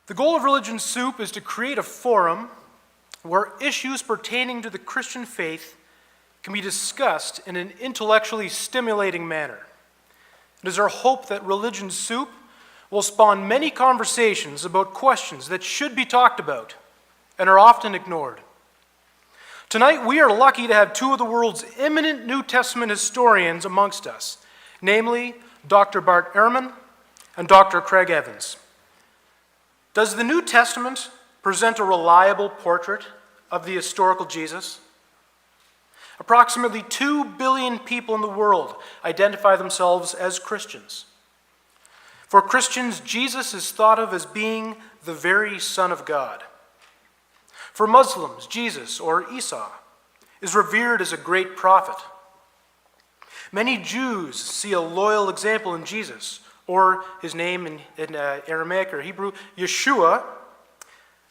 The goal of Religion Soup is to create a forum where issues pertaining to the Christian faith can be discussed in an intellectually stimulating manner. It is our hope that Religion Soup will spawn many conversations about questions that should be talked about and are often ignored. Tonight, we are lucky to have two of the world's eminent New Testament historians amongst us, namely Dr. Bart Ehrman and Dr. Craig Evans. Does the New Testament present a reliable portrait of the historical Jesus? Approximately 2 billion people in the world identify themselves as Christians. For Christians, Jesus is thought of as being the very Son of God. For Muslims, Jesus, or Isa, is revered as a great prophet. Many Jews see a loyal example in Jesus, or his name in Aramaic or Hebrew, Yeshua,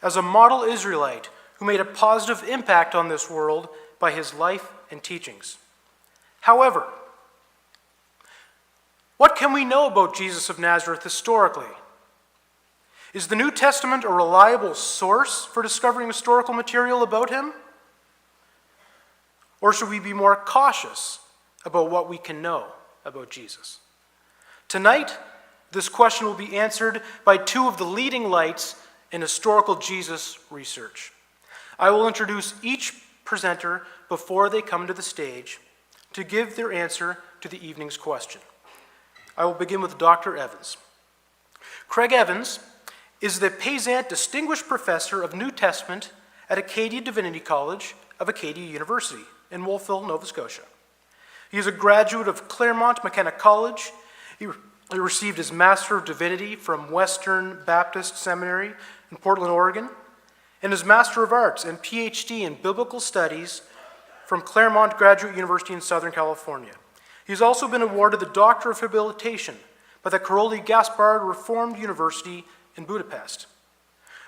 as a model Israelite who made a positive impact on this world by his life and teachings. However, what can we know about Jesus of Nazareth historically? Is the New Testament a reliable source for discovering historical material about him? Or should we be more cautious about what we can know about Jesus? Tonight, this question will be answered by two of the leading lights in historical Jesus research. I will introduce each presenter before they come to the stage to give their answer to the evening's question. I will begin with Dr. Evans. Craig Evans is the Payzant Distinguished Professor of New Testament at Acadia Divinity College of Acadia University in Wolfville, Nova Scotia. He is a graduate of Claremont McKenna College. He received his Master of Divinity from Western Baptist Seminary in Portland, Oregon, and his Master of Arts and PhD in Biblical Studies from Claremont Graduate University in Southern California. He's also been awarded the Doctor of Habilitation by the Karoli Gaspard Reformed University in Budapest.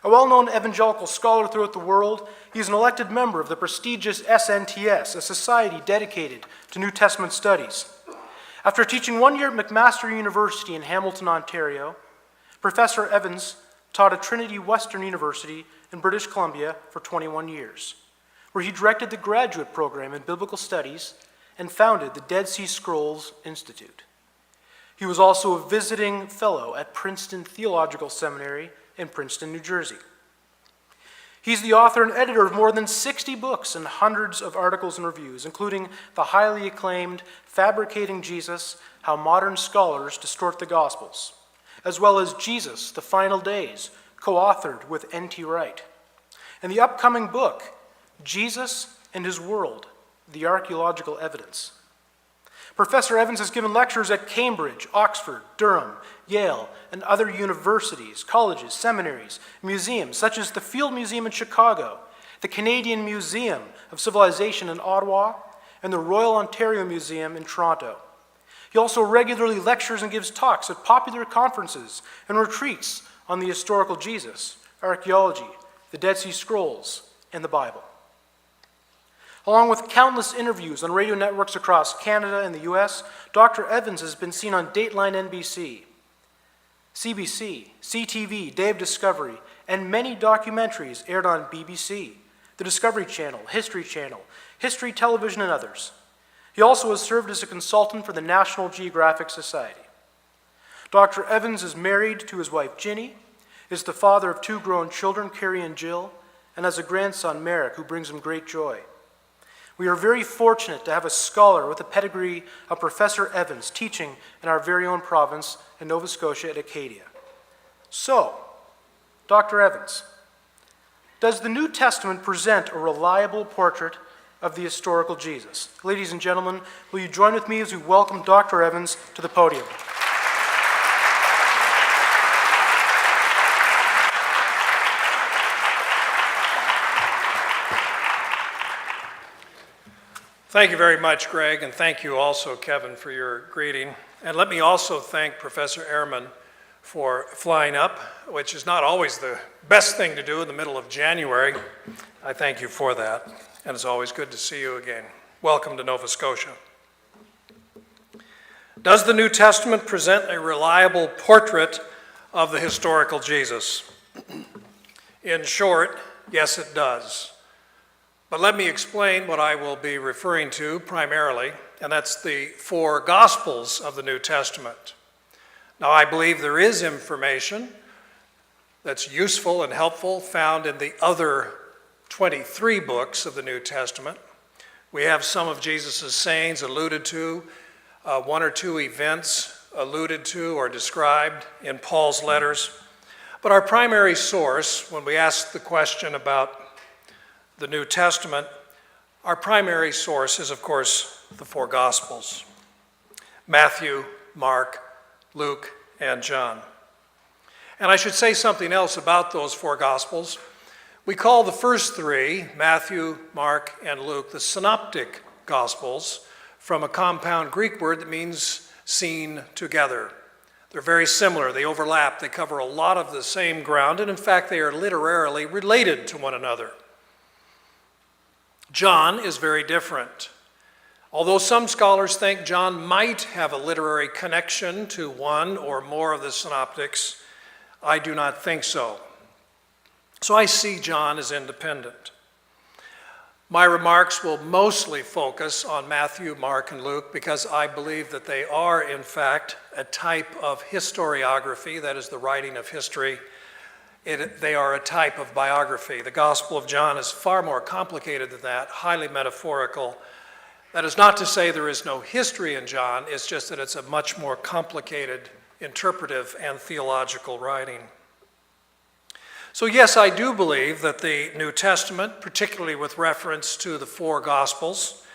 A well-known evangelical scholar throughout the world, he is an elected member of the prestigious SNTS, a society dedicated to New Testament studies. After teaching 1 year at McMaster University in Hamilton, Ontario, Professor Evans taught at Trinity Western University in British Columbia for 21 years, where he directed the graduate program in biblical studies and founded the Dead Sea Scrolls Institute. He was also a visiting fellow at Princeton Theological Seminary in Princeton, New Jersey. He's the author and editor of more than 60 books and hundreds of articles and reviews, including the highly acclaimed Fabricating Jesus, How Modern Scholars Distort the Gospels, as well as Jesus, The Final Days, co-authored with N.T. Wright, and the upcoming book, Jesus and His World, The Archaeological Evidence. Professor Evans has given lectures at Cambridge, Oxford, Durham, Yale, and other universities, colleges, seminaries, museums, such as the Field Museum in Chicago, the Canadian Museum of Civilization in Ottawa, and the Royal Ontario Museum in Toronto. He also regularly lectures and gives talks at popular conferences and retreats on the historical Jesus, archaeology, the Dead Sea Scrolls, and the Bible. Along with countless interviews on radio networks across Canada and the US, Dr. Evans has been seen on Dateline NBC, CBC, CTV, Day of Discovery, and many documentaries aired on BBC, the Discovery Channel, History Television, and others. He also has served as a consultant for the National Geographic Society. Dr. Evans is married to his wife Ginny, is the father of 2 grown children, Carrie and Jill, and has a grandson, Merrick, who brings him great joy. We are very fortunate to have a scholar with the pedigree of Professor Evans teaching in our very own province in Nova Scotia at Acadia. So, Dr. Evans, does the New Testament present a reliable portrait of the historical Jesus? Ladies and gentlemen, will you join with me as we welcome Dr. Evans to the podium? Thank you very much, Greg, and thank you also, Kevin, for your greeting. And let me also thank Professor Ehrman for flying up, which is not always the best thing to do in the middle of January. I thank you for that, and it's always good to see you again. Welcome to Nova Scotia. Does the New Testament present a reliable portrait of the historical Jesus? In short, yes, it does. But let me explain what I will be referring to primarily, and that's the four Gospels of the New Testament. Now, I believe there is information that's useful and helpful found in the other 23 books of the New Testament. We have some of Jesus' sayings alluded to, one or two events alluded to or described in Paul's letters. But our primary source, when we ask the question about the New Testament, our primary source is, of course, the four Gospels: Matthew, Mark, Luke, and John. And I should say something else about those four Gospels. We call the first three, Matthew, Mark, and Luke, the synoptic Gospels, from a compound Greek word that means seen together. They're very similar, they overlap, they cover a lot of the same ground, and in fact they are literarily related to one another. John is very different. Although some scholars think John might have a literary connection to one or more of the synoptics, I do not think so. So I see John as independent. My remarks will mostly focus on Matthew, Mark, and Luke because I believe that they are, in fact, a type of historiography, that is the writing of history. They are a type of biography. The Gospel of John is far more complicated than that, highly metaphorical. That is not to say there is no history in John, it's just that it's a much more complicated interpretive and theological writing. So yes, I do believe that the New Testament, particularly with reference to the four Gospels,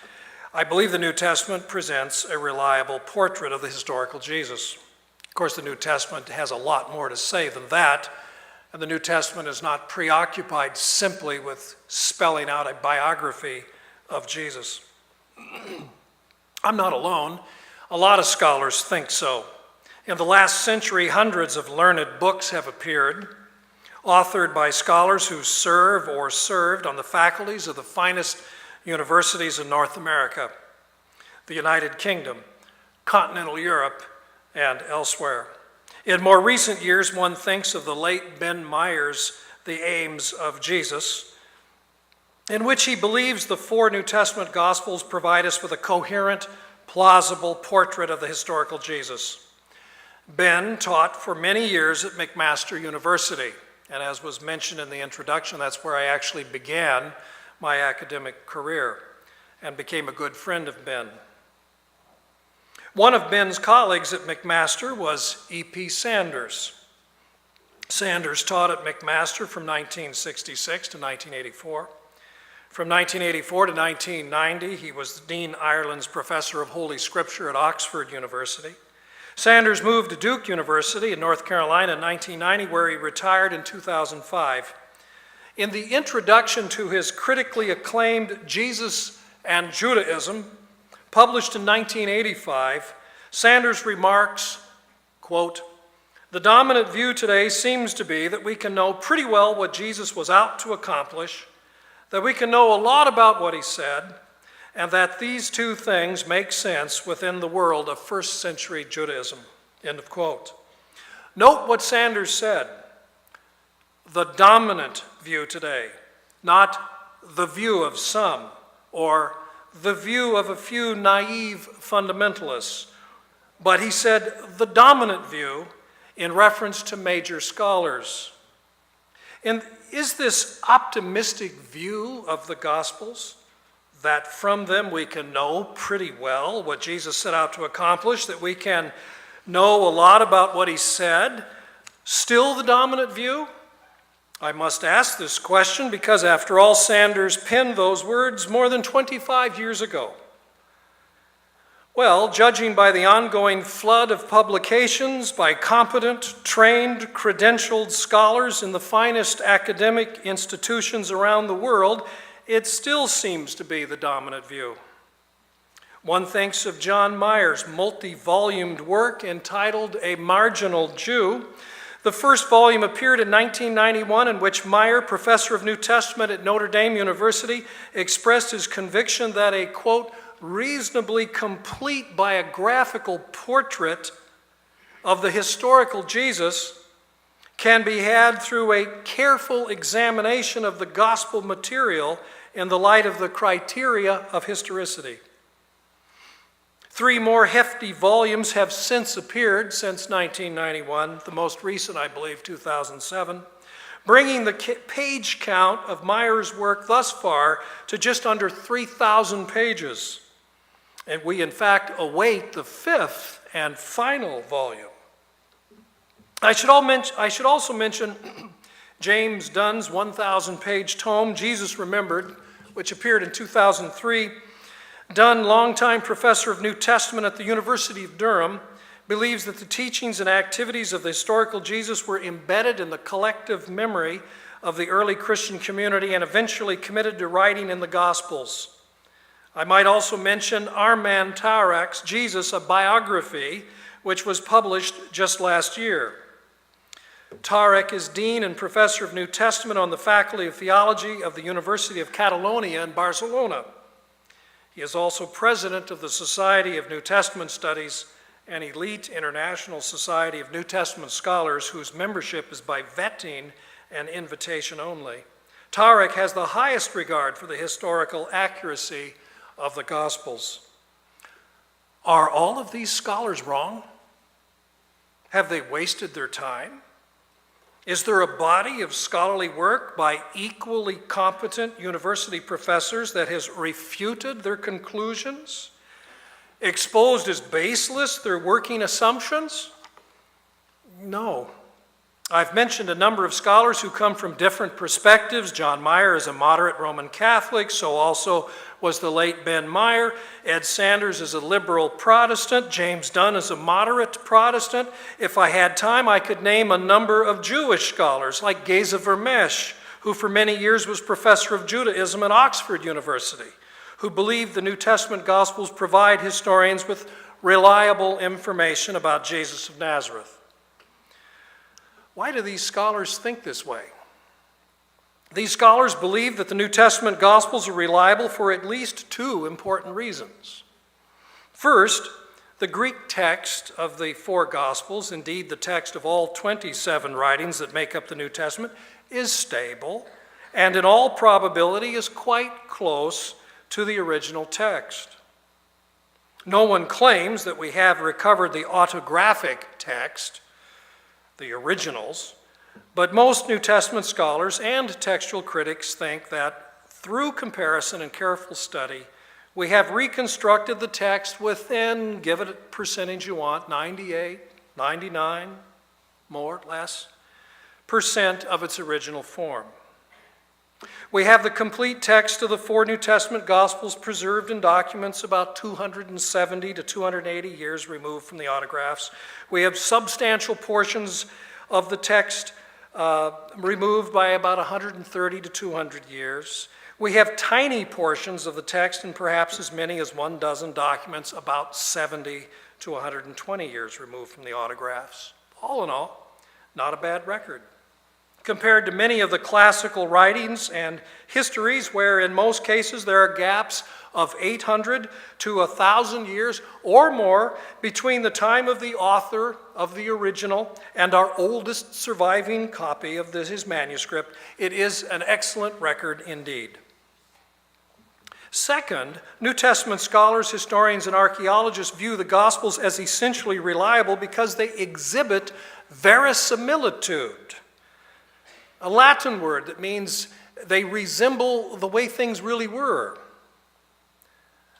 I believe the New Testament presents a reliable portrait of the historical Jesus. Of course, the New Testament has a lot more to say than that, and the New Testament is not preoccupied simply with spelling out a biography of Jesus. I'm not alone. A lot of scholars think so. In the last century, hundreds of learned books have appeared, authored by scholars who serve or served on the faculties of the finest universities in North America, the United Kingdom, continental Europe, and elsewhere. In more recent years, one thinks of the late Ben Meyer's The Aims of Jesus, in which he believes the four New Testament Gospels provide us with a coherent, plausible portrait of the historical Jesus. Ben taught for many years at McMaster University, and as was mentioned in the introduction, that's where I actually began my academic career and became a good friend of Ben. One of Ben's colleagues at McMaster was E.P. Sanders. Sanders taught at McMaster from 1966 to 1984. From 1984 to 1990, he was Dean Ireland's Professor of Holy Scripture at Oxford University. Sanders moved to Duke University in North Carolina in 1990, where he retired in 2005. In the introduction to his critically acclaimed Jesus and Judaism, published in 1985, Sanders remarks, quote, "The dominant view today seems to be that we can know pretty well what Jesus was out to accomplish, that we can know a lot about what he said, and that these two things make sense within the world of first century Judaism," end of quote. Note what Sanders said, the dominant view today, not the view of some or the view of a few naive fundamentalists, but he said the dominant view in reference to major scholars. And is this optimistic view of the Gospels, that from them we can know pretty well what Jesus set out to accomplish, that we can know a lot about what he said, still the dominant view? I must ask this question because, after all, Sanders penned those words more than 25 years ago. Well, judging by the ongoing flood of publications by competent, trained, credentialed scholars in the finest academic institutions around the world, it still seems to be the dominant view. One thinks of John Meyer's multi-volumed work entitled A Marginal Jew. The first volume appeared in 1991, in which Meyer, professor of New Testament at Notre Dame University, expressed his conviction that a, quote, reasonably complete biographical portrait of the historical Jesus can be had through a careful examination of the gospel material in the light of the criteria of historicity. 3 more hefty volumes have since appeared since 1991, the most recent, I believe, 2007, bringing the page count of Meyer's work thus far to just under 3,000 pages. And we, in fact, await the 5th and final volume. I should also mention James Dunn's 1,000-page tome, Jesus Remembered, which appeared in 2003. Dunn, longtime professor of New Testament at the University of Durham, believes that the teachings and activities of the historical Jesus were embedded in the collective memory of the early Christian community and eventually committed to writing in the Gospels. I might also mention Armand Taurak's Jesus, a Biography, which was published just last year. Taurak is Dean and Professor of New Testament on the Faculty of Theology of the University of Catalonia in Barcelona. He is also president of the Society of New Testament Studies, an elite international society of New Testament scholars whose membership is by vetting and invitation only. Taurak has the highest regard for the historical accuracy of the Gospels. Are all of these scholars wrong? Have they wasted their time? Is there a body of scholarly work by equally competent university professors that has refuted their conclusions, exposed as baseless their working assumptions? No. I've mentioned a number of scholars who come from different perspectives. John Meyer is a moderate Roman Catholic, so also was the late Ben Meyer. Ed Sanders is a liberal Protestant. James Dunn is a moderate Protestant. If I had time, I could name a number of Jewish scholars, like Geza Vermesh, who for many years was professor of Judaism at Oxford University, who believed the New Testament Gospels provide historians with reliable information about Jesus of Nazareth. Why do these scholars think this way? These scholars believe that the New Testament Gospels are reliable for at least 2 important reasons. First, the Greek text of the 4 Gospels, indeed the text of all 27 writings that make up the New Testament, is stable and in all probability is quite close to the original text. No one claims that we have recovered the autographic text, the originals, but most New Testament scholars and textual critics think that through comparison and careful study, we have reconstructed the text within, give it a percentage you want, 98, 99, more, less, % of its original form. We have the complete text of the 4 New Testament Gospels preserved in documents about 270 to 280 years removed from the autographs. We have substantial portions of the text removed by about 130 to 200 years. We have tiny portions of the text in perhaps as many as 12 documents about 70 to 120 years removed from the autographs. All in all, not a bad record. Compared to many of the classical writings and histories where in most cases there are gaps of 800 to 1,000 years or more between the time of the author of the original and our oldest surviving copy of his manuscript, it is an excellent record indeed. Second, New Testament scholars, historians, and archaeologists view the Gospels as essentially reliable because they exhibit verisimilitude, a Latin word that means they resemble the way things really were.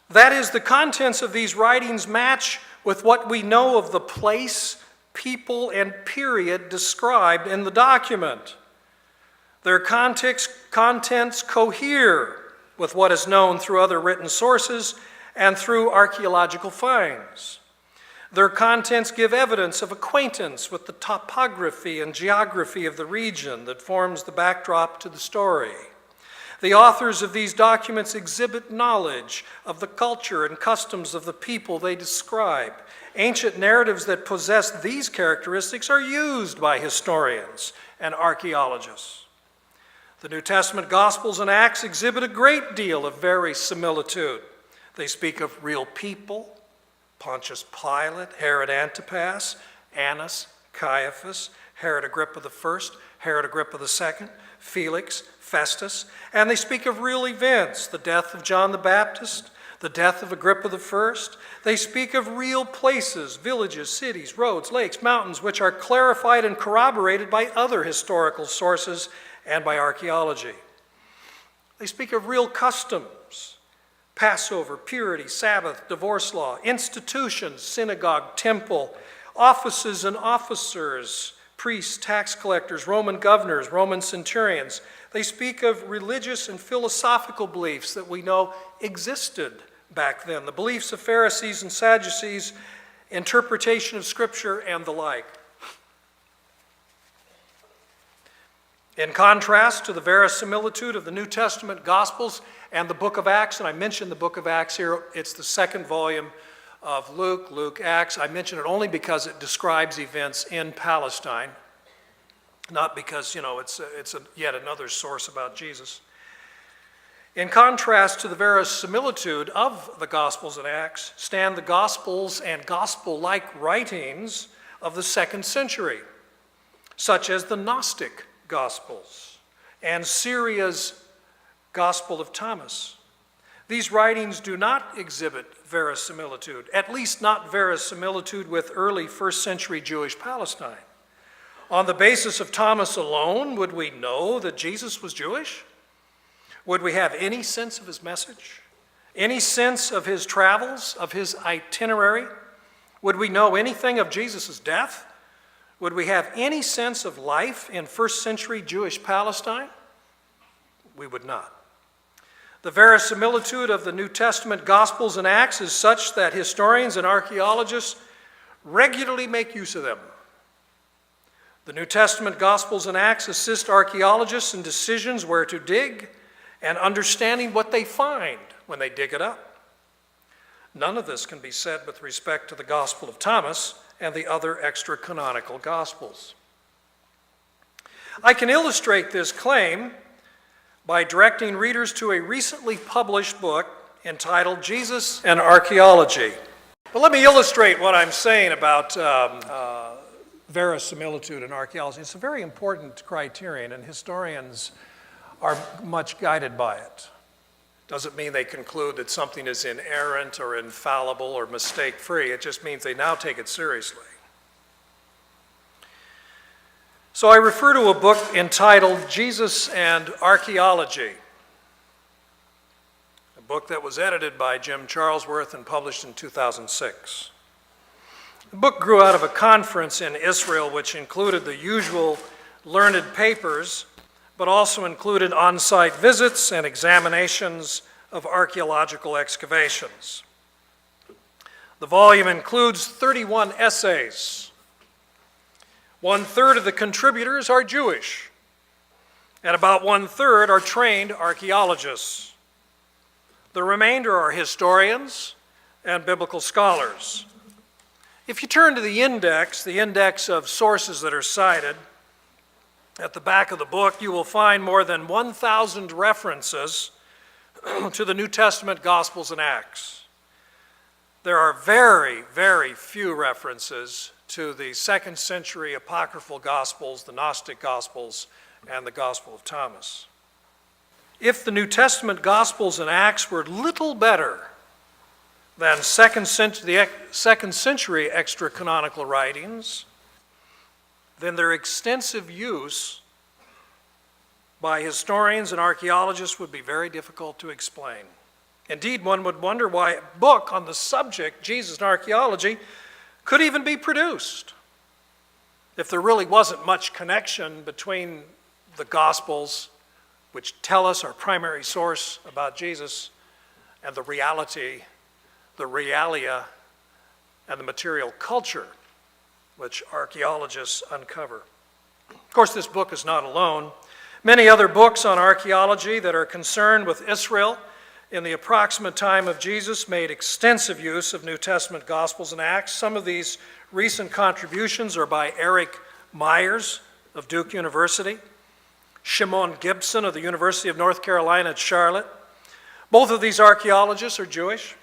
That is, the contents of these writings match with what we know of the place, people, and period described in the document. Their contents cohere with what is known through other written sources and through archaeological finds. Their contents give evidence of acquaintance with the topography and geography of the region that forms the backdrop to the story. The authors of these documents exhibit knowledge of the culture and customs of the people they describe. Ancient narratives that possess these characteristics are used by historians and archaeologists. The New Testament Gospels and Acts exhibit a great deal of verisimilitude. They speak of real people: Pontius Pilate, Herod Antipas, Annas, Caiaphas, Herod Agrippa I, Herod Agrippa II, Felix, Festus, and they speak of real events, the death of John the Baptist, the death of Agrippa I. They speak of real places, villages, cities, roads, lakes, mountains, which are clarified and corroborated by other historical sources and by archaeology. They speak of real customs, Passover, purity, Sabbath, divorce law, institutions, synagogue, temple, offices and officers, priests, tax collectors, Roman governors, Roman centurions. They speak of religious and philosophical beliefs that we know existed back then, the beliefs of Pharisees and Sadducees, interpretation of Scripture, and the like. In contrast to the verisimilitude of the New Testament Gospels and the book of Acts, and I mentioned the book of Acts here, it's the second volume of Luke, Acts. I mention it only because it describes events in Palestine, not because, it's yet another source about Jesus. In contrast to the verisimilitude of the Gospels and Acts stand the Gospels and gospel-like writings of the 2nd century, such as the Gnostic Gospels and Syria's Gospel of Thomas. These writings do not exhibit verisimilitude, at least not verisimilitude with early 1st century Jewish Palestine. On the basis of Thomas alone, would we know that Jesus was Jewish? Would we have any sense of his message? Any sense of his travels, of his itinerary? Would we know anything of Jesus' death? Would we have any sense of life in 1st century Jewish Palestine? We would not. The verisimilitude of the New Testament Gospels and Acts is such that historians and archaeologists regularly make use of them. The New Testament Gospels and Acts assist archaeologists in decisions where to dig and understanding what they find when they dig it up. None of this can be said with respect to the Gospel of Thomas and the other extra-canonical Gospels. I can illustrate this claim by directing readers to a recently published book entitled Jesus and Archaeology. But let me illustrate what I'm saying about verisimilitude in archaeology. It's a very important criterion, and historians are much guided by it. Doesn't mean they conclude that something is inerrant or infallible or mistake-free. It just means they now take it seriously. So I refer to a book entitled Jesus and Archaeology, a book that was edited by Jim Charlesworth and published in 2006. The book grew out of a conference in Israel which included the usual learned papers, but also included on-site visits and examinations of archaeological excavations. The volume includes 31 essays. 1/3 of the contributors are Jewish, and about 1/3 are trained archaeologists. The remainder are historians and biblical scholars. If you turn to the index of sources that are cited, at the back of the book, you will find more than 1,000 references to the New Testament Gospels and Acts. There are very, very few references to the 2nd century apocryphal Gospels, the Gnostic Gospels, and the Gospel of Thomas. If the New Testament Gospels and Acts were little better than the 2nd century extra-canonical writings, then their extensive use by historians and archaeologists would be very difficult to explain. Indeed, one would wonder why a book on the subject, Jesus and Archaeology, could even be produced if there really wasn't much connection between the Gospels, which tell us our primary source about Jesus, and the reality, the realia, and the material culture which archaeologists uncover. Of course, this book is not alone. Many other books on archaeology that are concerned with Israel in the approximate time of Jesus made extensive use of New Testament Gospels and Acts. Some of these recent contributions are by Eric Myers of Duke University, Shimon Gibson of the University of North Carolina at Charlotte. Both of these archaeologists are Jewish.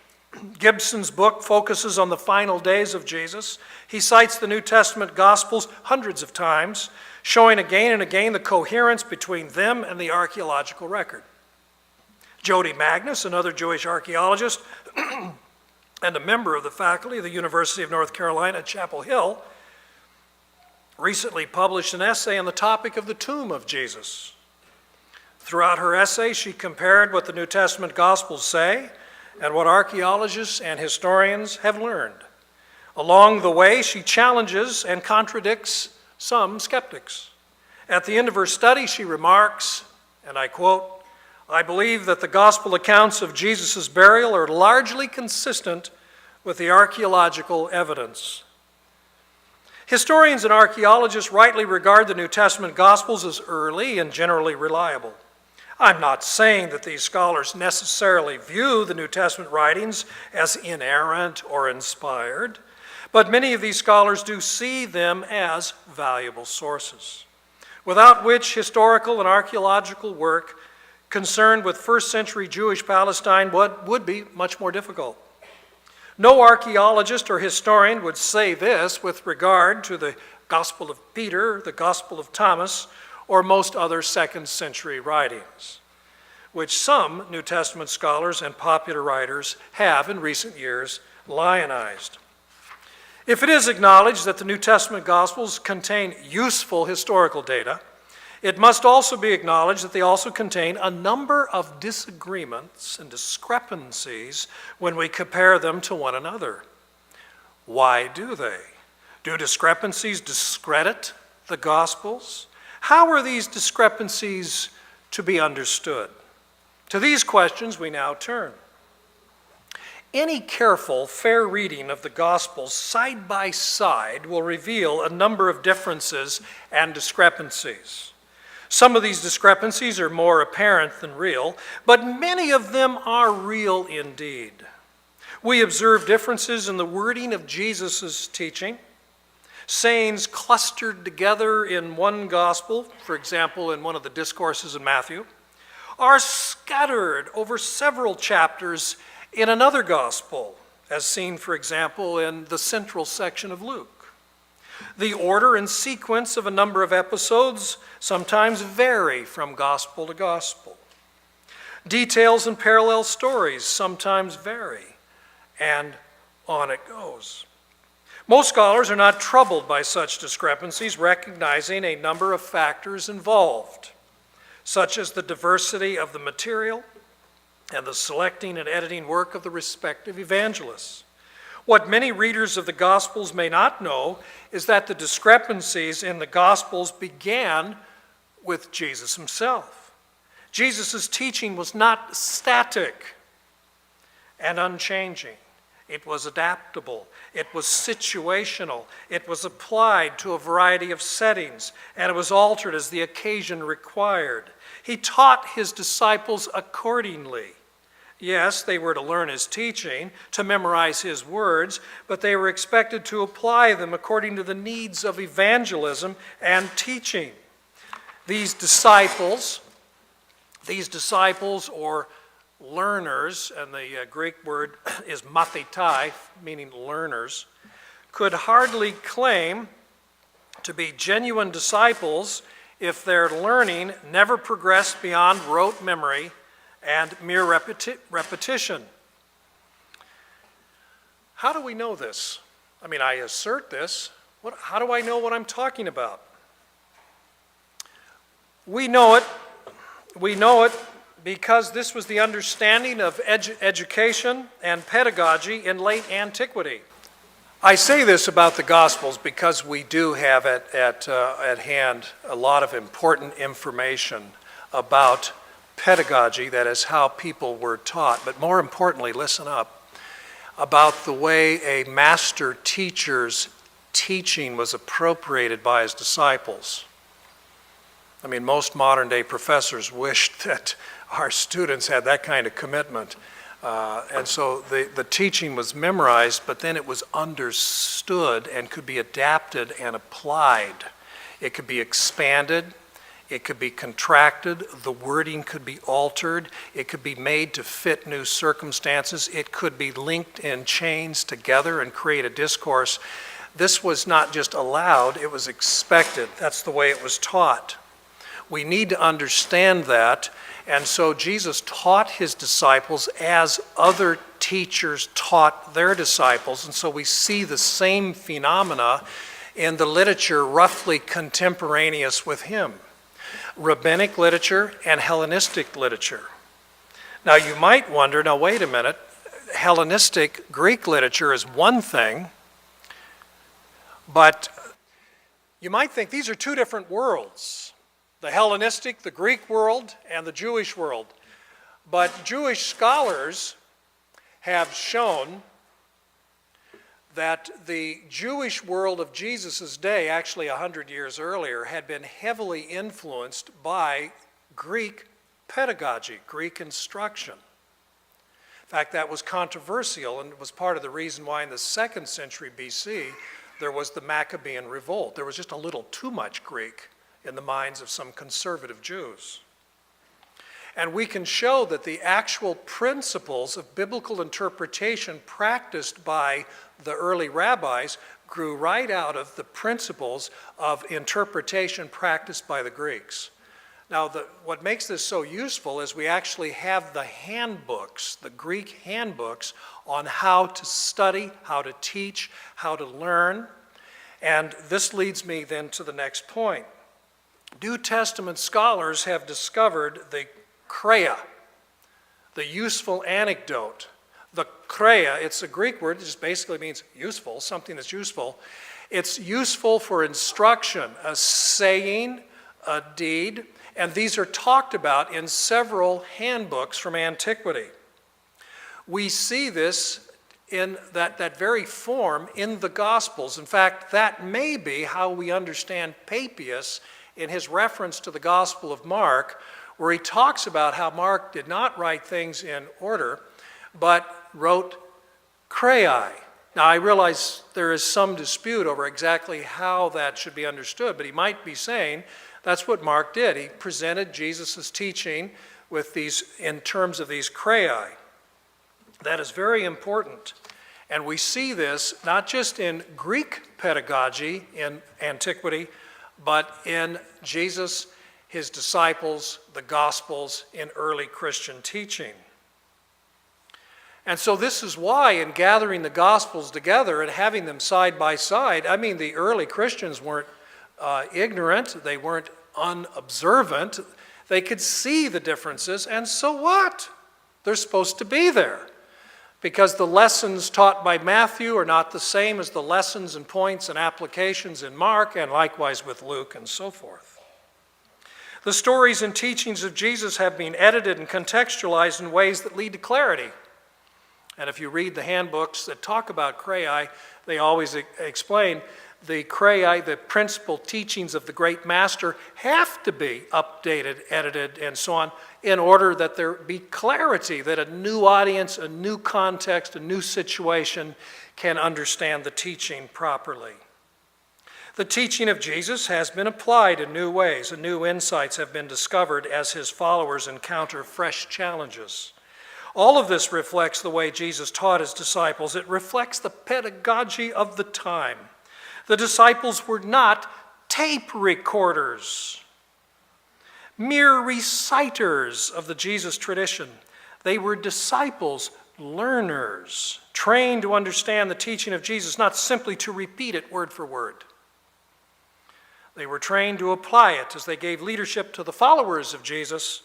Gibson's book focuses on the final days of Jesus. He cites the New Testament Gospels hundreds of times, showing again and again the coherence between them and the archaeological record. Jody Magnus, another Jewish archaeologist and a member of the faculty of the University of North Carolina at Chapel Hill, recently published an essay on the topic of the tomb of Jesus. Throughout her essay, she compared what the New Testament Gospels say and what archaeologists and historians have learned. Along the way, she challenges and contradicts some skeptics. At the end of her study, she remarks, and I quote, "I believe that the gospel accounts of Jesus' burial are largely consistent with the archaeological evidence." Historians and archaeologists rightly regard the New Testament Gospels as early and generally reliable. I'm not saying that these scholars necessarily view the New Testament writings as inerrant or inspired, but many of these scholars do see them as valuable sources, without which historical and archaeological work concerned with first century Jewish Palestine would be much more difficult. No archaeologist or historian would say this with regard to the Gospel of Peter, the Gospel of Thomas, or most other second century writings, which some New Testament scholars and popular writers have in recent years lionized. If it is acknowledged that the New Testament Gospels contain useful historical data, it must also be acknowledged that they also contain a number of disagreements and discrepancies when we compare them to one another. Why do they? Do discrepancies discredit the Gospels? How are these discrepancies to be understood? To these questions we now turn. Any careful, fair reading of the Gospels side by side will reveal a number of differences and discrepancies. Some of these discrepancies are more apparent than real, but many of them are real indeed. We observe differences in the wording of Jesus' teaching. Sayings clustered together in one gospel, for example, in one of the discourses in Matthew, are scattered over several chapters in another gospel, as seen, for example, in the central section of Luke. The order and sequence of a number of episodes sometimes vary from gospel to gospel. Details and parallel stories sometimes vary, and on it goes. Most scholars are not troubled by such discrepancies, recognizing a number of factors involved, such as the diversity of the material and the selecting and editing work of the respective evangelists. What many readers of the Gospels may not know is that the discrepancies in the Gospels began with Jesus himself. Jesus' teaching was not static and unchanging. It was adaptable. It was situational. It was applied to a variety of settings, and it was altered as the occasion required. He taught his disciples accordingly. Yes, they were to learn his teaching, to memorize his words, but they were expected to apply them according to the needs of evangelism and teaching. These disciples or learners, and the Greek word is mathetai, meaning learners, could hardly claim to be genuine disciples if their learning never progressed beyond rote memory and mere repetition. How do we know this? I mean, I assert this. How do I know what I'm talking about? We know it because this was the understanding of education and pedagogy in late antiquity. I say this about the Gospels because we do have at hand a lot of important information about pedagogy, that is how people were taught, but more importantly, listen up, about the way a master teacher's teaching was appropriated by his disciples. I mean, most modern day professors wished that our students had that kind of commitment. And so the teaching was memorized, but then it was understood and could be adapted and applied. It could be expanded, It could be contracted, the wording could be altered, it could be made to fit new circumstances, it could be linked in chains together and create a discourse. This was not just allowed, it was expected. That's the way it was taught. We need to understand that, and so Jesus taught his disciples as other teachers taught their disciples, and so we see the same phenomena in the literature roughly contemporaneous with him. Rabbinic literature and Hellenistic literature. Now you might wonder, now wait a minute, Hellenistic Greek literature is one thing, but you might think these are two different worlds. The Hellenistic, the Greek world, and the Jewish world. But Jewish scholars have shown that the Jewish world of Jesus' day, actually 100 years earlier, had been heavily influenced by Greek pedagogy, Greek instruction. In fact, that was controversial and was part of the reason why in the 2nd century BC there was the Maccabean revolt. There was just a little too much Greek in the minds of some conservative Jews. And we can show that the actual principles of biblical interpretation practiced by the early rabbis grew right out of the principles of interpretation practiced by the Greeks. Now, what makes this so useful is we actually have the handbooks, the Greek handbooks, on how to study, how to teach, how to learn. And this leads me then to the next point. New Testament scholars have discovered the kreia, the useful anecdote. The kreia, it's a Greek word, it just basically means useful, something that's useful. It's useful for instruction, a saying, a deed, and these are talked about in several handbooks from antiquity. We see this in that very form in the Gospels. In fact, that may be how we understand Papias in his reference to the Gospel of Mark, where he talks about how Mark did not write things in order, but wrote kreia. Now, I realize there is some dispute over exactly how that should be understood, but he might be saying that's what Mark did. He presented Jesus' teaching with these, in terms of these kreia. That is very important. And we see this not just in Greek pedagogy in antiquity, but in Jesus, his disciples, the Gospels, in early Christian teaching. And so this is why in gathering the Gospels together and having them side by side, I mean, the early Christians weren't ignorant, they weren't unobservant, they could see the differences, and so what? They're supposed to be there. Because the lessons taught by Matthew are not the same as the lessons and points and applications in Mark, and likewise with Luke and so forth. The stories and teachings of Jesus have been edited and contextualized in ways that lead to clarity. And if you read the handbooks that talk about kreia, they always explain the kreia, the principal teachings of the great master, have to be updated, edited, and so on, in order that there be clarity, that a new audience, a new context, a new situation can understand the teaching properly. The teaching of Jesus has been applied in new ways, and new insights have been discovered as his followers encounter fresh challenges. All of this reflects the way Jesus taught his disciples. It reflects the pedagogy of the time. The disciples were not tape recorders, mere reciters of the Jesus tradition. They were disciples, learners, trained to understand the teaching of Jesus, not simply to repeat it word for word. They were trained to apply it as they gave leadership to the followers of Jesus,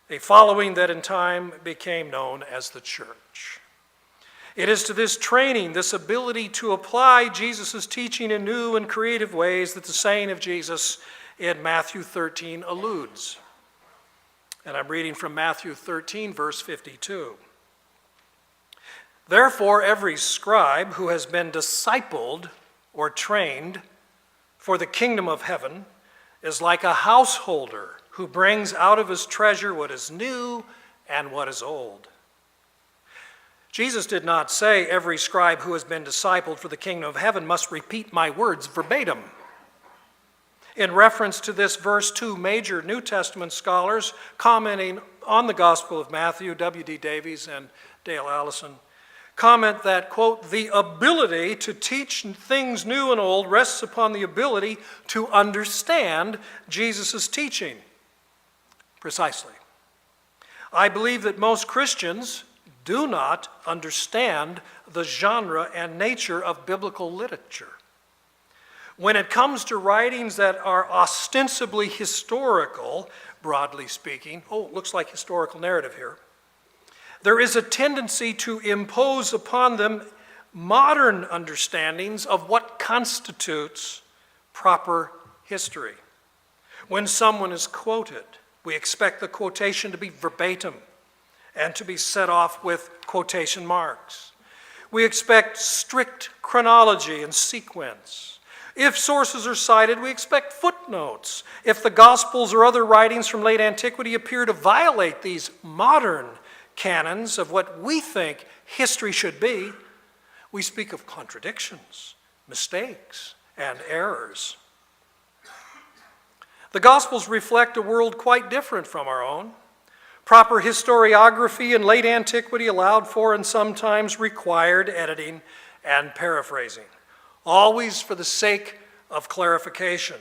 a following that in time became known as the church. It is to this training, this ability to apply Jesus' teaching in new and creative ways that the saying of Jesus in Matthew 13 alludes. And I'm reading from Matthew 13, verse 52. Therefore, every scribe who has been discipled or trained for the kingdom of heaven is like a householder who brings out of his treasure what is new and what is old. Jesus did not say every scribe who has been discipled for the kingdom of heaven must repeat my words verbatim. In reference to this verse, two major New Testament scholars commenting on the Gospel of Matthew, W.D. Davies and Dale Allison, comment that, quote, the ability to teach things new and old rests upon the ability to understand Jesus' teaching. Precisely. I believe that most Christians do not understand the genre and nature of biblical literature. When it comes to writings that are ostensibly historical, broadly speaking, looks like historical narrative here, there is a tendency to impose upon them modern understandings of what constitutes proper history. When someone is quoted, we expect the quotation to be verbatim and to be set off with quotation marks. We expect strict chronology and sequence. If sources are cited, we expect footnotes. If the Gospels or other writings from late antiquity appear to violate these modern canons of what we think history should be, we speak of contradictions, mistakes, and errors. The Gospels reflect a world quite different from our own. Proper historiography in late antiquity allowed for and sometimes required editing and paraphrasing, always for the sake of clarification.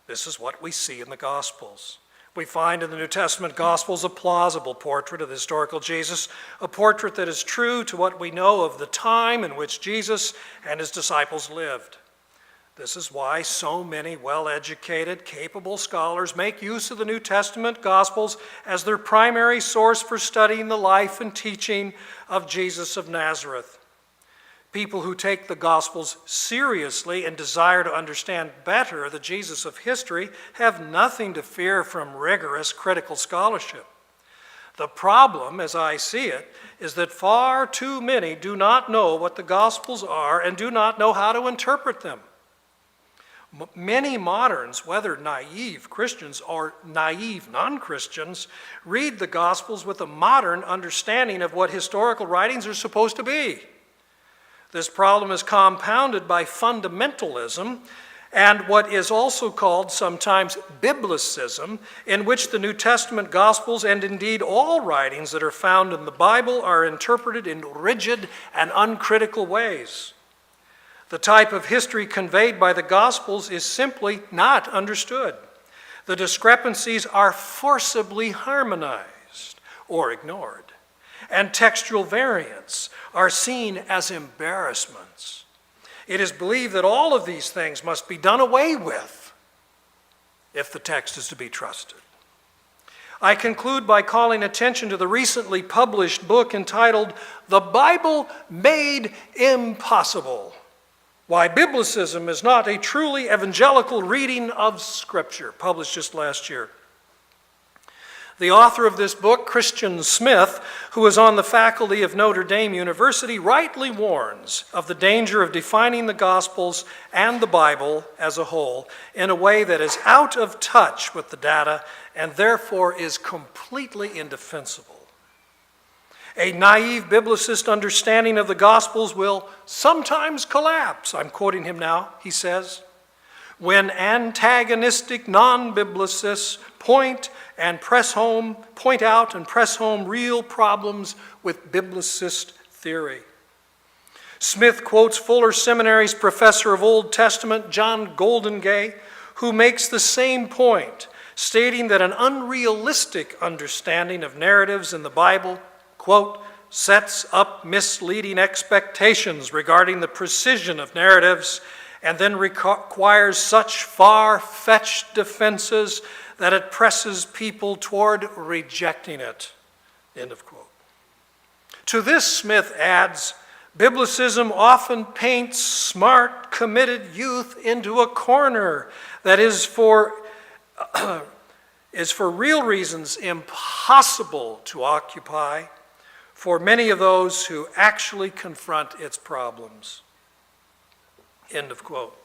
This is what we see in the Gospels. We find in the New Testament Gospels a plausible portrait of the historical Jesus, a portrait that is true to what we know of the time in which Jesus and his disciples lived. This is why so many well-educated, capable scholars make use of the New Testament Gospels as their primary source for studying the life and teaching of Jesus of Nazareth. People who take the Gospels seriously and desire to understand better the Jesus of history have nothing to fear from rigorous critical scholarship. The problem, as I see it, is that far too many do not know what the Gospels are and do not know how to interpret them. Many moderns, whether naive Christians or naive non-Christians, read the Gospels with a modern understanding of what historical writings are supposed to be. This problem is compounded by fundamentalism and what is also called sometimes biblicism, in which the New Testament Gospels and indeed all writings that are found in the Bible are interpreted in rigid and uncritical ways. The type of history conveyed by the Gospels is simply not understood. The discrepancies are forcibly harmonized or ignored, and textual variants are seen as embarrassments. It is believed that all of these things must be done away with if the text is to be trusted. I conclude by calling attention to the recently published book entitled "The Bible Made Impossible: Why Biblicism is Not a Truly Evangelical Reading of Scripture," published just last year. The author of this book, Christian Smith, who is on the faculty of Notre Dame University, rightly warns of the danger of defining the Gospels and the Bible as a whole in a way that is out of touch with the data and therefore is completely indefensible. A naive biblicist understanding of the Gospels will sometimes collapse. I'm quoting him now, he says, when antagonistic non-biblicists point out and press home real problems with biblicist theory. Smith quotes Fuller Seminary's professor of Old Testament, John Goldingay, who makes the same point, stating that an unrealistic understanding of narratives in the Bible, quote, sets up misleading expectations regarding the precision of narratives and then requires such far-fetched defenses that it presses people toward rejecting it, end of quote. To this, Smith adds, biblicism often paints smart, committed youth into a corner that is for real reasons impossible to occupy for many of those who actually confront its problems. End of quote.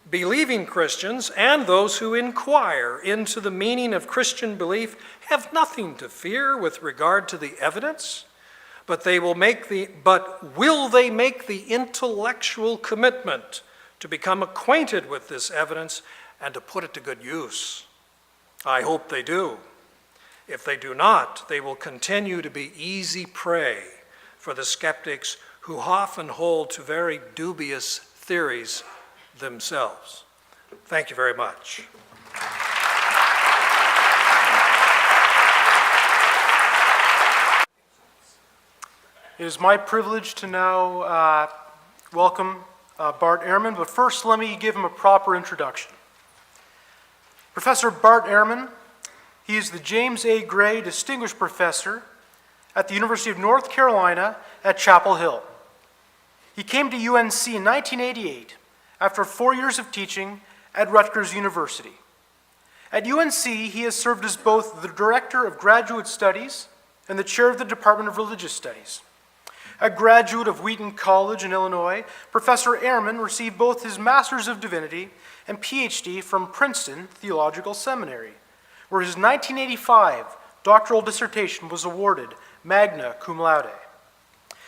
Believing Christians and those who inquire into the meaning of Christian belief have nothing to fear with regard to the evidence, but will they make the intellectual commitment to become acquainted with this evidence and to put it to good use. I hope they do. If they do not, they will continue to be easy prey for the skeptics who often hold to very dubious theories themselves. Thank you very much. It is my privilege to now welcome Bart Ehrman, but first let me give him a proper introduction. Professor Bart Ehrman, he is the James A. Gray Distinguished Professor at the University of North Carolina at Chapel Hill. He came to UNC in 1988 after 4 years of teaching at Rutgers University. At UNC, he has served as both the Director of Graduate Studies and the Chair of the Department of Religious Studies. A graduate of Wheaton College in Illinois, Professor Ehrman received both his Master's of Divinity and PhD from Princeton Theological Seminary, where his 1985 doctoral dissertation was awarded magna cum laude.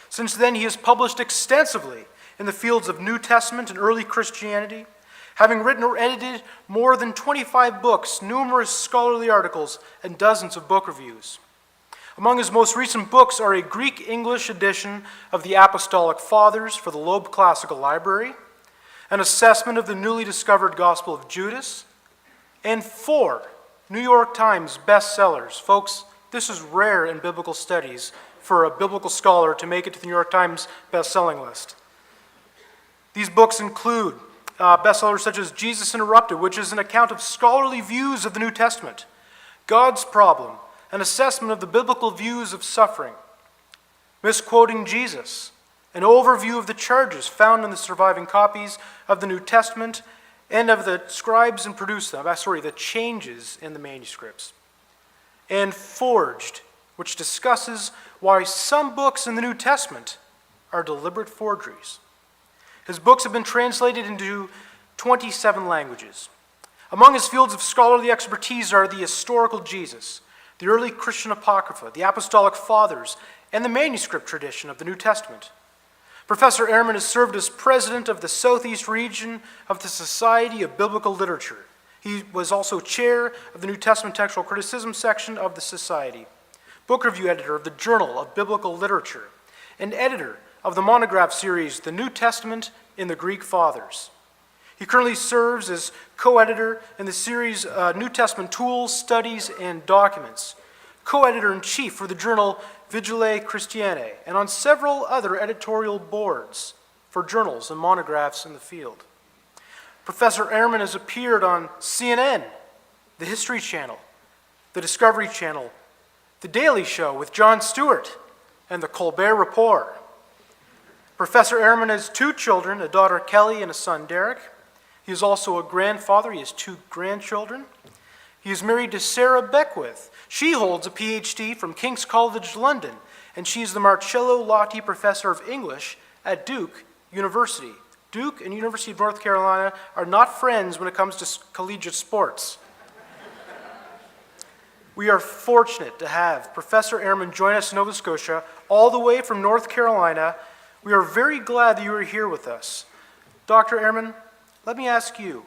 Since then, he has published extensively in the fields of New Testament and early Christianity, having written or edited more than 25 books, numerous scholarly articles, and dozens of book reviews. Among his most recent books are a Greek-English edition of the Apostolic Fathers for the Loeb Classical Library, an assessment of the newly discovered Gospel of Judas, and 4 New York Times bestsellers. Folks, this is rare in biblical studies for a biblical scholar to make it to the New York Times best-selling list. These books include bestsellers such as Jesus Interrupted, which is an account of scholarly views of the New Testament, God's Problem, an assessment of the biblical views of suffering, Misquoting Jesus, an overview of the charges found in the surviving copies of the New Testament and of the scribes and the changes in the manuscripts, and Forged, which discusses why some books in the New Testament are deliberate forgeries. His books have been translated into 27 languages. Among his fields of scholarly expertise are the historical Jesus, the early Christian Apocrypha, the Apostolic Fathers, and the manuscript tradition of the New Testament. Professor Ehrman has served as president of the Southeast region of the Society of Biblical Literature. He was also chair of the New Testament textual criticism section of the Society, book review editor of the Journal of Biblical Literature, and editor of the monograph series, The New Testament in the Greek Fathers. He currently serves as co-editor in the series New Testament Tools, Studies, and Documents, co-editor-in-chief for the journal Vigile Christiane, and on several other editorial boards for journals and monographs in the field. Professor Ehrman has appeared on CNN, the History Channel, the Discovery Channel, The Daily Show with Jon Stewart, and the Colbert Report. Professor Ehrman has 2 children, a daughter Kelly and a son Derek. He is also a grandfather. He has 2 grandchildren. He is married to Sarah Beckwith. She holds a PhD from King's College London, and she is the Marcello Lotti Professor of English at Duke University. Duke and University of North Carolina are not friends when it comes to collegiate sports. We are fortunate to have Professor Ehrman join us in Nova Scotia, all the way from North Carolina. We are very glad that you are here with us. Dr. Ehrman, let me ask you,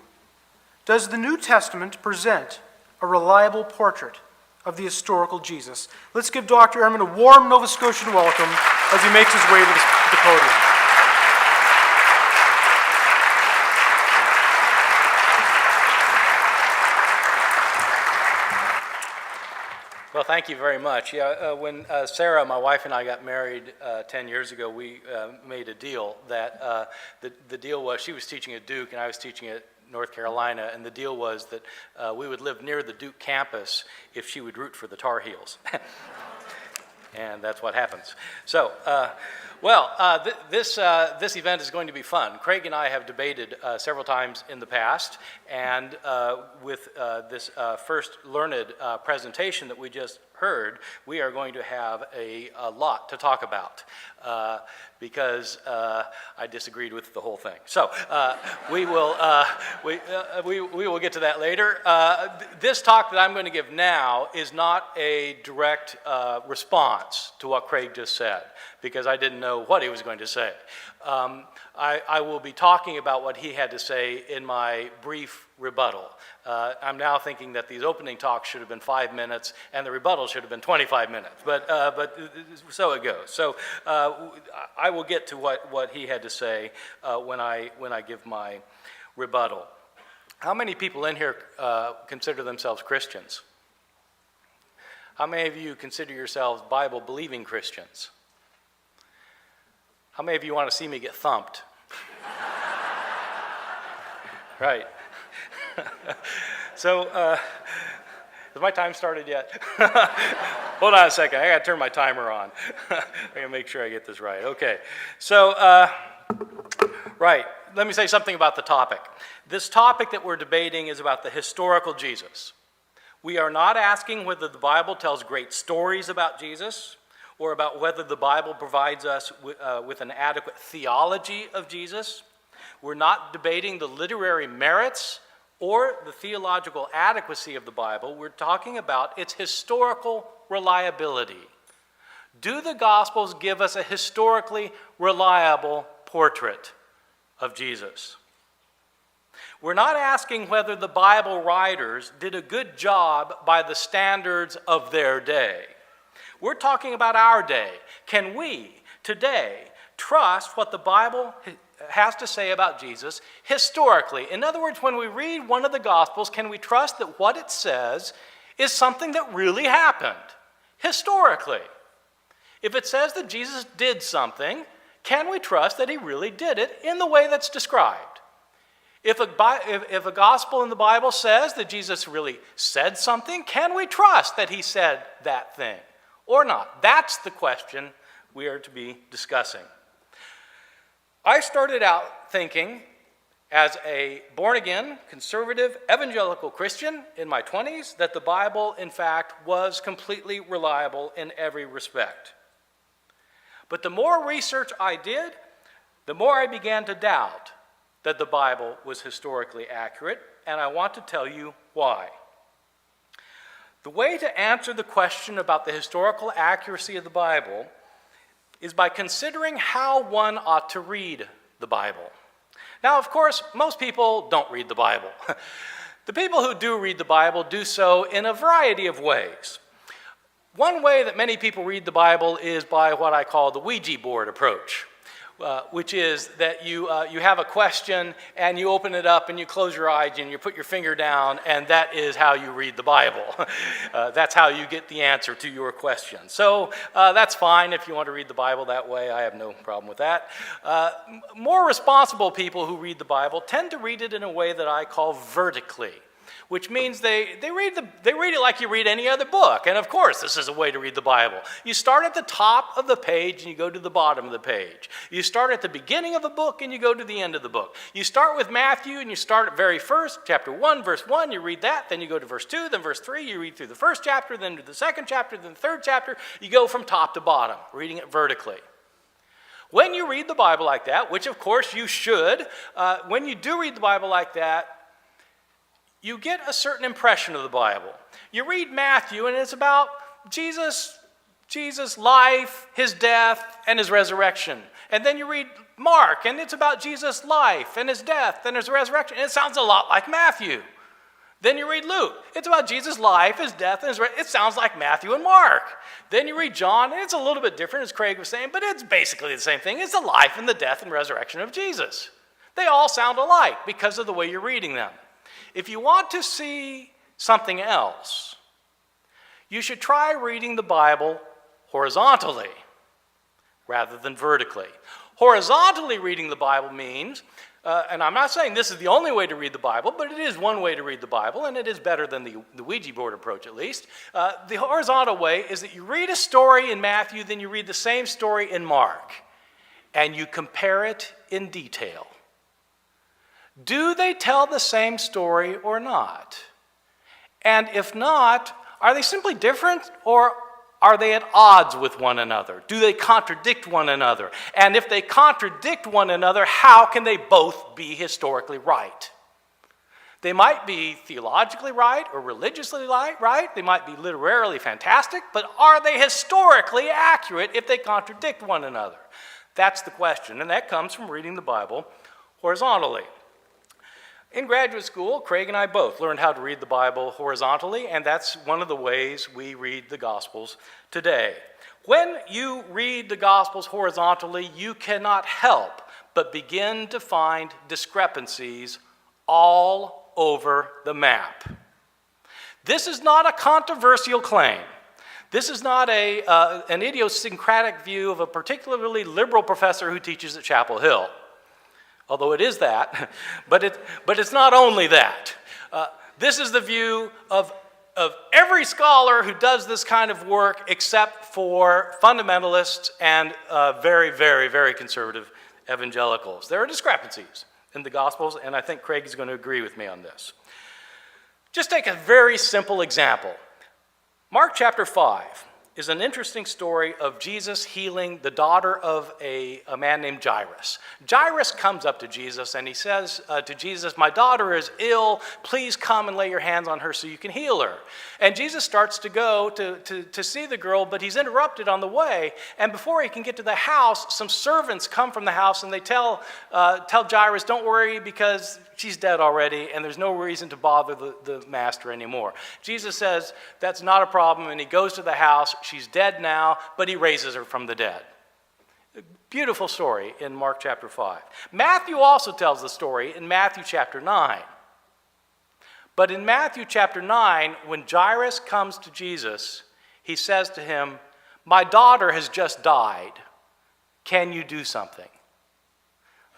does the New Testament present a reliable portrait of the historical Jesus? Let's give Dr. Ehrman a warm Nova Scotian welcome as he makes his way to the podium. Well, thank you very much. Yeah, when Sarah, my wife, and I got married 10 years ago, we made a deal that the deal was she was teaching at Duke and I was teaching at North Carolina, and the deal was that we would live near the Duke campus if she would root for the Tar Heels. And that's what happens. So, this event is going to be fun. Craig and I have debated several times in the past, and with this first learned presentation that we just heard, we are going to have a lot to talk about because I disagreed with the whole thing. So we will get to that later. This talk that I'm going to give now is not a direct response to what Craig just said, because I didn't know what he was going to say. I will be talking about what he had to say in my brief rebuttal. I'm now thinking that these opening talks should have been 5 minutes and the rebuttal should have been 25 minutes, but so it goes. So I will get to what he had to say when I give my rebuttal. How many people in here consider themselves Christians? How many of you consider yourselves Bible-believing Christians? How many of you want to see me get thumped? Right. So, has my time started yet? Hold on a second. I got to turn my timer on. I got to make sure I get this right. Okay. So, right. Let me say something about the topic. This topic that we're debating is about the historical Jesus. We are not asking whether the Bible tells great stories about Jesus or about whether the Bible provides us with an adequate theology of Jesus. We're not debating the literary merits or the theological adequacy of the Bible. We're talking about its historical reliability. Do the Gospels give us a historically reliable portrait of Jesus? We're not asking whether the Bible writers did a good job by the standards of their day. We're talking about our day. Can we, today, trust what the Bible has to say about Jesus historically? In other words, when we read one of the Gospels, can we trust that what it says is something that really happened historically? If it says that Jesus did something, can we trust that he really did it in the way that's described? If a gospel in the Bible says that Jesus really said something, can we trust that he said that thing or not? That's the question we are to be discussing. I started out thinking, as a born-again, conservative, evangelical Christian in my 20s, that the Bible, in fact, was completely reliable in every respect. But the more research I did, the more I began to doubt that the Bible was historically accurate, and I want to tell you why. The way to answer the question about the historical accuracy of the Bible is by considering how one ought to read the Bible. Now, of course, most people don't read the Bible. The people who do read the Bible do so in a variety of ways. One way that many people read the Bible is by what I call the Ouija board approach. Which is that you have a question and you open it up and you close your eyes and you put your finger down, and that is how you read the Bible. That's how you get the answer to your question. So that's fine if you want to read the Bible that way. I have no problem with that. More responsible people who read the Bible tend to read it in a way that I call vertically, which means they read it like you read any other book. And of course, this is a way to read the Bible. You start at the top of the page and you go to the bottom of the page. You start at the beginning of a book and you go to the end of the book. You start with Matthew and you start at very first, chapter 1, verse 1, you read that, then you go to verse 2, then verse 3, you read through the first chapter, then to the second chapter, then the third chapter. You go from top to bottom, reading it vertically. When you read the Bible like that, which of course you should, when you do read the Bible like that, you get a certain impression of the Bible. You read Matthew, and it's about Jesus' life, his death, and his resurrection. And then you read Mark, and it's about Jesus' life, and his death, and his resurrection. And it sounds a lot like Matthew. Then you read Luke. It's about Jesus' life, his death, and his resurrection. It sounds like Matthew and Mark. Then you read John, and it's a little bit different, as Craig was saying, but it's basically the same thing. It's the life and the death and resurrection of Jesus. They all sound alike because of the way you're reading them. If you want to see something else, you should try reading the Bible horizontally rather than vertically. Horizontally reading the Bible means, and I'm not saying this is the only way to read the Bible, but it is one way to read the Bible, and it is better than the Ouija board approach at least. The horizontal way is that you read a story in Matthew, then you read the same story in Mark, and you compare it in detail. Do they tell the same story or not? And if not, are they simply different, or are they at odds with one another? Do they contradict one another? And if they contradict one another, how can they both be historically right? They might be theologically right or religiously right. They might be literarily fantastic, but are they historically accurate if they contradict one another? That's the question, and that comes from reading the Bible horizontally. In graduate school, Craig and I both learned how to read the Bible horizontally, and that's one of the ways we read the Gospels today. When you read the Gospels horizontally, you cannot help but begin to find discrepancies all over the map. This is not a controversial claim. This is not an idiosyncratic view of a particularly liberal professor who teaches at Chapel Hill. Although it is that, but it's not only that. This is the view of every scholar who does this kind of work except for fundamentalists and very, very, very conservative evangelicals. There are discrepancies in the Gospels, and I think Craig is going to agree with me on this. Just take a very simple example. Mark chapter 5 is an interesting story of Jesus healing the daughter of a man named Jairus. Jairus comes up to Jesus and he says to Jesus, "My daughter is ill. Please come and lay your hands on her so you can heal her." And Jesus starts to go to see the girl, but he's interrupted on the way. And before he can get to the house, some servants come from the house and they tell Jairus, "Don't worry because she's dead already and there's no reason to bother the master anymore." Jesus says, "That's not a problem," and he goes to the house. She's dead now, but he raises her from the dead. A beautiful story in Mark chapter 5. Matthew also tells the story in Matthew chapter 9. But in Matthew chapter 9, when Jairus comes to Jesus, he says to him, "My daughter has just died. Can you do something?"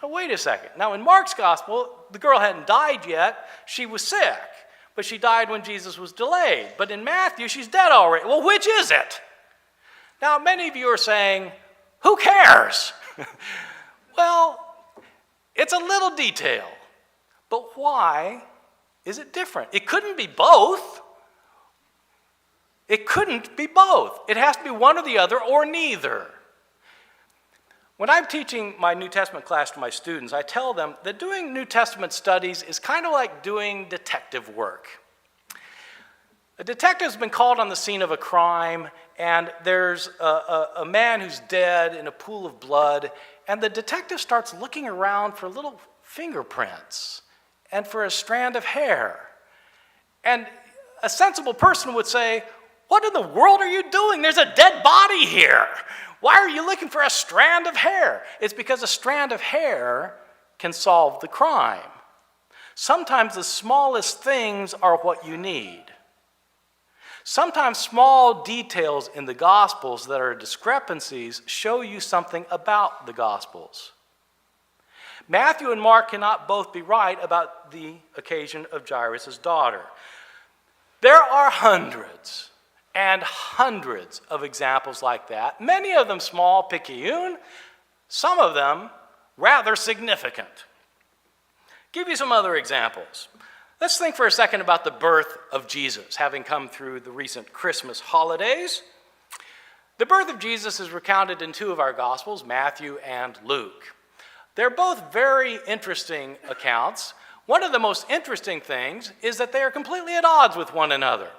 Now, wait a second. Now, in Mark's gospel, the girl hadn't died yet. She was sick. But she died when Jesus was delayed. But in Matthew, she's dead already. Well, which is it? Now, many of you are saying, who cares? Well, it's a little detail. But why is it different? It couldn't be both. It couldn't be both. It has to be one or the other or neither. When I'm teaching my New Testament class to my students, I tell them that doing New Testament studies is kind of like doing detective work. A detective's been called on the scene of a crime, and there's a man who's dead in a pool of blood, and the detective starts looking around for little fingerprints and for a strand of hair. And a sensible person would say, "What in the world are you doing? There's a dead body here. Why are you looking for a strand of hair?" It's because a strand of hair can solve the crime. Sometimes the smallest things are what you need. Sometimes small details in the Gospels that are discrepancies show you something about the Gospels. Matthew and Mark cannot both be right about the occasion of Jairus' daughter. There are hundreds and hundreds of examples like that, many of them small, picayune, some of them rather significant. Give you some other examples. Let's think for a second about the birth of Jesus, having come through the recent Christmas holidays. The birth of Jesus is recounted in two of our Gospels, Matthew and Luke. They're both very interesting accounts. One of the most interesting things is that they are completely at odds with one another.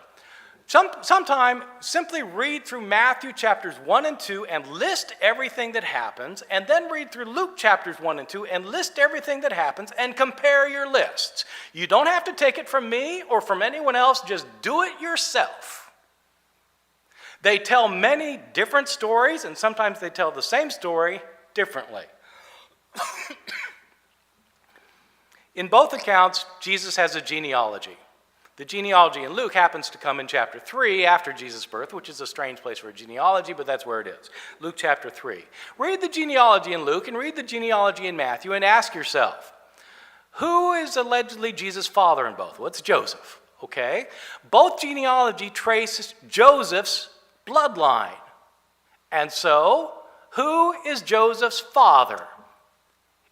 Sometime simply read through Matthew chapters 1 and 2 and list everything that happens, and then read through Luke chapters 1 and 2 and list everything that happens and compare your lists. You don't have to take it from me or from anyone else, just do it yourself. They tell many different stories, and sometimes they tell the same story differently. In both accounts, Jesus has a genealogy. The genealogy in Luke happens to come in chapter 3 after Jesus' birth, which is a strange place for a genealogy, but that's where it is. Luke chapter 3. Read the genealogy in Luke and read the genealogy in Matthew and ask yourself, who is allegedly Jesus' father in both? Well, it's Joseph, okay? Both genealogy trace Joseph's bloodline. And so, who is Joseph's father?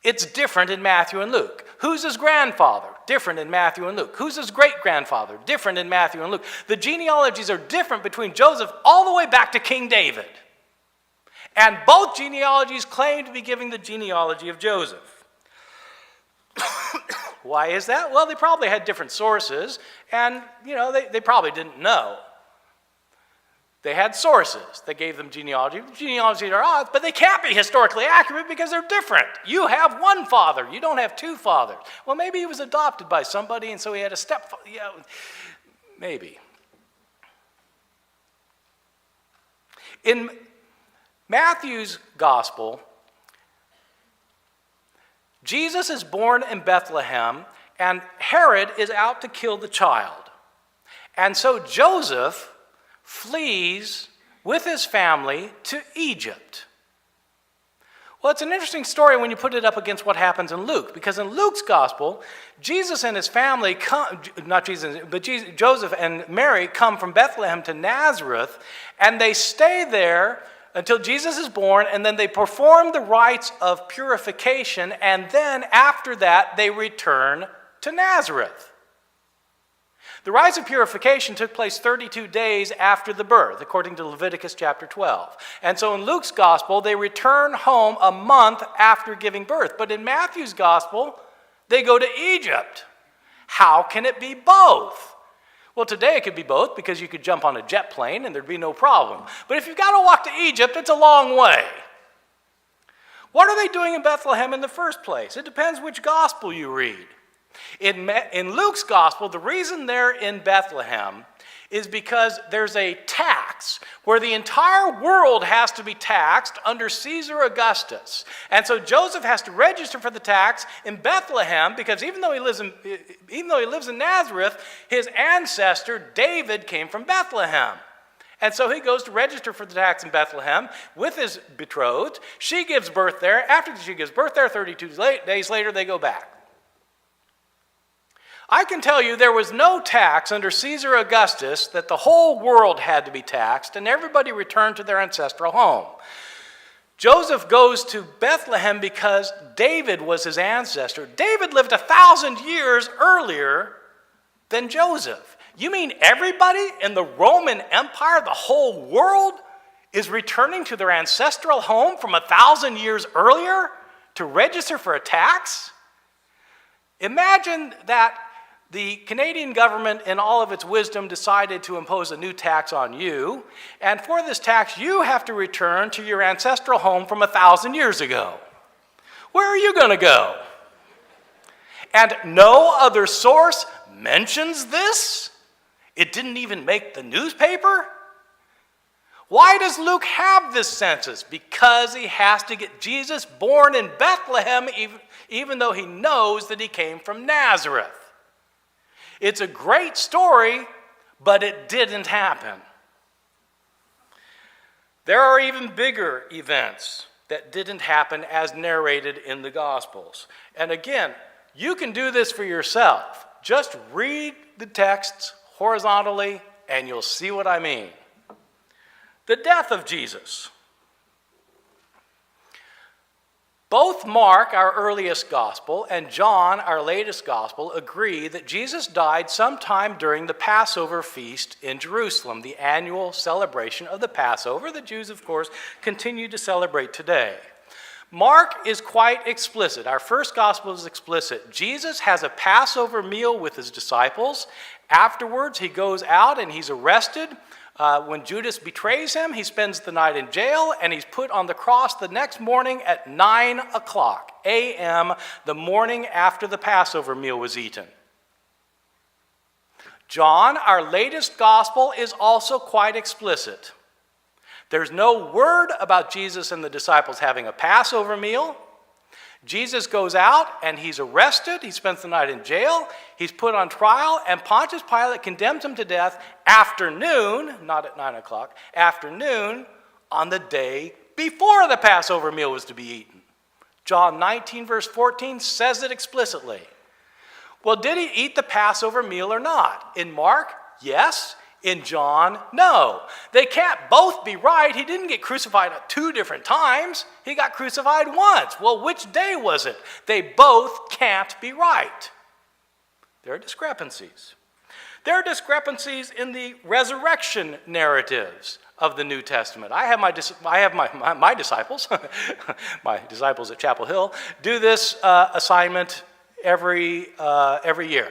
It's different in Matthew and Luke. Who's his grandfather? Different in Matthew and Luke. Who's his great-grandfather? Different in Matthew and Luke. The genealogies are different between Joseph all the way back to King David. And both genealogies claim to be giving the genealogy of Joseph. Why is that? Well, they probably had different sources, and, they probably didn't know. They had sources that gave them genealogy. Genealogies are odd, but they can't be historically accurate because they're different. You have one father. You don't have two fathers. Well, maybe he was adopted by somebody, and so he had a stepfather. Yeah, maybe. In Matthew's gospel, Jesus is born in Bethlehem, and Herod is out to kill the child. And so Joseph flees with his family to Egypt. Well, it's an interesting story when you put it up against what happens in Luke, because in Luke's gospel, Jesus and his family come, Joseph and Mary come from Bethlehem to Nazareth, and they stay there until Jesus is born, and then they perform the rites of purification, and then after that, they return to Nazareth. The rites of purification took place 32 days after the birth, according to Leviticus chapter 12. And so in Luke's gospel, they return home a month after giving birth. But in Matthew's gospel, they go to Egypt. How can it be both? Well, today it could be both because you could jump on a jet plane and there'd be no problem. But if you've got to walk to Egypt, it's a long way. What are they doing in Bethlehem in the first place? It depends which gospel you read. In Luke's gospel, the reason they're in Bethlehem is because there's a tax where the entire world has to be taxed under Caesar Augustus. And so Joseph has to register for the tax in Bethlehem because even though he lives in Nazareth, his ancestor David came from Bethlehem. And so he goes to register for the tax in Bethlehem with his betrothed. She gives birth there. After she gives birth there, 32 days later, they go back. I can tell you there was no tax under Caesar Augustus that the whole world had to be taxed and everybody returned to their ancestral home. Joseph goes to Bethlehem because David was his ancestor. David lived 1,000 years earlier than Joseph. You mean everybody in the Roman Empire, the whole world, is returning to their ancestral home from 1,000 years earlier to register for a tax? Imagine that the Canadian government, in all of its wisdom, decided to impose a new tax on you, and for this tax, you have to return to your ancestral home from 1,000 years ago. Where are you going to go? And no other source mentions this? It didn't even make the newspaper? Why does Luke have this census? Because he has to get Jesus born in Bethlehem, even though he knows that he came from Nazareth. It's a great story, but it didn't happen. There are even bigger events that didn't happen as narrated in the Gospels. And again, you can do this for yourself. Just read the texts horizontally, and you'll see what I mean. The death of Jesus. Both Mark, our earliest gospel, and John, our latest gospel, agree that Jesus died sometime during the Passover feast in Jerusalem, the annual celebration of the Passover that Jews, of course, continue to celebrate today. Mark is quite explicit. Our first gospel is explicit. Jesus has a Passover meal with his disciples. Afterwards, he goes out and he's arrested. When Judas betrays him, he spends the night in jail, and he's put on the cross the next morning at 9 o'clock a.m., the morning after the Passover meal was eaten. John, our latest gospel, is also quite explicit. There's no word about Jesus and the disciples having a Passover meal. Jesus goes out and he's arrested. He spends the night in jail. He's put on trial, and Pontius Pilate condemns him to death afternoon, not at 9 o'clock, afternoon on the day before the Passover meal was to be eaten. John 19, verse 14 says it explicitly. Well, did he eat the Passover meal or not? In Mark, yes. In John, no. They can't both be right. He didn't get crucified at 2 different times. He got crucified once. Well, which day was it? They both can't be right. There are discrepancies. There are discrepancies in the resurrection narratives of the New Testament. I have my disciples, my disciples at Chapel Hill, do this assignment every year.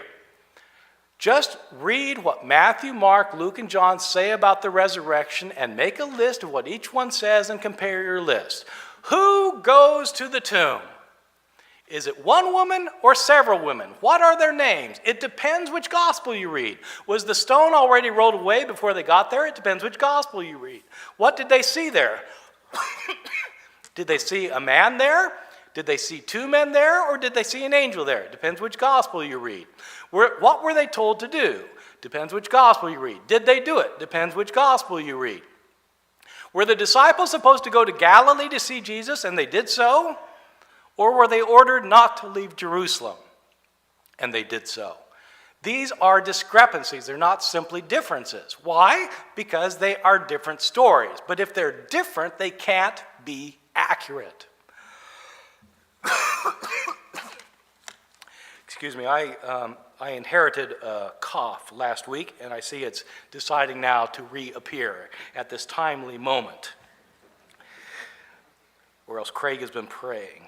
Just read what Matthew, Mark, Luke, and John say about the resurrection and make a list of what each one says and compare your list. Who goes to the tomb? Is it one woman or several women? What are their names? It depends which gospel you read. Was the stone already rolled away before they got there? It depends which gospel you read. What did they see there? Did they see a man there? Did they see two men there? Or did they see an angel there? It depends which gospel you read. What were they told to do? Depends which gospel you read. Did they do it? Depends which gospel you read. Were the disciples supposed to go to Galilee to see Jesus and they did so? Or were they ordered not to leave Jerusalem? And they did so. These are discrepancies. They're not simply differences. Why? Because they are different stories. But if they're different, they can't be accurate. Excuse me, I inherited a cough last week, and I see it's deciding now to reappear at this timely moment. Or else Craig has been praying.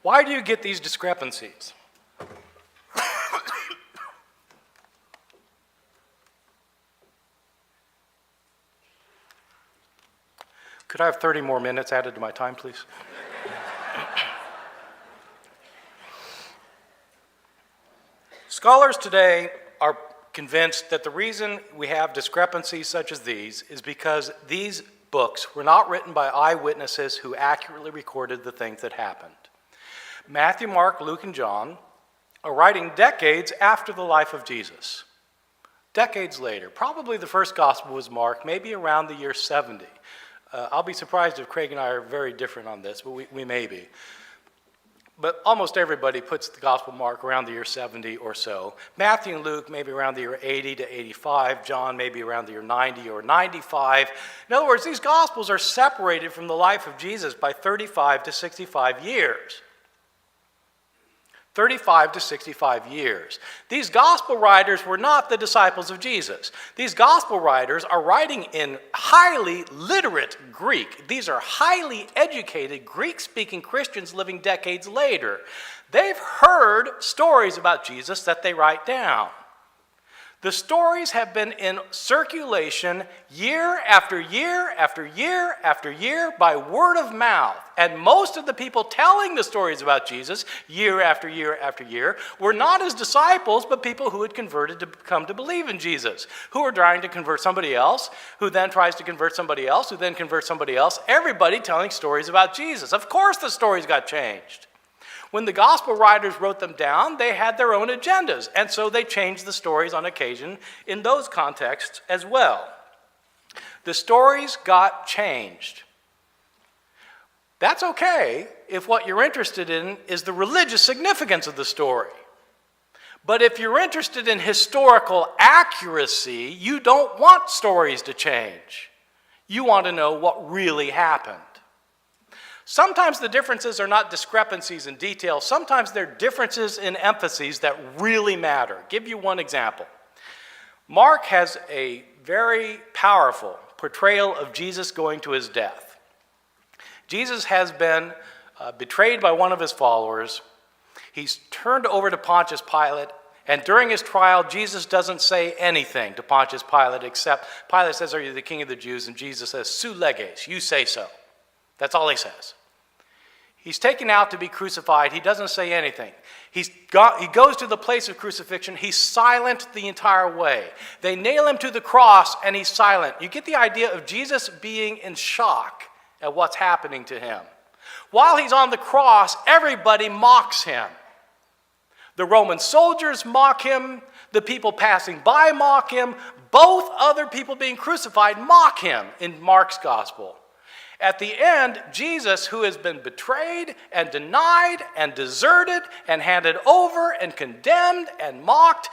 Why do you get these discrepancies? Could I have 30 more minutes added to my time, please? Scholars today are convinced that the reason we have discrepancies such as these is because these books were not written by eyewitnesses who accurately recorded the things that happened. Matthew, Mark, Luke, and John are writing decades after the life of Jesus. Decades later. Probably the first gospel was Mark, maybe around the year 70. I'll be surprised if Craig and I are very different on this, but we may be. But almost everybody puts the Gospel of Mark around the year 70 or so. Matthew and Luke maybe around the year 80 to 85. John maybe around the year 90 or 95. In other words, these Gospels are separated from the life of Jesus by 35 to 65 years. 35 to 65 years. These gospel writers were not the disciples of Jesus. These gospel writers are writing in highly literate Greek. These are highly educated Greek-speaking Christians living decades later. They've heard stories about Jesus that they write down. The stories have been in circulation year after year after year after year by word of mouth. And most of the people telling the stories about Jesus year after year after year were not his disciples, but people who had converted to come to believe in Jesus, who were trying to convert somebody else, who then tries to convert somebody else, who then converts somebody else. Everybody telling stories about Jesus. Of course the stories got changed. When the gospel writers wrote them down, they had their own agendas, and so they changed the stories on occasion in those contexts as well. The stories got changed. That's okay if what you're interested in is the religious significance of the story. But if you're interested in historical accuracy, you don't want stories to change. You want to know what really happened. Sometimes the differences are not discrepancies in detail. Sometimes they're differences in emphases that really matter. I'll give you one example. Mark has a very powerful portrayal of Jesus going to his death. Jesus has been betrayed by one of his followers. He's turned over to Pontius Pilate, and during his trial, Jesus doesn't say anything to Pontius Pilate except Pilate says, "Are you the king of the Jews?" And Jesus says, "Su leges," you say so. That's all he says. He's taken out to be crucified. He doesn't say anything. He goes to the place of crucifixion. He's silent the entire way. They nail him to the cross, and he's silent. You get the idea of Jesus being in shock at what's happening to him. While he's on the cross, everybody mocks him. The Roman soldiers mock him. The people passing by mock him. Both other people being crucified mock him in Mark's gospel. At the end, Jesus, who has been betrayed and denied and deserted and handed over and condemned and mocked,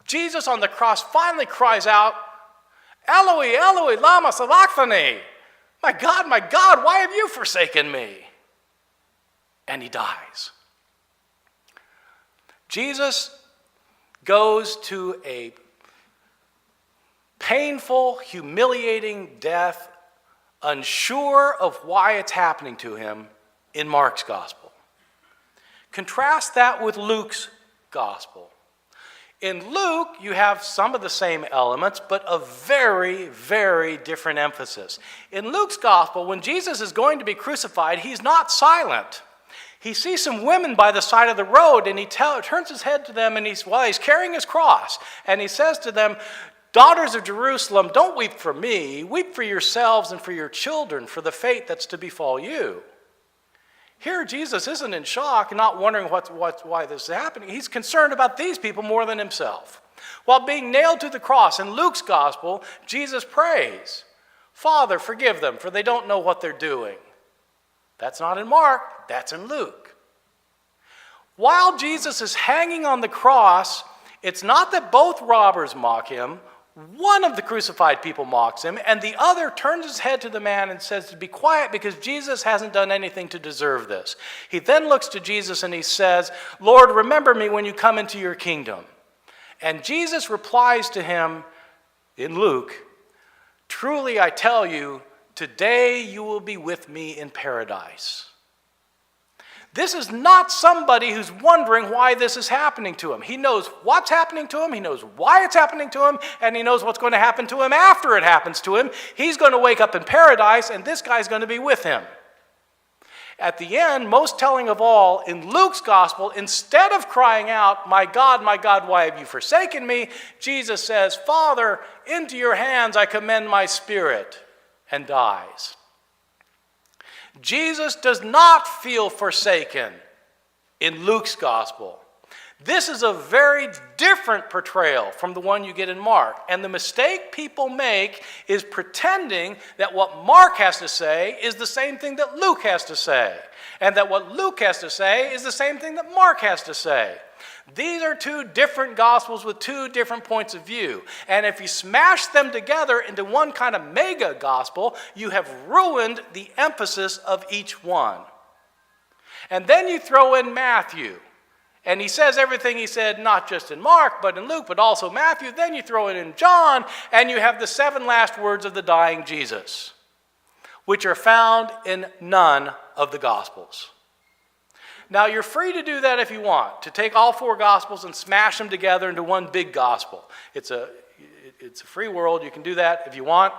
Jesus on the cross finally cries out, "Eloi, Eloi, lama sabachthani?" My God, why have you forsaken me? And he dies. Jesus goes to a painful, humiliating death, unsure of why it's happening to him in Mark's gospel. Contrast that with Luke's gospel. In Luke, you have some of the same elements, but a very, very different emphasis. In Luke's gospel, when Jesus is going to be crucified, he's not silent. He sees some women by the side of the road, and he turns his head to them, and he's carrying his cross, and he says to them, "Daughters of Jerusalem, don't weep for me. Weep for yourselves and for your children, for the fate that's to befall you." Here, Jesus isn't in shock and not wondering why this is happening. He's concerned about these people more than himself. While being nailed to the cross in Luke's gospel, Jesus prays, "Father, forgive them, for they don't know what they're doing." That's not in Mark, that's in Luke. While Jesus is hanging on the cross, it's not that both robbers mock him. One of the crucified people mocks him, and the other turns his head to the man and says to be quiet because Jesus hasn't done anything to deserve this. He then looks to Jesus and he says, "Lord, remember me when you come into your kingdom." And Jesus replies to him in Luke, "Truly I tell you, today you will be with me in paradise." This is not somebody who's wondering why this is happening to him. He knows what's happening to him, he knows why it's happening to him, and he knows what's going to happen to him after it happens to him. He's going to wake up in paradise, and this guy's going to be with him. At the end, most telling of all, in Luke's gospel, instead of crying out, my God, why have you forsaken me?" Jesus says, "Father, into your hands I commend my spirit," and dies. Jesus does not feel forsaken in Luke's gospel. This is a very different portrayal from the one you get in Mark. And the mistake people make is pretending that what Mark has to say is the same thing that Luke has to say, and that what Luke has to say is the same thing that Mark has to say. These are two different gospels with two different points of view. And if you smash them together into one kind of mega gospel, you have ruined the emphasis of each one. And then you throw in Matthew. And he says everything he said, not just in Mark, but in Luke, but also Matthew. Then you throw it in John, and you have the 7 last words of the dying Jesus, which are found in none of the Gospels. Now, you're free to do that if you want, to take all 4 Gospels and smash them together into one big gospel. It's a free world. You can do that if you want.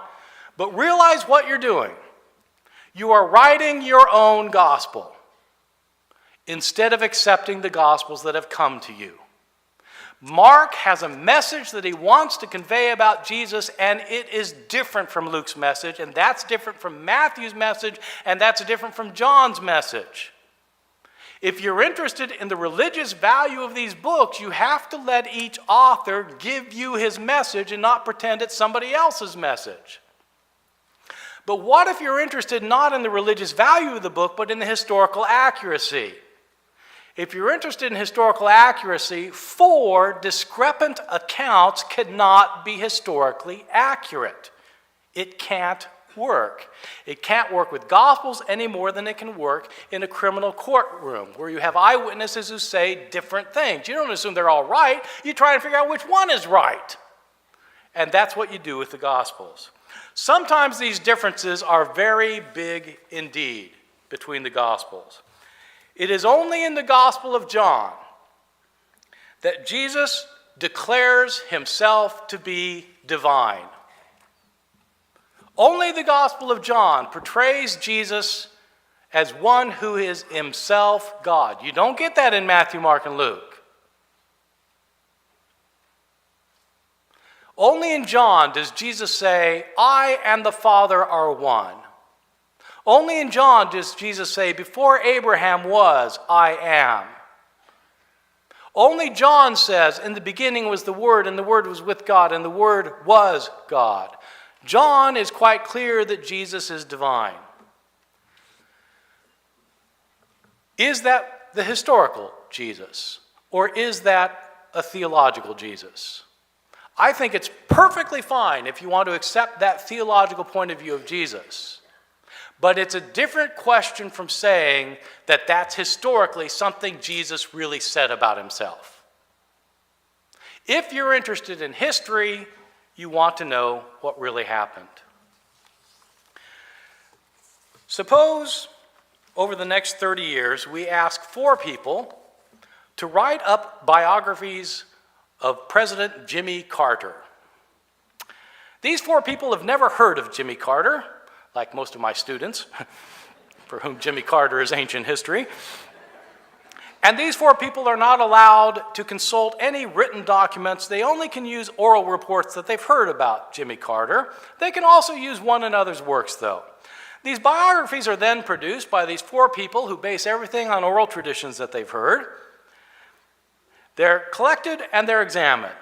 But realize what you're doing. You are writing your own gospel instead of accepting the Gospels that have come to you. Mark has a message that he wants to convey about Jesus, and it is different from Luke's message, and that's different from Matthew's message, and that's different from John's message. If you're interested in the religious value of these books, you have to let each author give you his message and not pretend it's somebody else's message. But what if you're interested not in the religious value of the book, but in the historical accuracy? If you're interested in historical accuracy, 4 discrepant accounts cannot be historically accurate. It can't work. It can't work with Gospels any more than it can work in a criminal courtroom where you have eyewitnesses who say different things. You don't assume they're all right. You try and figure out which one is right. And that's what you do with the Gospels. Sometimes these differences are very big indeed between the Gospels. It is only in the Gospel of John that Jesus declares himself to be divine. Only the Gospel of John portrays Jesus as one who is himself God. You don't get that in Matthew, Mark, and Luke. Only in John does Jesus say, "I and the Father are one." Only in John does Jesus say, "Before Abraham was, I am." Only John says, "In the beginning was the Word, and the Word was with God, and the Word was God." John is quite clear that Jesus is divine. Is that the historical Jesus, or is that a theological Jesus? I think it's perfectly fine if you want to accept that theological point of view of Jesus. But it's a different question from saying that that's historically something Jesus really said about himself. If you're interested in history, you want to know what really happened. Suppose over the next 30 years we ask 4 people to write up biographies of President Jimmy Carter. These 4 people have never heard of Jimmy Carter, like most of my students, for whom Jimmy Carter is ancient history. And these 4 people are not allowed to consult any written documents. They only can use oral reports that they've heard about Jimmy Carter. They can also use one another's works, though. These biographies are then produced by these 4 people who base everything on oral traditions that they've heard. They're collected and they're examined.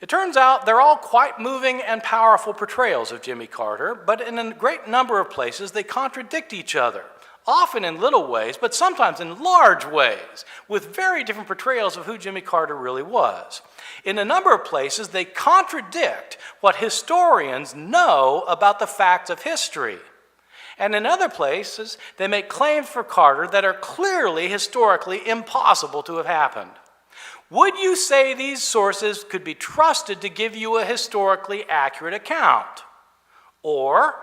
It turns out they're all quite moving and powerful portrayals of Jimmy Carter, but in a great number of places they contradict each other, often in little ways, but sometimes in large ways, with very different portrayals of who Jimmy Carter really was. In a number of places, they contradict what historians know about the facts of history. And in other places, they make claims for Carter that are clearly historically impossible to have happened. Would you say these sources could be trusted to give you a historically accurate account? Or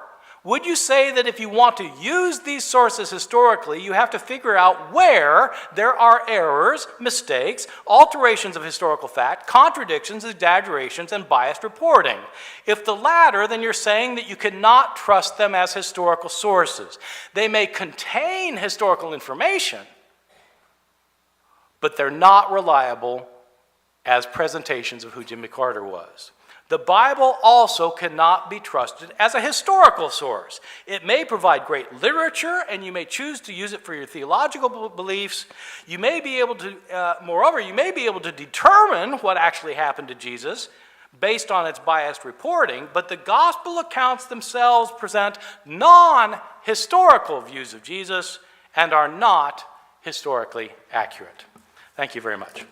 would you say that if you want to use these sources historically, you have to figure out where there are errors, mistakes, alterations of historical fact, contradictions, exaggerations, and biased reporting? If the latter, then you're saying that you cannot trust them as historical sources. They may contain historical information, but they're not reliable as presentations of who Jimmy Carter was. The Bible also cannot be trusted as a historical source. It may provide great literature, and you may choose to use it for your theological beliefs. You may be able to, moreover, you may be able to determine what actually happened to Jesus based on its biased reporting, but the gospel accounts themselves present non-historical views of Jesus and are not historically accurate. Thank you very much.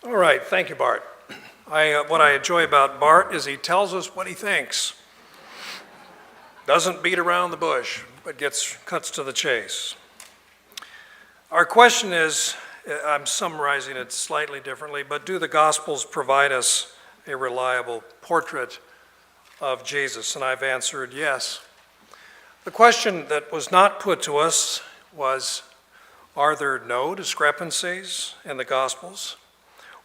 All right, thank you, Bart. What I enjoy about Bart is he tells us what he thinks. Doesn't beat around the bush, but cuts to the chase. Our question is, I'm summarizing it slightly differently, but do the Gospels provide us a reliable portrait of Jesus? And I've answered yes. The question that was not put to us was, are there no discrepancies in the Gospels?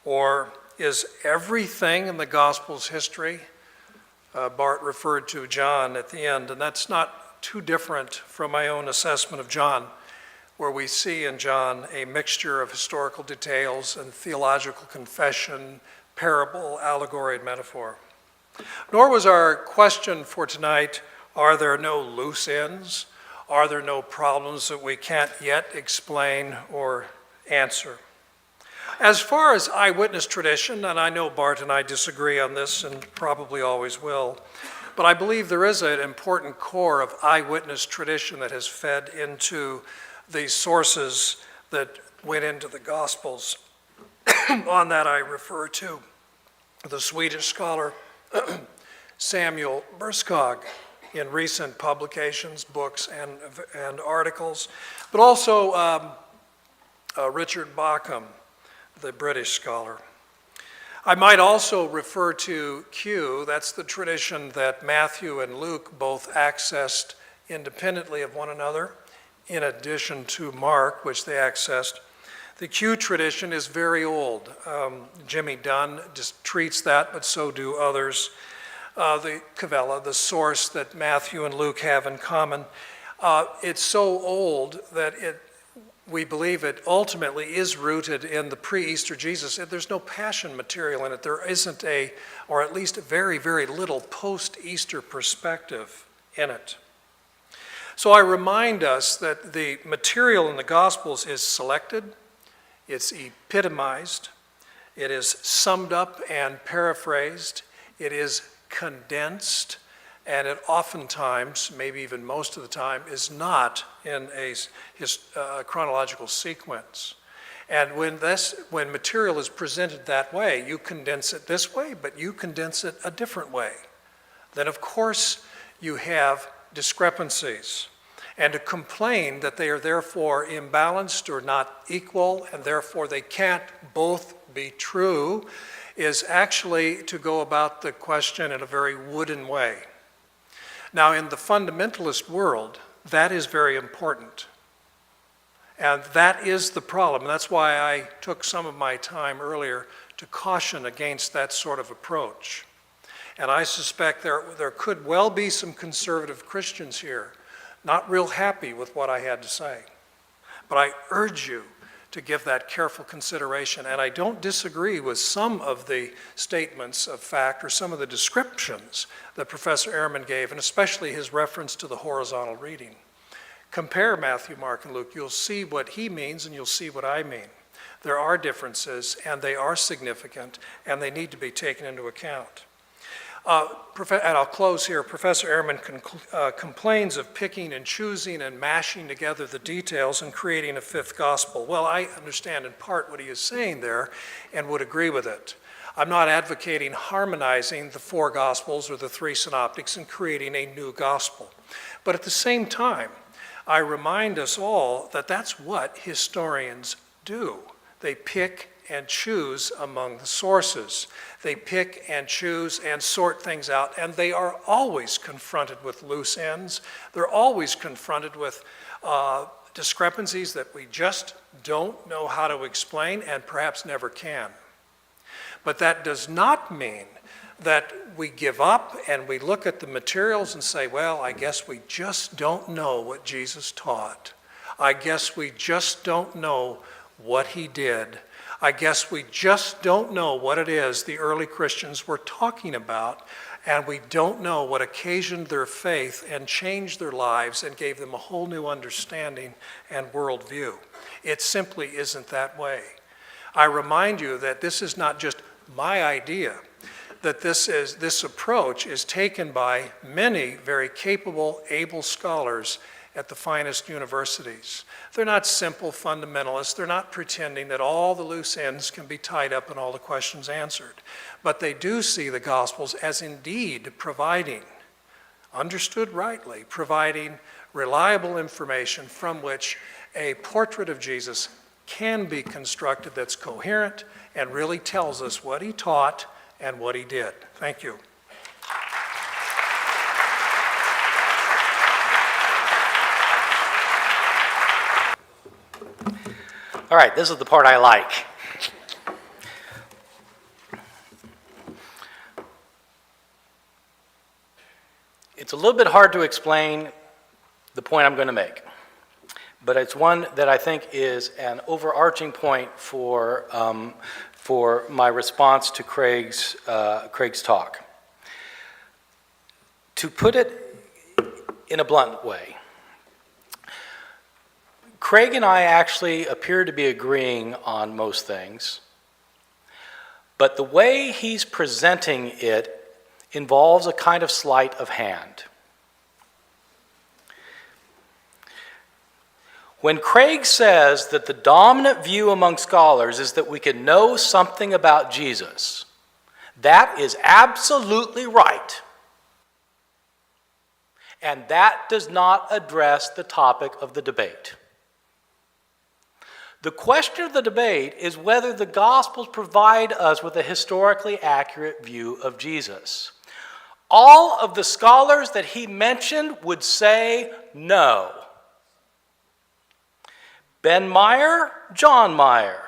Or is everything in the Gospels history? Bart referred to John at the end, and that's not too different from my own assessment of John, where we see in John a mixture of historical details and theological confession, parable, allegory, and metaphor. Nor was our question for tonight, are there no loose ends? Are there no problems that we can't yet explain or answer? As far as eyewitness tradition, and I know Bart and I disagree on this and probably always will, but I believe there is an important core of eyewitness tradition that has fed into the sources that went into the Gospels. On that I refer to the Swedish scholar Samuel Berskog in recent publications, books, and articles, but also Richard Bauckham, the British scholar. I might also refer to Q, that's the tradition that Matthew and Luke both accessed independently of one another, in addition to Mark, which they accessed. The Q tradition is very old. Jimmy Dunn just treats that, but so do others. The Cavella, the source that Matthew and Luke have in common, it's so old that we believe it ultimately is rooted in the pre-Easter Jesus. There's no passion material in it. There isn't or at least very, very little post-Easter perspective in it. So I remind us that the material in the Gospels is selected, it's epitomized, it is summed up and paraphrased, it is condensed, and it oftentimes, maybe even most of the time, is not in a chronological sequence. And when material is presented that way, you condense it this way, but you condense it a different way, then of course you have discrepancies. And to complain that they are therefore imbalanced or not equal, and therefore they can't both be true, is actually to go about the question in a very wooden way. Now, in the fundamentalist world, that is very important. And that is the problem. And that's why I took some of my time earlier to caution against that sort of approach. And I suspect there could well be some conservative Christians here not real happy with what I had to say. But I urge you to give that careful consideration. And I don't disagree with some of the statements of fact or some of the descriptions that Professor Ehrman gave, and especially his reference to the horizontal reading. Compare Matthew, Mark, and Luke. You'll see what he means and you'll see what I mean. There are differences, and they are significant, and they need to be taken into account. And I'll close here. Professor Ehrman complains of picking and choosing and mashing together the details and creating a fifth gospel. Well, I understand in part what he is saying there and would agree with it. I'm not advocating harmonizing the four gospels or the three synoptics and creating a new gospel. But at the same time, I remind us all that that's what historians do. They pick and choose among the sources. They pick and choose and sort things out, and they are always confronted with loose ends. They're always confronted with discrepancies that we just don't know how to explain and perhaps never can. But that does not mean that we give up and we look at the materials and say, well, I guess we just don't know what Jesus taught. I guess we just don't know what he did. I guess we just don't know what it is the early Christians were talking about, and we don't know what occasioned their faith and changed their lives and gave them a whole new understanding and worldview. It simply isn't that way. I remind you that this is not just my idea, that this approach is taken by many very capable, able scholars at the finest universities. They're not simple fundamentalists. They're not pretending that all the loose ends can be tied up and all the questions answered. But they do see the Gospels as indeed providing, understood rightly, providing reliable information from which a portrait of Jesus can be constructed that's coherent and really tells us what he taught and what he did. Thank you. All right, this is the part I like. It's a little bit hard to explain the point I'm going to make, but it's one that I think is an overarching point for my response to Craig's talk. To put it in a blunt way, Craig and I actually appear to be agreeing on most things, but the way he's presenting it involves a kind of sleight of hand. When Craig says that the dominant view among scholars is that we can know something about Jesus, that is absolutely right. And that does not address the topic of the debate. The question of the debate is whether the Gospels provide us with a historically accurate view of Jesus. All of the scholars that he mentioned would say no. Ben Meyer, John Meyer.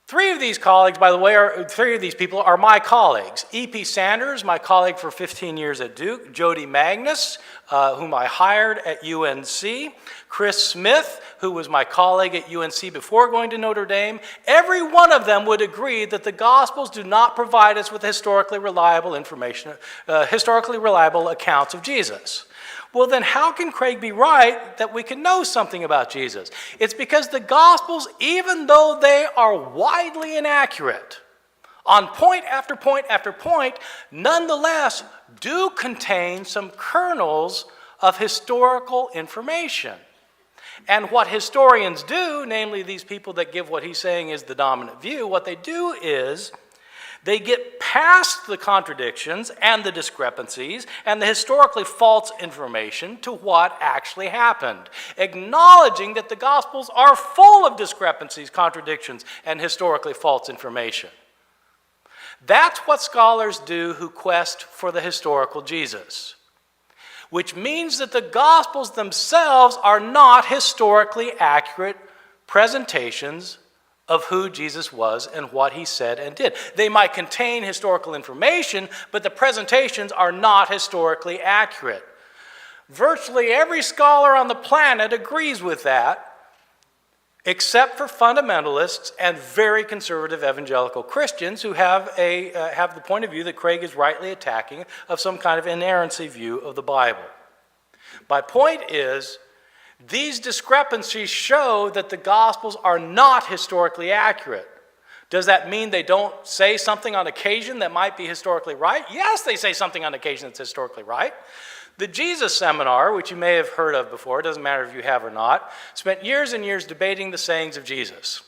Three of these colleagues, by the way, three of these people are my colleagues. E.P. Sanders, my colleague for 15 years at Duke. Jody Magnus, whom I hired at UNC. Chris Smith, who was my colleague at UNC before going to Notre Dame. Every one of them would agree that the Gospels do not provide us with historically reliable information, historically reliable accounts of Jesus. Well, then how can Craig be right that we can know something about Jesus? It's because the Gospels, even though they are widely inaccurate, on point after point after point, nonetheless do contain some kernels of historical information. And what historians do, namely these people that give what he's saying is the dominant view, what they do is They get past the contradictions and the discrepancies and the historically false information to what actually happened, acknowledging that the Gospels are full of discrepancies, contradictions, and historically false information. That's what scholars do who quest for the historical Jesus, which means that the Gospels themselves are not historically accurate presentations of who Jesus was and what he said and did. They might contain historical information, but the presentations are not historically accurate. Virtually every scholar on the planet agrees with that, except for fundamentalists and very conservative evangelical Christians who have the point of view that Craig is rightly attacking of some kind of inerrancy view of the Bible. My point is, these discrepancies show that the Gospels are not historically accurate. Does that mean they don't say something on occasion that might be historically right? Yes, they say something on occasion that's historically right. The Jesus Seminar, which you may have heard of before, it doesn't matter if you have or not, spent years and years debating the sayings of Jesus.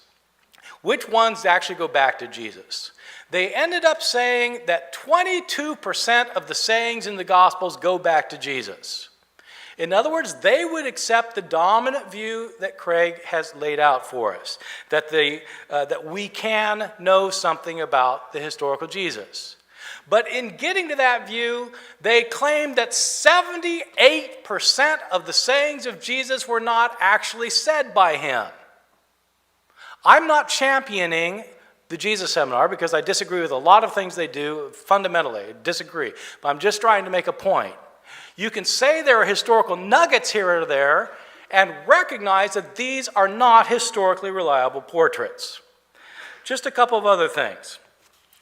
Which ones actually go back to Jesus? They ended up saying that 22% of the sayings in the Gospels go back to Jesus. In other words, they would accept the dominant view that Craig has laid out for us, that we can know something about the historical Jesus. But in getting to that view, they claimed that 78% of the sayings of Jesus were not actually said by him. I'm not championing the Jesus Seminar because I disagree with a lot of things they do fundamentally. I disagree. But I'm just trying to make a point. You can say there are historical nuggets here or there and recognize that these are not historically reliable portraits. Just a couple of other things.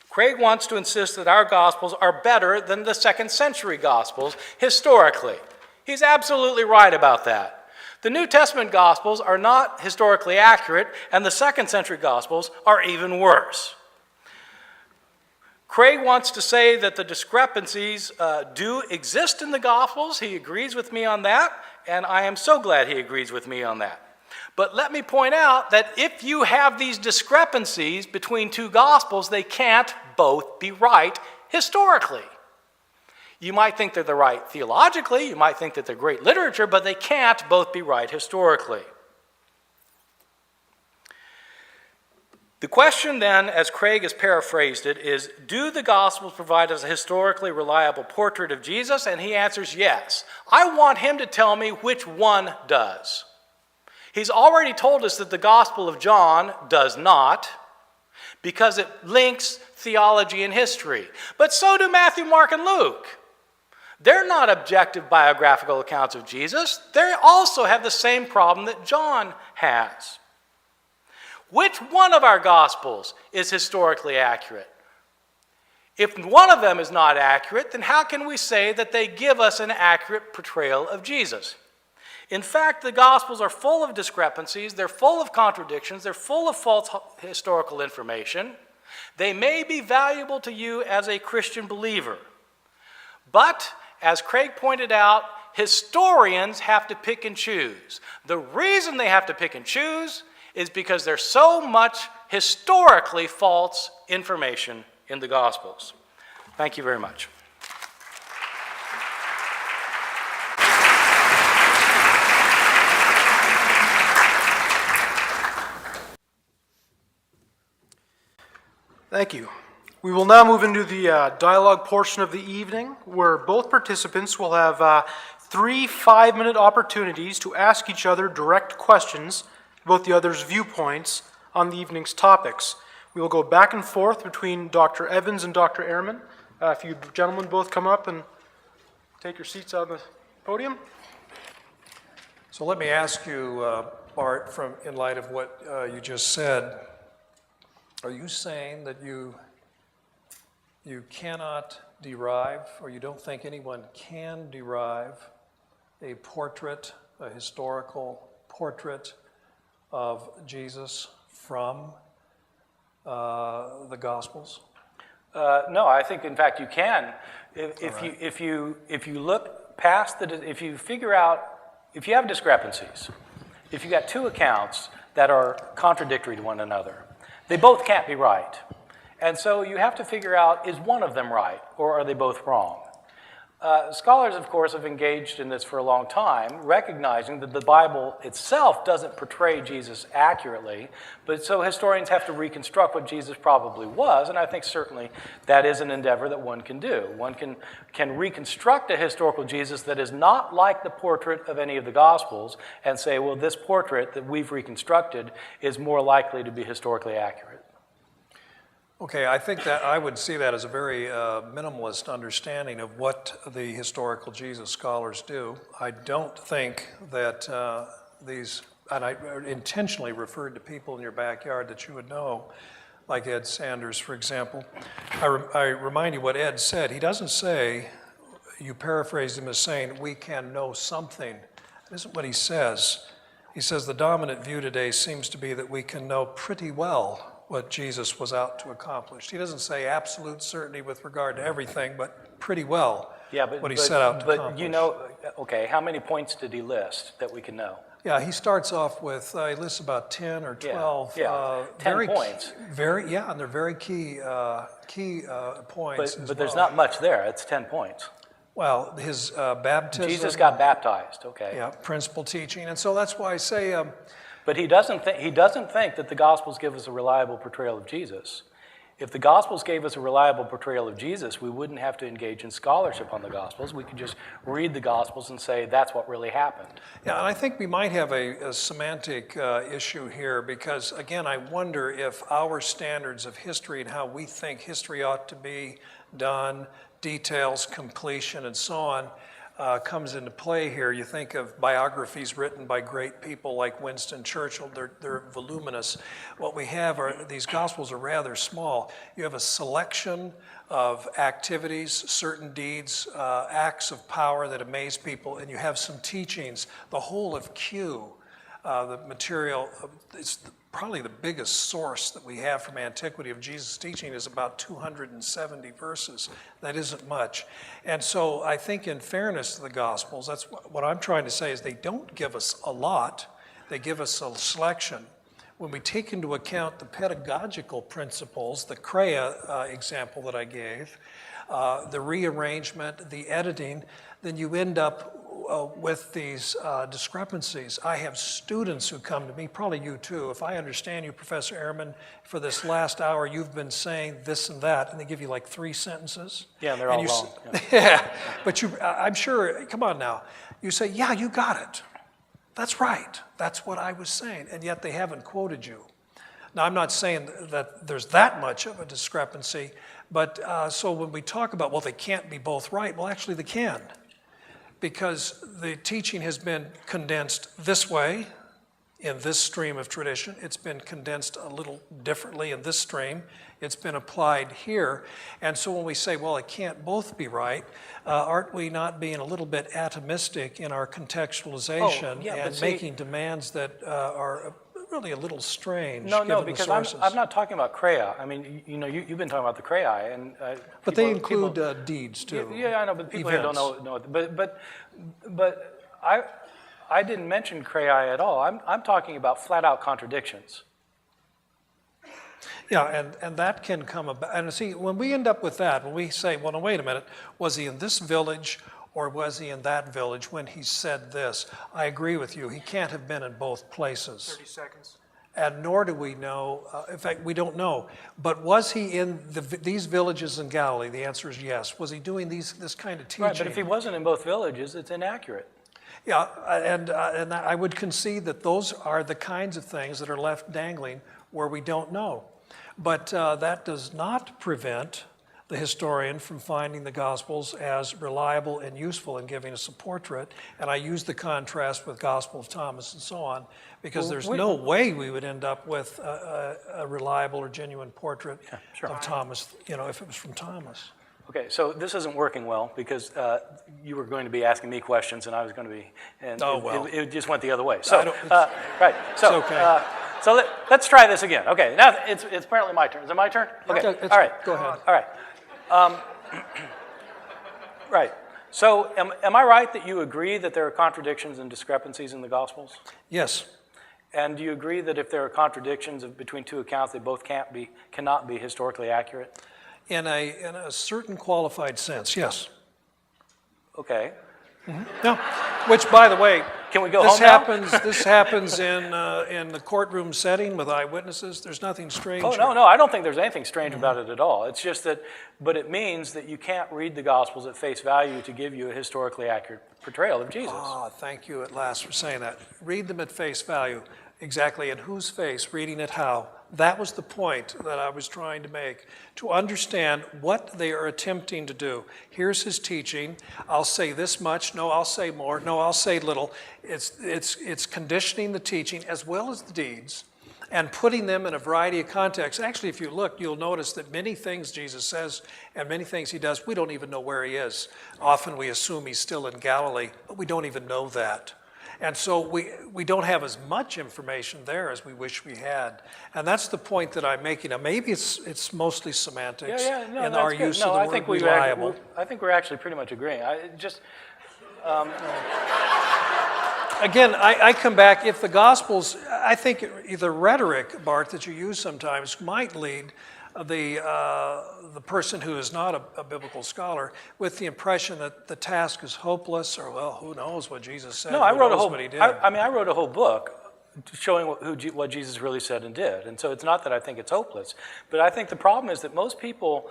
Craig wants to insist that our Gospels are better than the second century Gospels historically. He's absolutely right about that. The New Testament Gospels are not historically accurate, and the second century Gospels are even worse. Craig wants to say that the discrepancies do exist in the Gospels. He agrees with me on that, and I am so glad he agrees with me on that. But let me point out that if you have these discrepancies between two Gospels, they can't both be right historically. You might think they're the right theologically, you might think that they're great literature, but they can't both be right historically. The question then, as Craig has paraphrased it, is, do the Gospels provide us a historically reliable portrait of Jesus? And he answers yes. I want him to tell me which one does. He's already told us that the Gospel of John does not, because it links theology and history. But so do Matthew, Mark, and Luke. They're not objective biographical accounts of Jesus. They also have the same problem that John has. Which one of our Gospels is historically accurate? If one of them is not accurate, then how can we say that they give us an accurate portrayal of Jesus? In fact, the Gospels are full of discrepancies, they're full of contradictions, they're full of false historical information. They may be valuable to you as a Christian believer. But, as Craig pointed out, historians have to pick and choose. The reason they have to pick and choose is because there's so much historically false information in the Gospels. Thank you very much. Thank you. We will now move into the dialogue portion of the evening, where both participants will have 3 5-minute opportunities to ask each other direct questions about the other's viewpoints on the evening's topics. We will go back and forth between Dr. Evans and Dr. Ehrman. If you gentlemen both come up and take your seats on the podium. So let me ask you, Bart, in light of what you just said, are you saying that you cannot derive, or you don't think anyone can derive, a portrait, a historical portrait of Jesus from the Gospels? No, I think in fact you can. If you look past if you figure out, if you have discrepancies, if you got two accounts that are contradictory to one another, they both can't be right. And so you have to figure out, is one of them right, or are they both wrong? Scholars, of course, have engaged in this for a long time, recognizing that the Bible itself doesn't portray Jesus accurately, but so historians have to reconstruct what Jesus probably was, and I think certainly that is an endeavor that one can do. One can reconstruct a historical Jesus that is not like the portrait of any of the Gospels and say, well, this portrait that we've reconstructed is more likely to be historically accurate. Okay, I think that I would see that as a very minimalist understanding of what the historical Jesus scholars do. I don't think that these, and I intentionally referred to people in your backyard that you would know, like Ed Sanders, for example. I remind you what Ed said. He doesn't say, you paraphrased him as saying, we can know something. That isn't what he says. He says the dominant view today seems to be that we can know pretty well what Jesus was out to accomplish. He doesn't say absolute certainty with regard to everything, but pretty well what he set out to accomplish. But you know, okay, how many points did he list that we can know? Yeah, he starts off with, he lists about 10 or 12. 10 points. And they're very key points. But there's not much there. It's 10 points. Well, his baptism. Jesus got baptized, okay. Yeah, principal teaching. And so that's why I say... But he doesn't think that the Gospels give us a reliable portrayal of Jesus. If the Gospels gave us a reliable portrayal of Jesus, we wouldn't have to engage in scholarship on the Gospels. We could just read the Gospels and say that's what really happened. Yeah, and I think we might have a semantic issue here because, again, I wonder if our standards of history and how we think history ought to be done, details, completion, and so on, comes into play here. You think of biographies written by great people like Winston Churchill. They're voluminous. What we have are, these Gospels are rather small. You have a selection of activities, certain deeds, acts of power that amaze people, and you have some teachings. The whole of Q, the material, it's probably the biggest source that we have from antiquity of Jesus' teaching is about 270 verses. That isn't much. And so I think in fairness to the Gospels, that's what I'm trying to say is they don't give us a lot. They give us a selection. When we take into account the pedagogical principles, the Crea example that I gave, the rearrangement, the editing, then you end up with these discrepancies. I have students who come to me, probably you too. If I understand you, Professor Ehrman, for this last hour you've been saying this and that, and they give you like 3 sentences. Yeah, they're all wrong. Yeah, but I'm sure, come on now. You say, yeah, you got it. That's right. That's what I was saying, and yet they haven't quoted you. Now, I'm not saying that there's that much of a discrepancy, but so when we talk about, well, they can't be both right, well, actually they can. Because the teaching has been condensed this way in this stream of tradition. It's been condensed a little differently in this stream. It's been applied here. And so when we say, well, it can't both be right, aren't we not being a little bit atomistic in our contextualization and making demands that are really a little strange? No, because I'm not talking about Crea. I mean, you know, you've been talking about the Crea, and but they include deeds too. Yeah, I know, but people here don't know. But I didn't mention Crea at all. I'm talking about flat out contradictions. Yeah, and that can come about. And see, when we end up with that, when we say, well, no, wait a minute, was he in this village or was he in that village when he said this? I agree with you. He can't have been in both places. 30 seconds. And nor do we know, in fact, we don't know. But was he in these villages in Galilee? The answer is yes. Was he doing this kind of teaching? Right, but if he wasn't in both villages, it's inaccurate. Yeah, and I would concede that those are the kinds of things that are left dangling where we don't know. But that does not prevent the historian from finding the Gospels as reliable and useful in giving us a portrait. And I use the contrast with Gospel of Thomas and so on, because there's no way we would end up with a reliable or genuine portrait of Thomas, you know, if it was from Thomas. Okay, so this isn't working well because you were going to be asking me questions and I was going to be, and it just went the other way. So, right, so, it's okay. So let's try this again. Okay, now it's apparently my turn. Is it my turn? Okay, all right. Go ahead. All right. Right. So am I right that you agree that there are contradictions and discrepancies in the Gospels? Yes. And do you agree that if there are contradictions between two accounts, they both cannot be historically accurate? In a certain qualified sense, yes. Okay. No, which, by the way, Can we go this home now? This happens in the courtroom setting with eyewitnesses. There's nothing strange. Oh, here. no, I don't think there's anything strange about it at all. It's just that, but it means that you can't read the Gospels at face value to give you a historically accurate portrayal of Jesus. Ah, thank you at last for saying that. Read them at face value. Exactly. In whose face? Reading it how? That was the point that I was trying to make, to understand what they are attempting to do. Here's his teaching. I'll say this much. No, I'll say more. No, I'll say little. It's conditioning the teaching as well as the deeds and putting them in a variety of contexts. Actually, if you look, you'll notice that many things Jesus says and many things he does, we don't even know where he is. Often we assume he's still in Galilee, but we don't even know that. And so we don't have as much information there as we wish we had. And that's the point that I'm making. Now, maybe it's mostly semantics in our use of the word reliable. I think we're actually pretty much agreeing. Again, I come back, if the Gospels, I think the rhetoric, Bart, that you use sometimes might lead the person who is not a biblical scholar with the impression that the task is hopeless, or, well, who knows what Jesus said. No, I wrote what he did. I wrote a whole book showing what Jesus really said and did. And so it's not that I think it's hopeless, but I think the problem is that most people,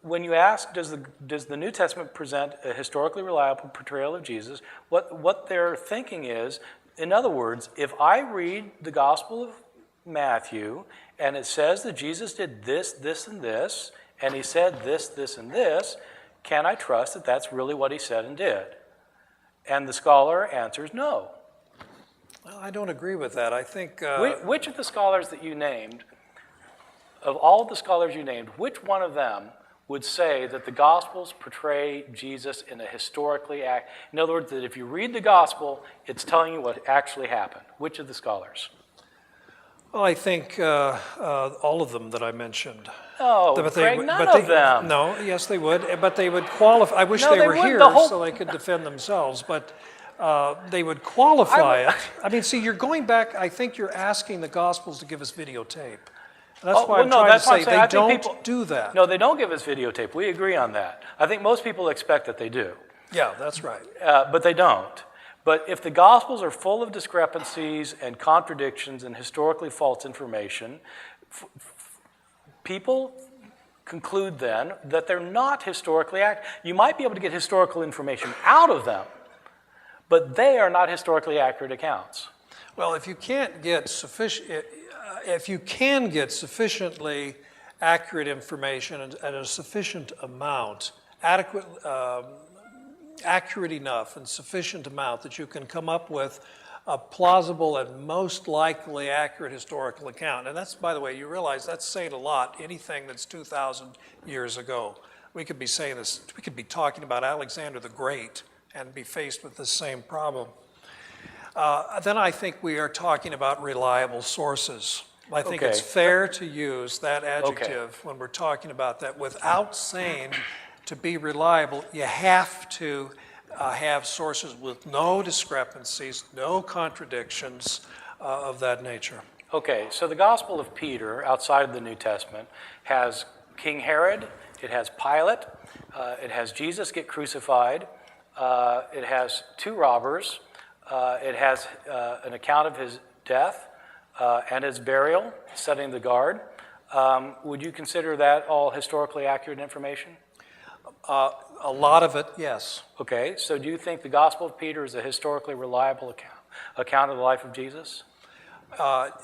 when you ask, does the New Testament present a historically reliable portrayal of Jesus, what they're thinking is, in other words, if I read the Gospel of Matthew and it says that Jesus did this, this, and this, and he said this, this, and this, can I trust that that's really what he said and did? And the scholar answers no. Well, I don't agree with that. I think... Which of the scholars that you named, of all of the scholars you named, which one of them would say that the Gospels portray Jesus in a historically... In other words, that if you read the Gospel, it's telling you what actually happened? Which of the scholars? Well, I think all of them that I mentioned. Oh, Craig, none of them. No, yes, they would, but they would qualify. I wish No, they were would. here so they could defend themselves, but they would qualify it. I mean, see, you're going back, I think you're asking the Gospels to give us videotape. That's why I'm trying to say they don't do that. No, they don't give us videotape. We agree on that. I think most people expect that they do. Yeah, that's right. But they don't. But if the Gospels are full of discrepancies and contradictions and historically false information, people conclude then that they're not historically accurate. You might be able to get historical information out of them, but they are not historically accurate accounts. Well, if you can't get if you can get sufficiently accurate information at a sufficient amount, accurate enough and sufficient amount that you can come up with a plausible and most likely accurate historical account. And that's, by the way, you realize that's saying a lot, anything that's 2,000 years ago. We could be saying this, we could be talking about Alexander the Great and be faced with the same problem. Then I think we are talking about reliable sources. I think it's fair to use that adjective when we're talking about that without saying to be reliable, you have to have sources with no discrepancies, no contradictions of that nature. Okay, so the Gospel of Peter, outside of the New Testament, has King Herod, it has Pilate, it has Jesus get crucified, it has two robbers, it has an account of his death and his burial, setting the guard. Would you consider that all historically accurate information? A lot of it, yes. Okay, so do you think the Gospel of Peter is a historically reliable account of the life of Jesus?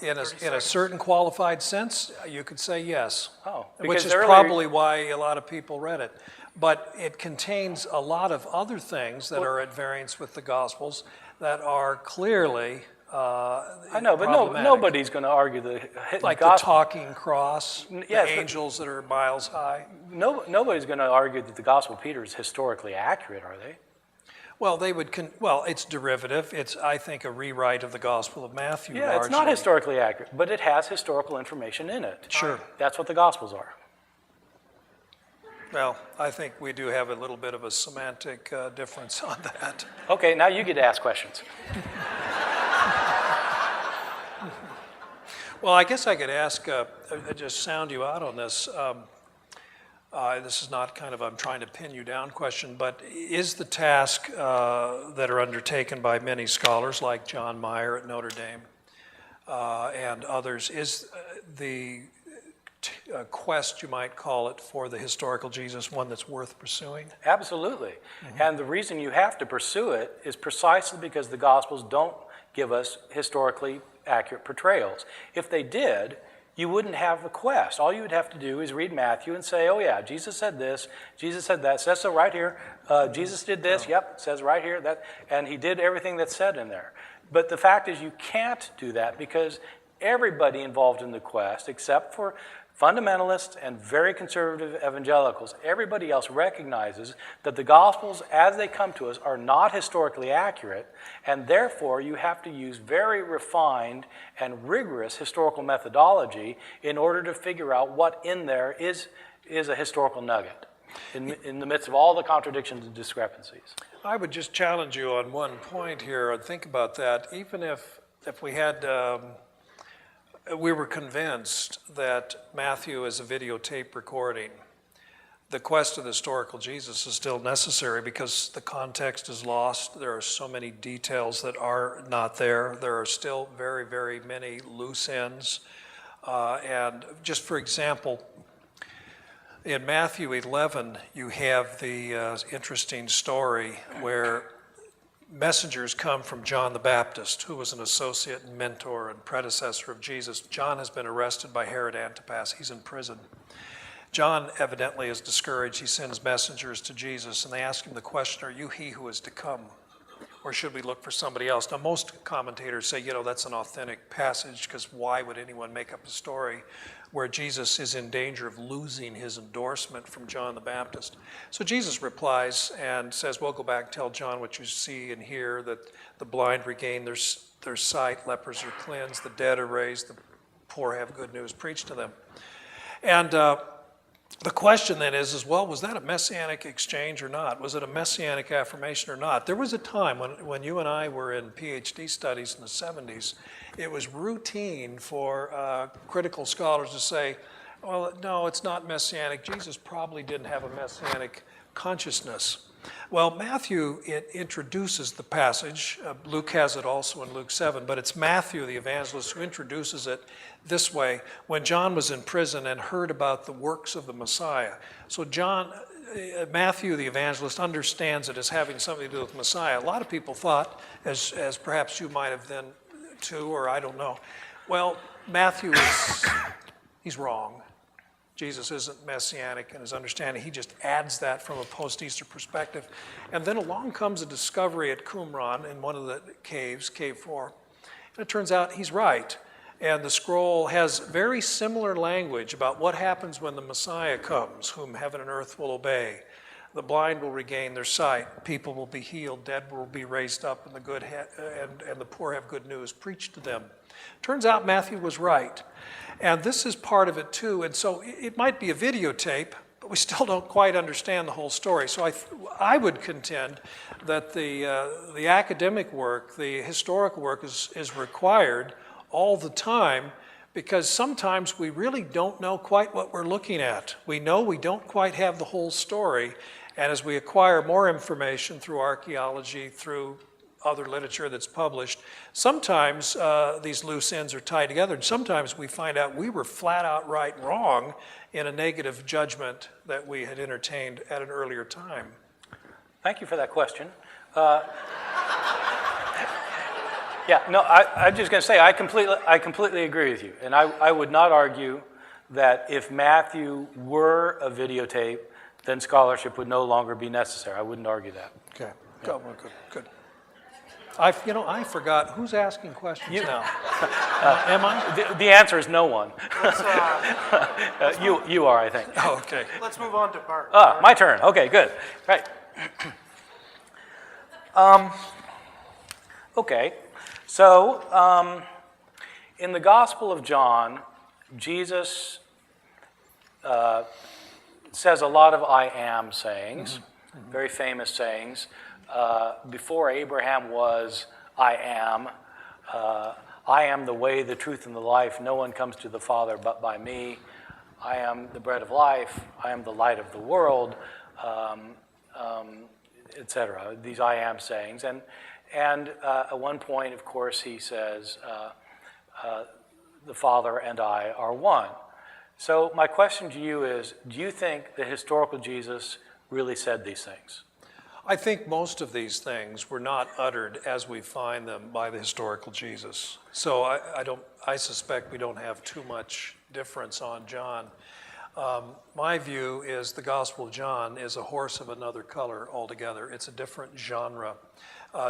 In a certain qualified sense, you could say yes. Oh, which is probably why a lot of people read it. But it contains a lot of other things that are at variance with the Gospels that are clearly I know, but nobody's going to argue like the talking cross, the angels that are miles high. Nobody's going to argue that the Gospel of Peter is historically accurate, are they? Well, they would. Well, it's derivative. It's, I think, a rewrite of the Gospel of Matthew. Yeah, largely. It's not historically accurate, but it has historical information in it. Sure. That's what the Gospels are. Well, I think we do have a little bit of a semantic difference on that. Okay, now you get to ask questions. Well, I guess I could ask, just sound you out on this. This is not kind of I'm trying to pin you down question, but is the task that are undertaken by many scholars like John Meyer at Notre Dame and others, is the quest, you might call it, for the historical Jesus one that's worth pursuing? Absolutely. And the reason you have to pursue it is precisely because the Gospels don't give us historically accurate portrayals. If they did, you wouldn't have a quest. All you would have to do is read Matthew and say, oh yeah, Jesus said this, Jesus said that. It says so right here. Jesus did this, yep, it says right here. That, and he did everything that's said in there. But the fact is you can't do that because everybody involved in the quest, except for fundamentalists and very conservative evangelicals, everybody else recognizes that the Gospels as they come to us are not historically accurate, and therefore you have to use very refined and rigorous historical methodology in order to figure out what in there is a historical nugget in the midst of all the contradictions and discrepancies. I would just challenge you on one point here, and think about that. Even if we had... we were convinced that Matthew is a videotape recording. The quest of the historical Jesus is still necessary because the context is lost. There are so many details that are not there. There are still very, very many loose ends. And just for example, in Matthew 11, you have the interesting story where messengers come from John the Baptist, who was an associate and mentor and predecessor of Jesus. John has been arrested by Herod Antipas. He's in prison. John evidently is discouraged. He sends messengers to Jesus, and they ask him the question, are you he who is to come, or should we look for somebody else? Now, most commentators say, that's an authentic passage, because why would anyone make up a story where Jesus is in danger of losing his endorsement from John the Baptist? So Jesus replies and says, well, go back and tell John what you see and hear, that the blind regain their sight, lepers are cleansed, the dead are raised, the poor have good news preached to them. And the question then is, well, was that a messianic exchange or not? Was it a messianic affirmation or not? There was a time when you and I were in PhD studies in the 70s, it was routine for critical scholars to say, well, no, it's not messianic. Jesus probably didn't have a messianic consciousness. Well, Matthew introduces the passage. Luke has it also in Luke 7, but it's Matthew, the evangelist, who introduces it this way. When John was in prison and heard about the works of the Messiah. So Matthew, the evangelist, understands it as having something to do with Messiah. A lot of people thought, as perhaps you might have then too, or I don't know, well, Matthew he's wrong. Jesus isn't messianic in his understanding. He just adds that from a post-Easter perspective. And then along comes a discovery at Qumran in one of the caves, Cave 4. And it turns out he's right. And the scroll has very similar language about what happens when the Messiah comes, whom heaven and earth will obey. The blind will regain their sight, people will be healed, dead will be raised up, and the poor have good news preached to them. Turns out Matthew was right. And this is part of it too. And so it might be a videotape, but we still don't quite understand the whole story. So I would contend that the academic work, the historical work is required all the time, because sometimes we really don't know quite what we're looking at. We know we don't quite have the whole story. And as we acquire more information through archaeology, through other literature that's published, sometimes these loose ends are tied together, and sometimes we find out we were flat out right wrong in a negative judgment that we had entertained at an earlier time. Thank you for that question. I'm just going to say I completely agree with you, and I would not argue that if Matthew were a videotape, then scholarship would no longer be necessary. I wouldn't argue that. Okay, yeah. Good. I forgot who's asking questions now. Am I? The answer is no one. You are, I think. Oh, okay. Let's move on to Bart. My turn. Okay, good. Right. Okay. So, in the Gospel of John, Jesus says a lot of I am sayings, very famous sayings. Before Abraham was, I am. I am the way, the truth, and the life. No one comes to the Father but by me. I am the bread of life. I am the light of the world, etc. These I am sayings. And at one point, of course, he says, the Father and I are one. So my question to you is, do you think the historical Jesus really said these things? I think most of these things were not uttered as we find them by the historical Jesus. So I suspect we don't have too much difference on John. My view is the Gospel of John is a horse of another color altogether. It's a different genre.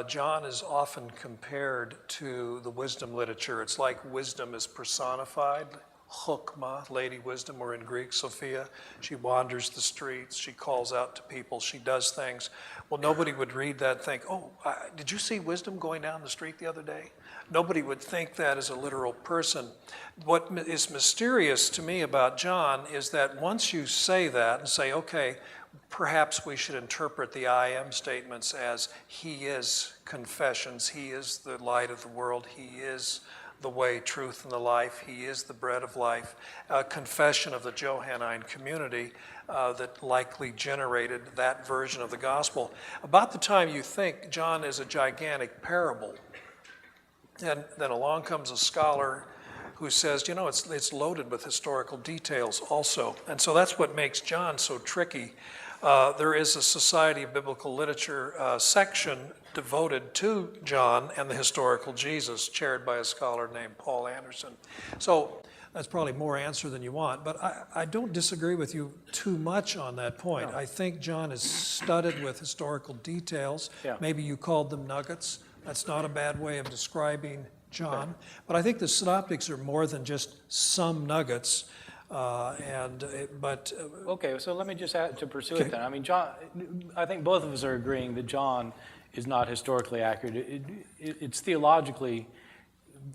John is often compared to the wisdom literature. It's like wisdom is personified. Chokmah, Lady Wisdom, or in Greek, Sophia. She wanders the streets, she calls out to people, she does things. Well, nobody would read that and think, oh, did you see Wisdom going down the street the other day? Nobody would think that as a literal person. What is mysterious to me about John is that once you say that and say, okay, perhaps we should interpret the I am statements as he is confessions, he is the light of the world, he is the way, truth, and the life. He is the bread of life. A confession of the Johannine community that likely generated that version of the gospel. About the time you think John is a gigantic parable, and then along comes a scholar who says, you know, it's loaded with historical details also. And so that's what makes John so tricky. There is a Society of Biblical Literature section devoted to John and the historical Jesus, chaired by a scholar named Paul Anderson. So that's probably more answer than you want, but I don't disagree with you too much on that point. No. I think John is studded with historical details. Yeah. Maybe you called them nuggets. That's not a bad way of describing John. Okay. But I think the synoptics are more than just some nuggets. Okay, so let me just add to pursue it then. I mean, John, I think both of us are agreeing that John is not historically accurate. It's theologically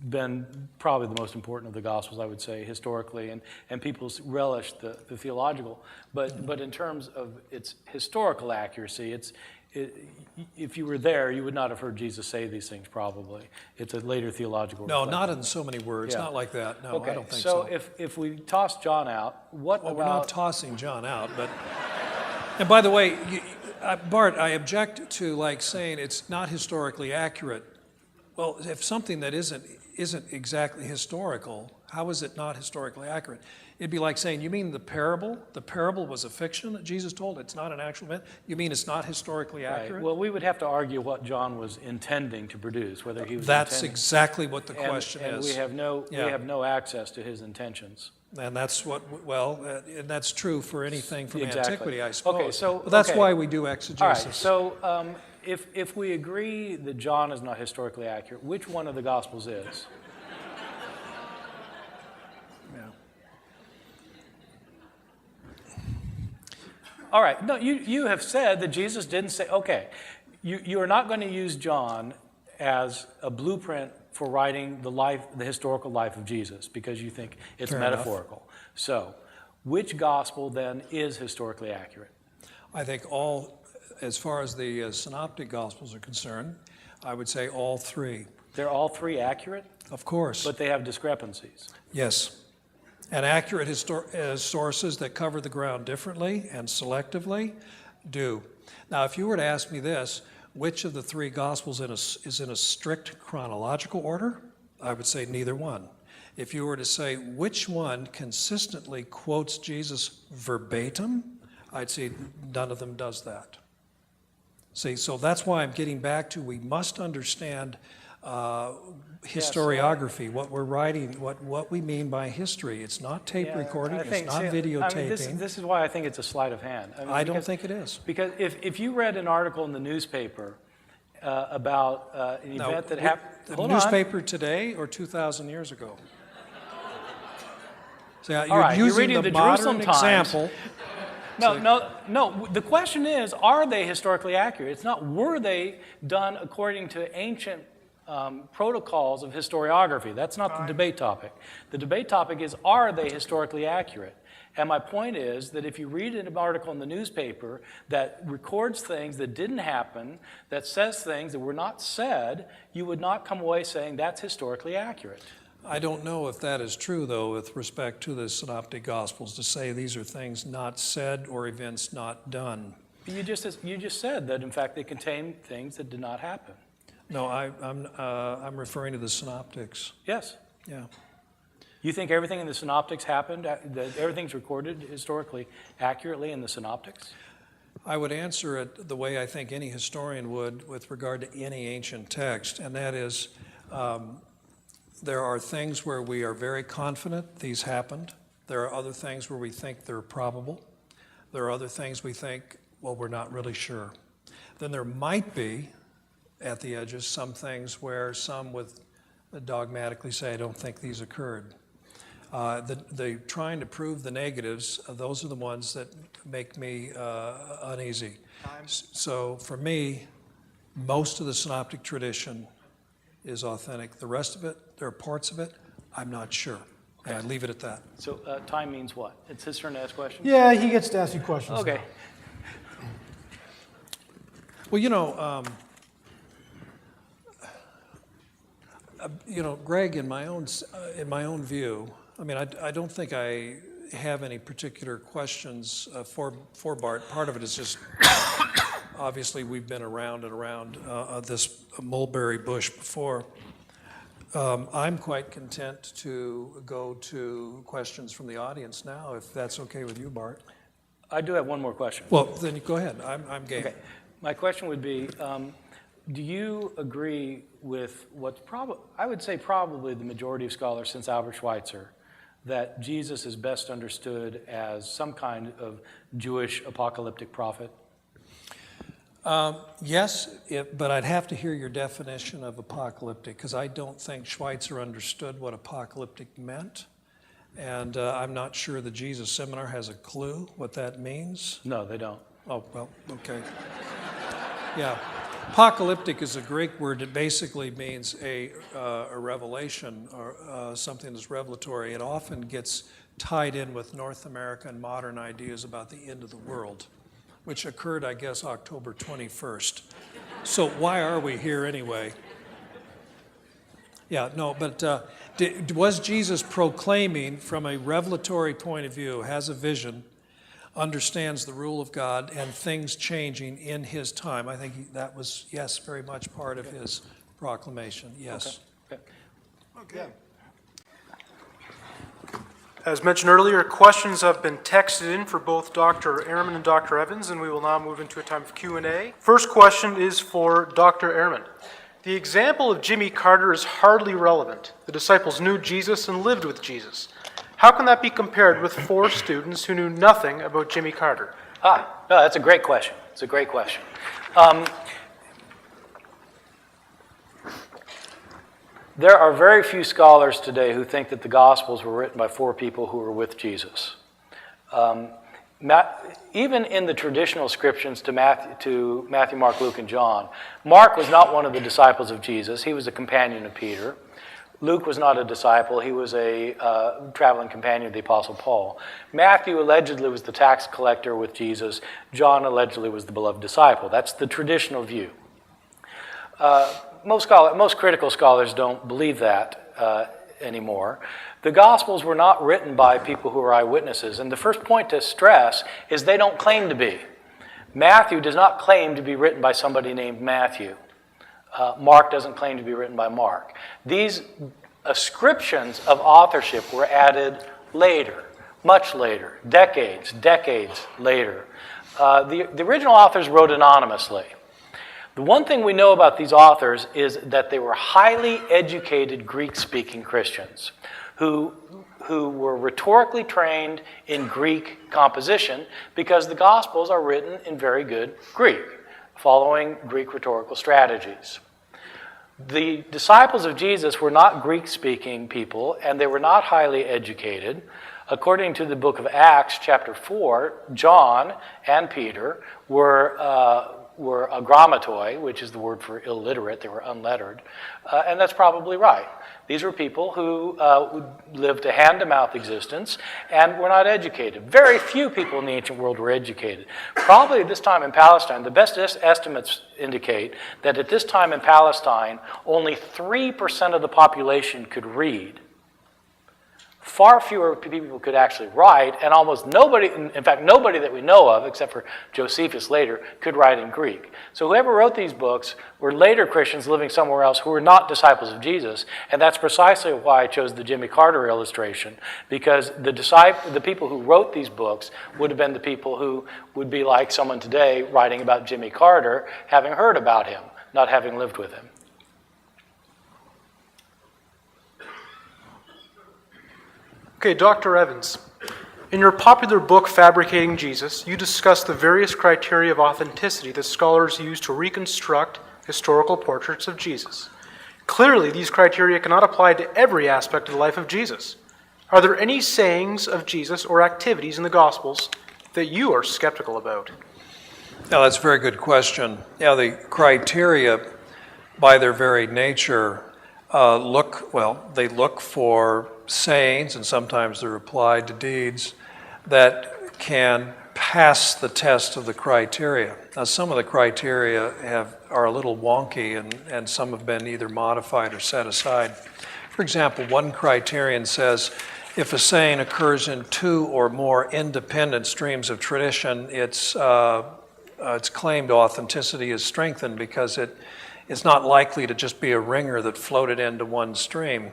been probably the most important of the Gospels, I would say, historically, and people relish the theological. But in terms of its historical accuracy, if you were there, you would not have heard Jesus say these things, probably. It's a later theological reflection. Not in so many words, not like that. No, okay. I don't think so. So if we toss John out, what about... We're not tossing John out, but... And by the way, Bart, I object to saying it's not historically accurate. Well, if something that isn't exactly historical, how is it not historically accurate? It'd be like saying, you mean the parable? The parable was a fiction that Jesus told? It's not an actual event? You mean it's not historically accurate? Right. Well, we would have to argue what John was intending to produce, whether he was That's exactly what the question is. And we have no access to his intentions. And that's and that's true for anything from antiquity, I suppose. Okay, so that's why we do exegesis. All right, so if we agree that John is not historically accurate, which one of the Gospels is? All right, no, you have said that Jesus didn't say, okay, you are not going to use John as a blueprint for writing the historical life of Jesus because you think it's Fair metaphorical. Enough. So, which gospel then is historically accurate? I think as far as the synoptic gospels are concerned, I would say all three. They're all three accurate? Of course. But they have discrepancies. Yes. And accurate sources that cover the ground differently and selectively do. Now, if you were to ask me this, which of the three Gospels is in a strict chronological order, I would say neither one. If you were to say which one consistently quotes Jesus verbatim, I'd say none of them does that. See, so that's why I'm getting back to we must understand historiography, what we're writing, what we mean by history. It's not tape recording, it's not videotaping. This is why I think it's a sleight of hand. I don't think it is. Because if you read an article in the newspaper about an event that happened... The newspaper today or 2,000 years ago? So you're using reading the Jerusalem modern Times. example. No. The question is, are they historically accurate? It's not, were they done according to ancient protocols of historiography? That's not the debate topic. The debate topic is, are they historically accurate? And my point is that if you read an article in the newspaper that records things that didn't happen, that says things that were not said, you would not come away saying that's historically accurate. I don't know if that is true, though, with respect to the Synoptic Gospels, to say these are things not said or events not done. You just said that, in fact, they contain things that did not happen. No, I'm referring to the Synoptics. Yes. Yeah. You think everything in the Synoptics happened, that everything's recorded historically accurately in the Synoptics? I would answer it the way I think any historian would with regard to any ancient text, and that is there are things where we are very confident these happened. There are other things where we think they're probable. There are other things we think, well, we're not really sure. Then there might be, at the edges, some things where some would dogmatically say, I don't think these occurred. The trying to prove the negatives, those are the ones that make me uneasy. So for me, most of the synoptic tradition is authentic. The rest of it, there are parts of it, I'm not sure. And I leave it at that. So time means what? It's his turn to ask questions? Yeah, he gets to ask you questions. Okay. Well, Greg, in my own view, I mean, I don't think I have any particular questions for Bart. Part of it is just obviously we've been around and around this mulberry bush before. I'm quite content to go to questions from the audience now, if that's okay with you, Bart. I do have one more question. Well, then go ahead. I'm game. Okay. My question would be, do you agree with what's I would say probably the majority of scholars since Albert Schweitzer, that Jesus is best understood as some kind of Jewish apocalyptic prophet? Yes, but I'd have to hear your definition of apocalyptic, because I don't think Schweitzer understood what apocalyptic meant. And I'm not sure the Jesus Seminar has a clue what that means. No, they don't. Oh, well, okay. Yeah. Apocalyptic is a Greek word that basically means a revelation or something that's revelatory. It often gets tied in with North American modern ideas about the end of the world, which occurred, I guess, October 21st. So why are we here anyway? Yeah, no, but was Jesus proclaiming from a revelatory point of view, has a vision, understands the rule of God and things changing in his time? I think that was, yes, very much part of his proclamation, yes. Okay. As mentioned earlier, questions have been texted in for both Dr. Ehrman and Dr. Evans, and we will now move into a time of Q&A. First question is for Dr. Ehrman. The example of Jimmy Carter is hardly relevant. The disciples knew Jesus and lived with Jesus. How can that be compared with 4 students who knew nothing about Jimmy Carter? No, that's a great question. It's a great question. There are very few scholars today who think that the Gospels were written by 4 people who were with Jesus. Even in the traditional scriptures to Matthew, Mark, Luke, and John, Mark was not one of the disciples of Jesus. He was a companion of Peter. Luke was not a disciple. He was a traveling companion of the Apostle Paul. Matthew allegedly was the tax collector with Jesus. John allegedly was the beloved disciple. That's the traditional view. Most critical scholars don't believe that anymore. The Gospels were not written by people who are eyewitnesses, and the first point to stress is they don't claim to be. Matthew does not claim to be written by somebody named Matthew. Mark doesn't claim to be written by Mark. These ascriptions of authorship were added later, much later, decades later. The original authors wrote anonymously. The one thing we know about these authors is that they were highly educated Greek-speaking Christians who were rhetorically trained in Greek composition because the Gospels are written in very good Greek, following Greek rhetorical strategies. The disciples of Jesus were not Greek-speaking people, and they were not highly educated. According to the book of Acts, chapter 4, John and Peter were were agrammatoi, which is the word for illiterate, they were unlettered, and that's probably right. These were people who lived a hand-to-mouth existence and were not educated. Very few people in the ancient world were educated. Probably at this time in Palestine, the best estimates indicate that at this time in Palestine, only 3% of the population could read. Far fewer people could actually write, and almost nobody, in fact, nobody that we know of, except for Josephus later, could write in Greek. So whoever wrote these books were later Christians living somewhere else who were not disciples of Jesus, and that's precisely why I chose the Jimmy Carter illustration, because the people who wrote these books would have been the people who would be like someone today writing about Jimmy Carter, having heard about him, not having lived with him. Okay, Dr. Evans, in your popular book, Fabricating Jesus, you discuss the various criteria of authenticity that scholars use to reconstruct historical portraits of Jesus. Clearly, these criteria cannot apply to every aspect of the life of Jesus. Are there any sayings of Jesus or activities in the Gospels that you are skeptical about? Now, that's a very good question. Yeah, the criteria, by their very nature, they look for sayings, and sometimes they're applied to deeds that can pass the test of the criteria. Now, some of the criteria are a little wonky, and some have been either modified or set aside. For example, one criterion says if a saying occurs in two or more independent streams of tradition, its claimed authenticity is strengthened because it's not likely to just be a ringer that floated into one stream.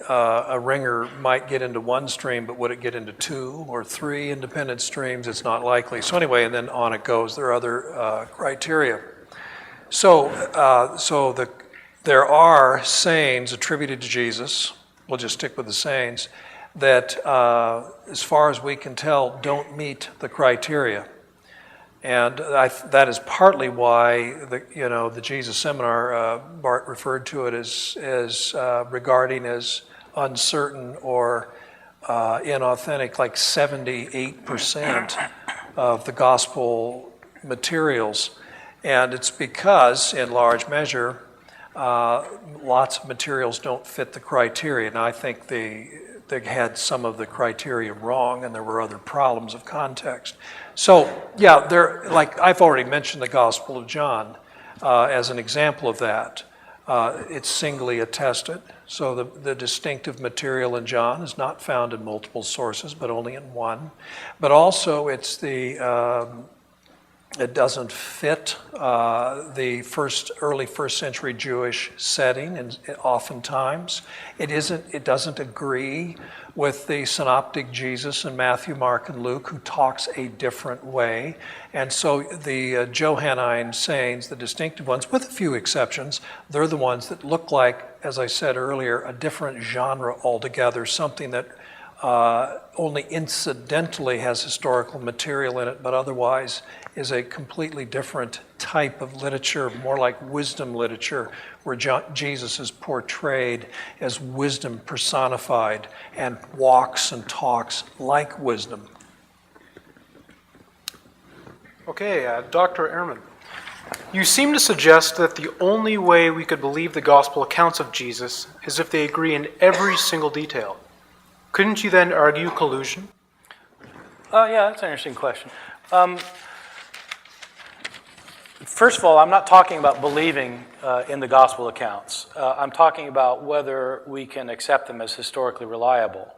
A ringer might get into one stream, but would it get into two or three independent streams? It's not likely. So anyway, and then on it goes. There are other criteria. There are sayings attributed to Jesus, we'll just stick with the sayings, that as far as we can tell don't meet the criteria. And that is partly why the Jesus Seminar, Bart referred to it as regarding as uncertain or inauthentic, like 78% of the gospel materials. And it's because, in large measure, lots of materials don't fit the criteria. And I think they had some of the criteria wrong, and there were other problems of context. So, yeah, like I've already mentioned the Gospel of John as an example of that. It's singly attested. So the distinctive material in John is not found in multiple sources, but only in one. But also it doesn't fit the early first century Jewish setting, and oftentimes it doesn't agree with the synoptic Jesus in Matthew, Mark, and Luke, who talks a different way. And so the Johannine sayings, the distinctive ones, with a few exceptions, they're the ones that look like, as I said earlier, a different genre altogether, something that only incidentally has historical material in it, but otherwise is a completely different type of literature, more like wisdom literature, where Jesus is portrayed as wisdom personified and walks and talks like wisdom. Okay, Dr. Ehrman, you seem to suggest that the only way we could believe the gospel accounts of Jesus is if they agree in every single detail. Couldn't you then argue collusion? Yeah, that's an interesting question. First of all, I'm not talking about believing in the gospel accounts. I'm talking about whether we can accept them as historically reliable.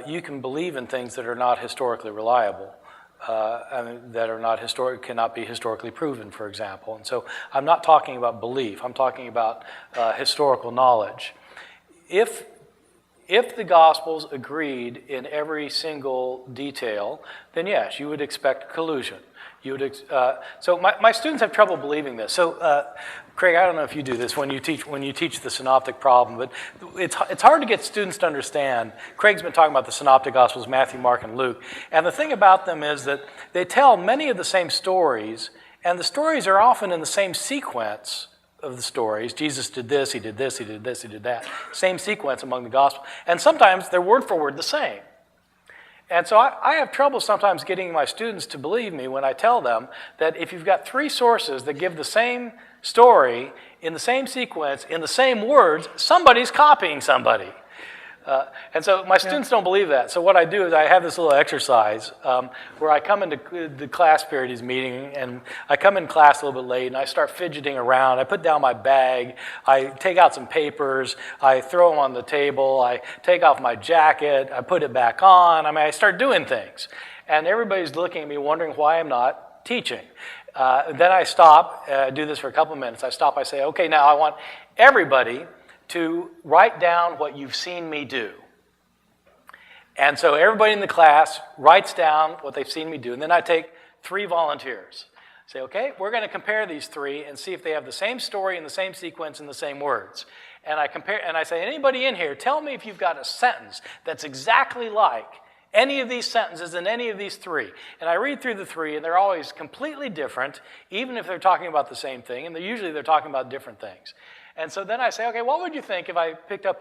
You can believe in things that are not historically reliable, that are cannot be historically proven, for example. And so I'm not talking about belief. I'm talking about historical knowledge. If the Gospels agreed in every single detail, then yes, you would expect collusion. So my students have trouble believing this. So, Craig, I don't know if you do this when you teach the synoptic problem, but it's hard to get students to understand. Craig's been talking about the synoptic Gospels, Matthew, Mark, and Luke, and the thing about them is that they tell many of the same stories, and the stories are often in the same sequence of the stories. Jesus did this, he did this, he did this, he did that. Same sequence among the Gospels. And sometimes they're word for word the same. And so I have trouble sometimes getting my students to believe me when I tell them that if you've got three sources that give the same story in the same sequence, in the same words, somebody's copying somebody. And so my students don't believe that. So what I do is I have this little exercise where I come into the class period is meeting, and I come in class a little bit late, and I start fidgeting around. I put down my bag. I take out some papers. I throw them on the table. I take off my jacket. I put it back on. I mean, I start doing things. And everybody's looking at me wondering why I'm not teaching. Then I stop. I do this for a couple of minutes. I stop. I say, okay, now I want everybody to write down what you've seen me do. And so everybody in the class writes down what they've seen me do. And then I take 3 volunteers. Say, okay, we're going to compare these 3 and see if they have the same story in the same sequence in the same words. And I compare, and I say, anybody in here, tell me if you've got a sentence that's exactly like any of these sentences in any of these 3. And I read through the 3, and they're always completely different, even if they're talking about the same thing. And usually they're talking about different things. And so then I say, okay, what would you think if I picked up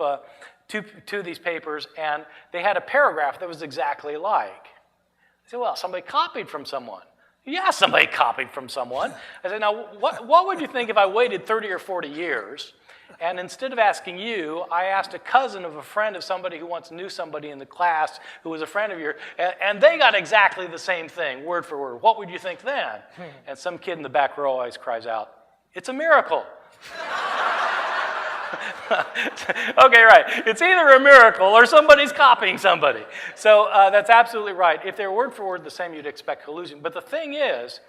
two of these papers and they had a paragraph that was exactly alike? I say, well, somebody copied from someone. Yeah, somebody copied from someone. I say, now, what would you think if I waited 30 or 40 years, and instead of asking you, I asked a cousin of a friend of somebody who once knew somebody in the class who was a friend of yours, and they got exactly the same thing, word for word. What would you think then? And some kid in the back row always cries out, it's a miracle. Okay, right. It's either a miracle or somebody's copying somebody. So that's absolutely right. If they're word for word the same, you'd expect collusion. But the thing is,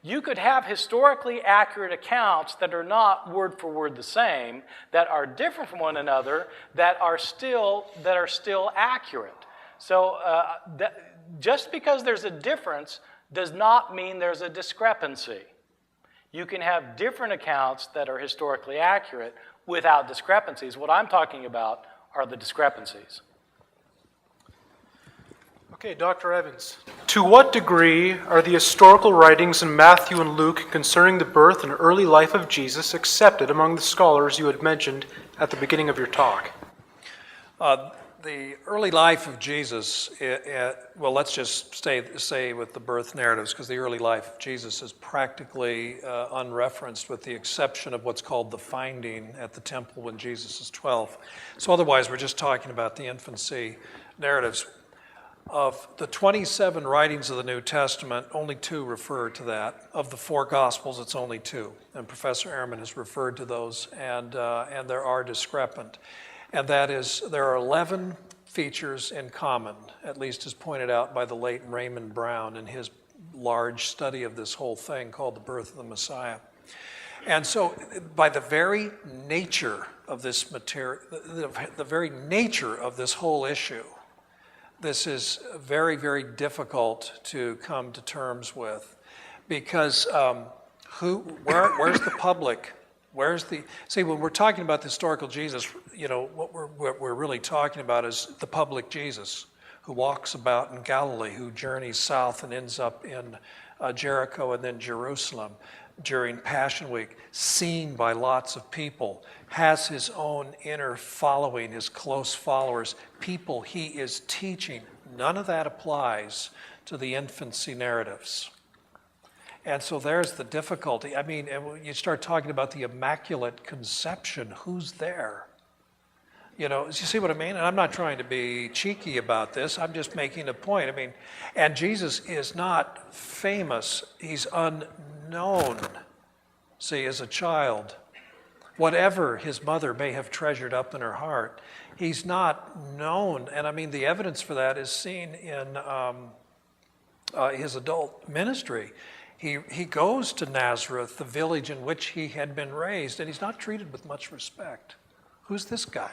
you could have historically accurate accounts that are not word for word the same, that are different from one another, that are still accurate. So just because there's a difference does not mean there's a discrepancy. You can have different accounts that are historically accurate without discrepancies. What I'm talking about are the discrepancies. Okay, Dr. Evans, to what degree are the historical writings in Matthew and Luke concerning the birth and early life of Jesus accepted among the scholars you had mentioned at the beginning of your talk? The early life of Jesus, well, let's just stay with the birth narratives, because the early life of Jesus is practically unreferenced, with the exception of what's called the finding at the temple when Jesus is 12. So otherwise, we're just talking about the infancy narratives. Of the 27 writings of the New Testament, only 2 refer to that. Of the 4 Gospels, it's only 2. And Professor Ehrman has referred to those, and there are discrepant. And that is, there are 11 features in common, at least as pointed out by the late Raymond Brown in his large study of this whole thing called The Birth of the Messiah. And so by the very nature of this material, the very nature of this whole issue, this is very, very difficult to come to terms with, because where's the public? See, when we're talking about the historical Jesus, what we're really talking about is the public Jesus who walks about in Galilee, who journeys south and ends up in Jericho and then Jerusalem during Passion Week, seen by lots of people, has his own inner following, his close followers, people he is teaching. None of that applies to the infancy narratives. And so there's the difficulty. I mean, and you start talking about the Immaculate Conception, who's there? You see what I mean? And I'm not trying to be cheeky about this. I'm just making a point. I mean, and Jesus is not famous. He's unknown, see, as a child. Whatever his mother may have treasured up in her heart, he's not known. And I mean, the evidence for that is seen in his adult ministry. He goes to Nazareth, the village in which he had been raised, and he's not treated with much respect. Who's this guy?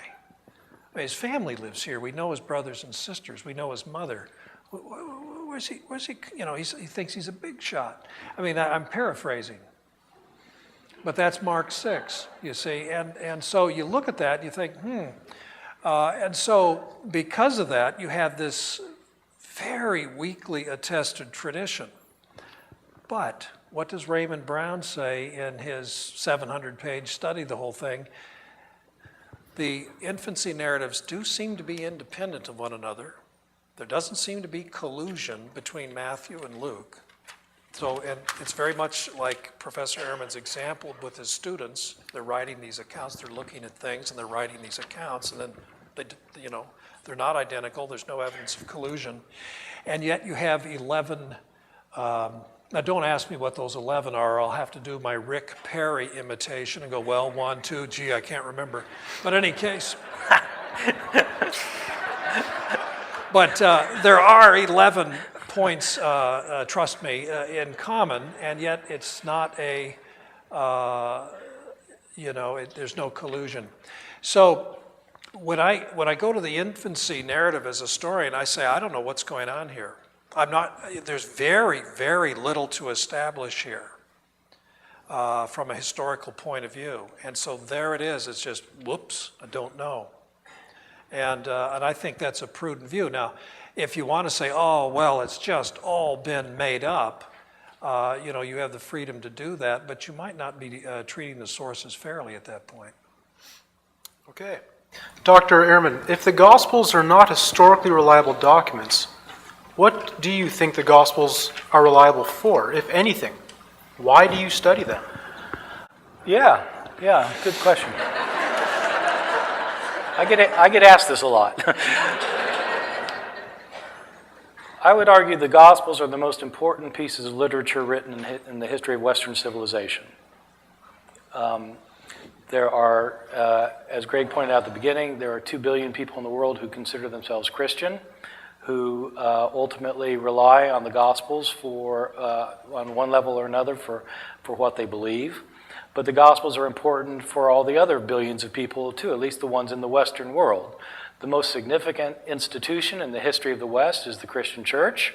I mean, his family lives here. We know his brothers and sisters. We know his mother. Where's he? He thinks he's a big shot. I mean, I'm paraphrasing. But that's Mark 6, you see. And so you look at that and you think, and so because of that, you have this very weakly attested tradition. But what does Raymond Brown say in his 700-page study, the whole thing? The infancy narratives do seem to be independent of one another. There doesn't seem to be collusion between Matthew and Luke. So, and it's very much like Professor Ehrman's example with his students. They're writing these accounts, they're looking at things, and they're writing these accounts, and then they're not identical. There's no evidence of collusion, and yet you have 11. Now, don't ask me what those 11 are. I'll have to do my Rick Perry imitation and go, well, 1, 2, gee, I can't remember. But in any case, but there are 11 points, trust me, in common, and yet it's not a, there's no collusion. So when I go to the infancy narrative as a historian, I say, I don't know what's going on here. There's very, very little to establish here from a historical point of view. And so there it is, it's just, whoops, I don't know. And I think that's a prudent view. Now, if you want to say, oh, well, it's just all been made up, you have the freedom to do that, but you might not be treating the sources fairly at that point. Okay. Dr. Ehrman, if the Gospels are not historically reliable documents, what do you think the Gospels are reliable for, if anything? Why do you study them? Yeah, good question. I get asked this a lot. I would argue the Gospels are the most important pieces of literature written in the history of Western civilization. There are, as Greg pointed out at the beginning, there are 2 billion people in the world who consider themselves Christian, who ultimately rely on the Gospels on one level or another for what they believe. But the Gospels are important for all the other billions of people too, at least the ones in the Western world. The most significant institution in the history of the West is the Christian Church,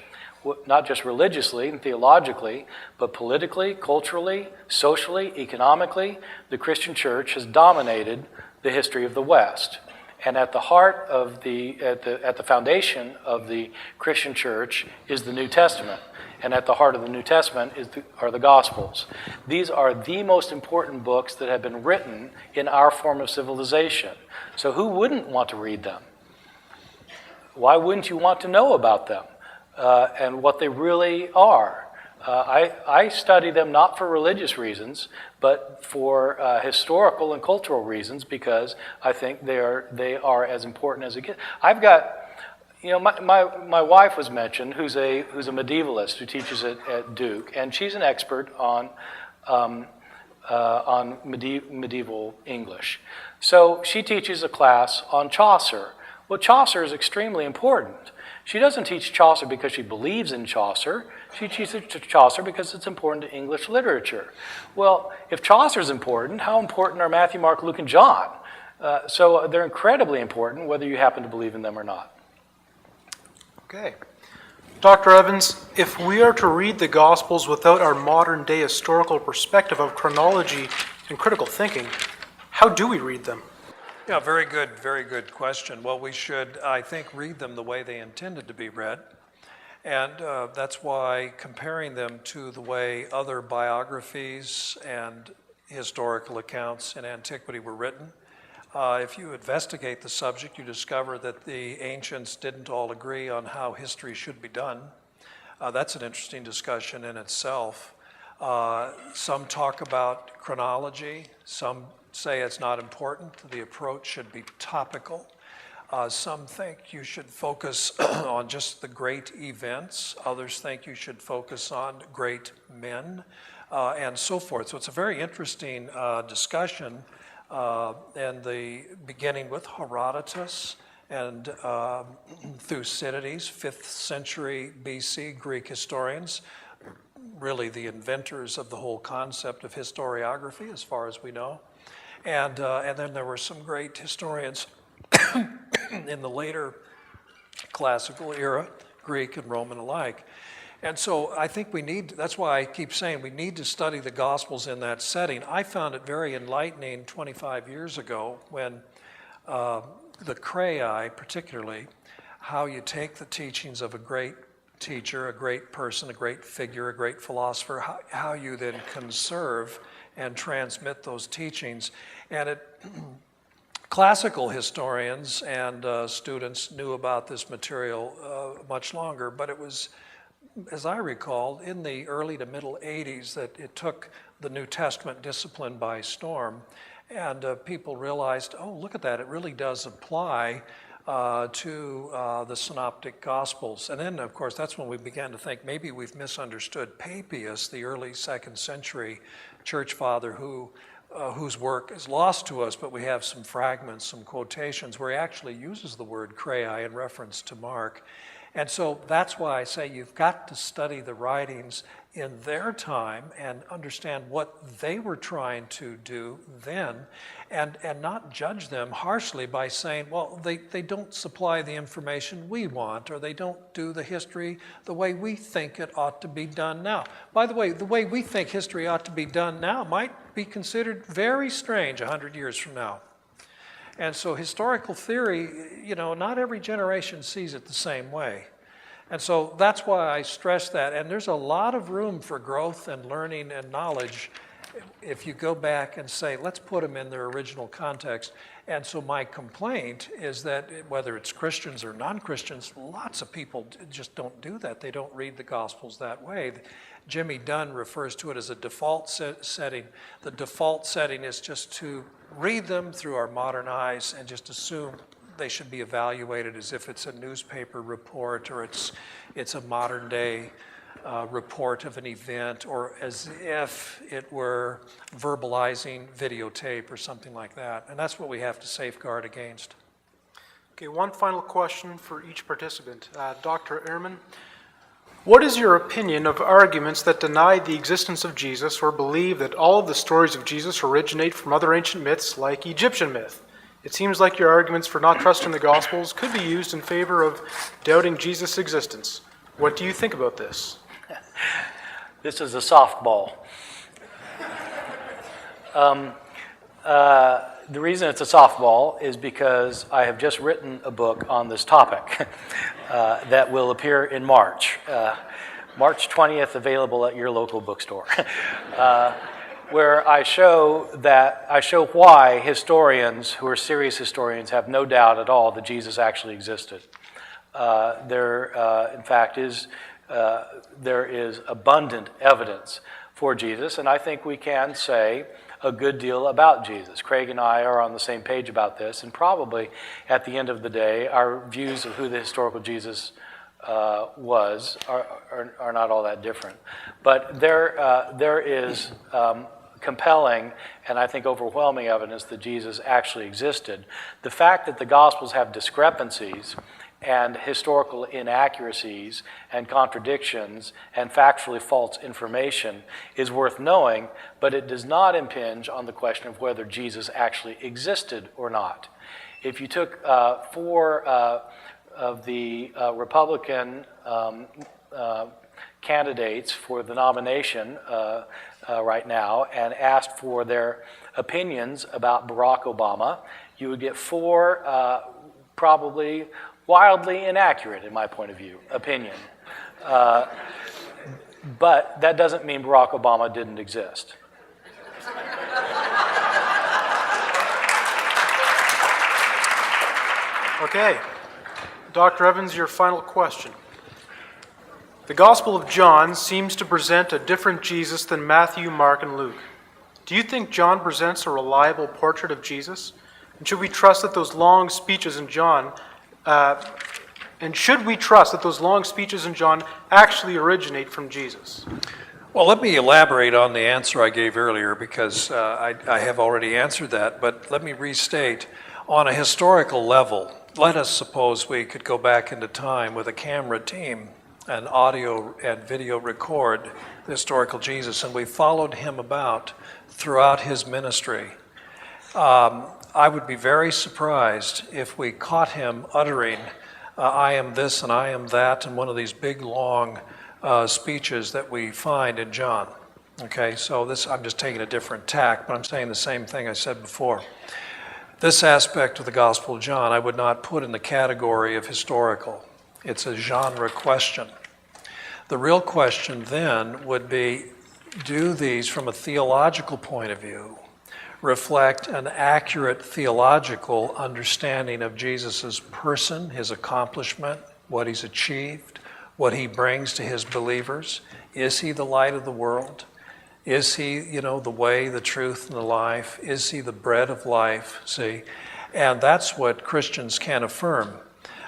not just religiously and theologically, but politically, culturally, socially, economically. The Christian Church has dominated the history of the West. And at the heart of at the foundation of the Christian Church is the New Testament. And at the heart of the New Testament are the Gospels. These are the most important books that have been written in our form of civilization. So who wouldn't want to read them? Why wouldn't you want to know about them and what they really are? I study them not for religious reasons, but for historical and cultural reasons, because I think they are as important as it gets. I've got, my wife was mentioned, who's a medievalist who teaches at Duke, and she's an expert on medieval English. So she teaches a class on Chaucer. Well, Chaucer is extremely important. She doesn't teach Chaucer because she believes in Chaucer. She teaches Chaucer because it's important to English literature. Well, if Chaucer's important, how important are Matthew, Mark, Luke, and John? So they're incredibly important, whether you happen to believe in them or not. Okay. Dr. Evans, if we are to read the Gospels without our modern-day historical perspective of chronology and critical thinking, how do we read them? Yeah, very good question. Well, we should, I think, read them the way they intended to be read. And that's why comparing them to the way other biographies and historical accounts in antiquity were written, if you investigate the subject, you discover that the ancients didn't all agree on how history should be done. That's an interesting discussion in itself. Some talk about chronology, some say it's not important, the approach should be topical. Some think you should focus on just the great events. Others think you should focus on great men, and so forth. So it's a very interesting discussion, and beginning with Herodotus and Thucydides, 5th century BC Greek historians, really the inventors of the whole concept of historiography, as far as we know. And then there were some great historians in the later classical era, Greek and Roman alike. And so I think that's why I keep saying we need to study the Gospels in that setting. I found it very enlightening 25 years ago when the Crei, particularly, how you take the teachings of a great teacher, a great person, a great figure, a great philosopher, how you then conserve and transmit those teachings. And it Classical historians and students knew about this material much longer, but it was, as I recall, in the early to middle 80s that it took the New Testament discipline by storm, and people realized, oh, look at that, it really does apply to the Synoptic Gospels. And then, of course, that's when we began to think maybe we've misunderstood Papias, the early 2nd century church father whose work is lost to us, but we have some fragments, some quotations, where he actually uses the word creai in reference to Mark. And so that's why I say you've got to study the writings in their time and understand what they were trying to do then, and not judge them harshly by saying, well, they don't supply the information we want, or they don't do the history the way we think it ought to be done now. By the way we think history ought to be done now might be considered very strange 100 years from now. And so historical theory, not every generation sees it the same way. And so that's why I stress that. And there's a lot of room for growth and learning and knowledge if you go back and say, let's put them in their original context. And so my complaint is that whether it's Christians or non-Christians, lots of people just don't do that. They don't read the Gospels that way. Jimmy Dunn refers to it as a default setting. The default setting is just to read them through our modern eyes and just assume they should be evaluated as if it's a newspaper report, or it's a modern day report of an event, or as if it were verbalizing videotape or something like that. And that's what we have to safeguard against. Okay, one final question for each participant. Dr. Ehrman, what is your opinion of arguments that deny the existence of Jesus or believe that all of the stories of Jesus originate from other ancient myths like Egyptian myth? It seems like your arguments for not trusting the Gospels could be used in favor of doubting Jesus' existence. What do you think about this? This is a softball. The reason it's a softball is because I have just written a book on this topic that will appear in March. March 20th, available at your local bookstore. Where I show why historians who are serious historians have no doubt at all that Jesus actually existed. In fact, there is abundant evidence for Jesus, and I think we can say a good deal about Jesus. Craig and I are on the same page about this, and probably at the end of the day, our views of who the historical Jesus was are not all that different. But there is compelling and I think overwhelming evidence that Jesus actually existed. The fact that the Gospels have discrepancies and historical inaccuracies and contradictions and factually false information is worth knowing, but it does not impinge on the question of whether Jesus actually existed or not. If you took four of the Republican candidates for the nomination right now and asked for their opinions about Barack Obama, you would get four probably wildly inaccurate, in my point of view, opinion. But that doesn't mean Barack Obama didn't exist. Okay. Dr. Evans, your final question. The Gospel of John seems to present a different Jesus than Matthew, Mark, and Luke. Do you think John presents a reliable portrait of Jesus? And should we trust that those long speeches in John actually originate from Jesus? Well, let me elaborate on the answer I gave earlier because I have already answered that, but let me restate. On a historical level, let us suppose we could go back into time with a camera team and audio and video record the historical Jesus, and we followed him about throughout his ministry. I would be very surprised if we caught him uttering, I am this and I am that, in one of these big, long speeches that we find in John. Okay, so this, I'm just taking a different tack, but I'm saying the same thing I said before. This aspect of the Gospel of John I would not put in the category of historical. It's a genre question. The real question then would be, do these, from a theological point of view, reflect an accurate theological understanding of Jesus' person, his accomplishment, what he's achieved, what he brings to his believers. Is he the light of the world? Is he, the way, the truth, and the life? Is he the bread of life? See? And that's what Christians can affirm.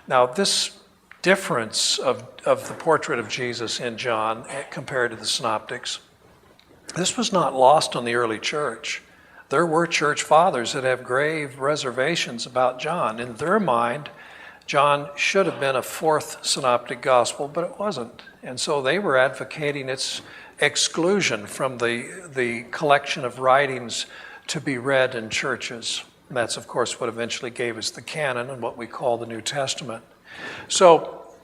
Now, this difference of the portrait of Jesus in John compared to the synoptics, this was not lost on the early church. There were church fathers that have grave reservations about John. In their mind, John should have been a fourth synoptic gospel, but it wasn't. And so they were advocating its exclusion from the collection of writings to be read in churches. And that's, of course, what eventually gave us the canon and what we call the New Testament. So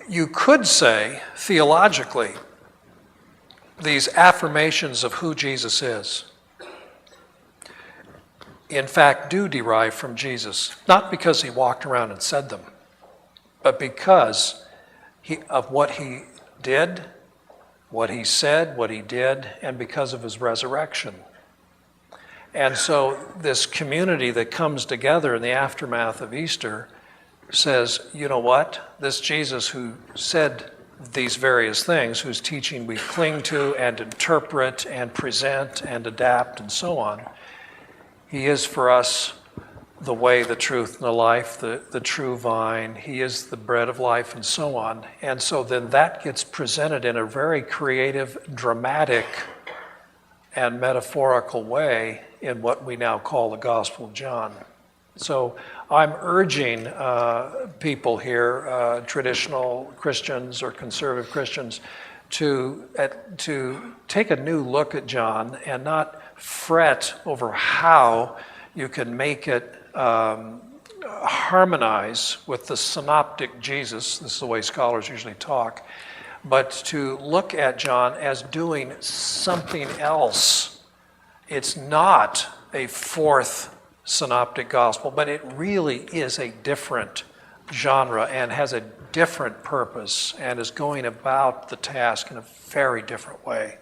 you could say, theologically, these affirmations of who Jesus is, in fact, do derive from Jesus, not because he walked around and said them, but because of what he did, what he said, what he did, and because of his resurrection. And so this community that comes together in the aftermath of Easter says, you know what? This Jesus who said these various things, whose teaching we cling to and interpret and present and adapt and so on, he is for us the way, the truth, and the life, the true vine. He is the bread of life and so on. And so then that gets presented in a very creative, dramatic, and metaphorical way in what we now call the Gospel of John. So I'm urging people here, traditional Christians or conservative Christians, to take a new look at John and not fret over how you can make it harmonize with the synoptic Jesus. This is the way scholars usually talk. But to look at John as doing something else. It's not a fourth synoptic gospel, but it really is a different genre and has a different purpose and is going about the task in a very different way.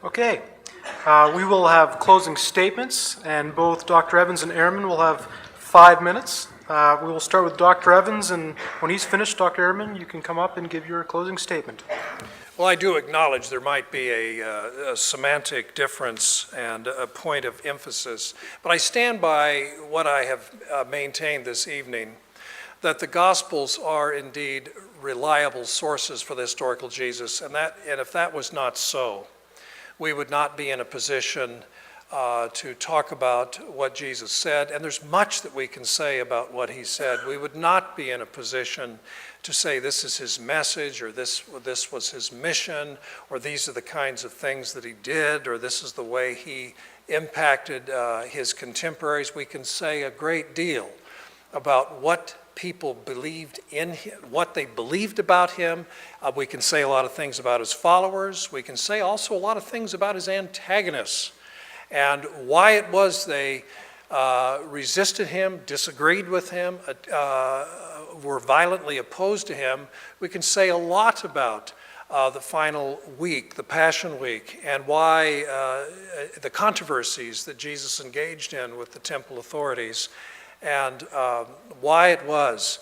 Okay. We will have closing statements, and both Dr. Evans and Ehrman will have 5 minutes. We will start with Dr. Evans, and when he's finished, Dr. Ehrman, you can come up and give your closing statement. Well, I do acknowledge there might be a semantic difference and a point of emphasis, but I stand by what I have maintained this evening, that the Gospels are indeed reliable sources for the historical Jesus, and if that was not so, we would not be in a position to talk about what Jesus said, and there's much that we can say about what he said. We would not be in a position to say this is his message, or this was his mission, or these are the kinds of things that he did, or this is the way he impacted his contemporaries. We can say a great deal about what people believed in him, what they believed about him. We can say a lot of things about his followers. We can say also a lot of things about his antagonists and why it was they resisted him, disagreed with him, were violently opposed to him. We can say a lot about the final week, the Passion Week, and why the controversies that Jesus engaged in with the temple authorities, and why it was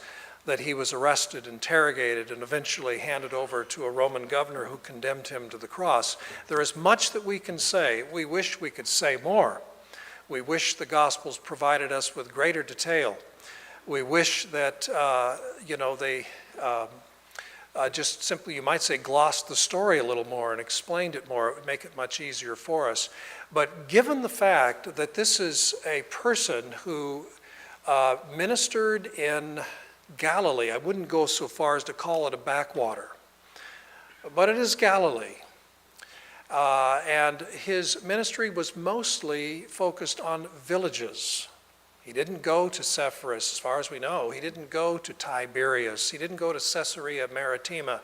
that he was arrested, interrogated, and eventually handed over to a Roman governor who condemned him to the cross. There is much that we can say. We wish we could say more. We wish the Gospels provided us with greater detail. We wish that, they just simply, you might say, glossed the story a little more and explained it more. It would make it much easier for us. But given the fact that this is a person who ministered in Galilee, I wouldn't go so far as to call it a backwater, but it is Galilee. And his ministry was mostly focused on villages. He didn't go to Sepphoris, as far as we know. He didn't go to Tiberias. He didn't go to Caesarea Maritima.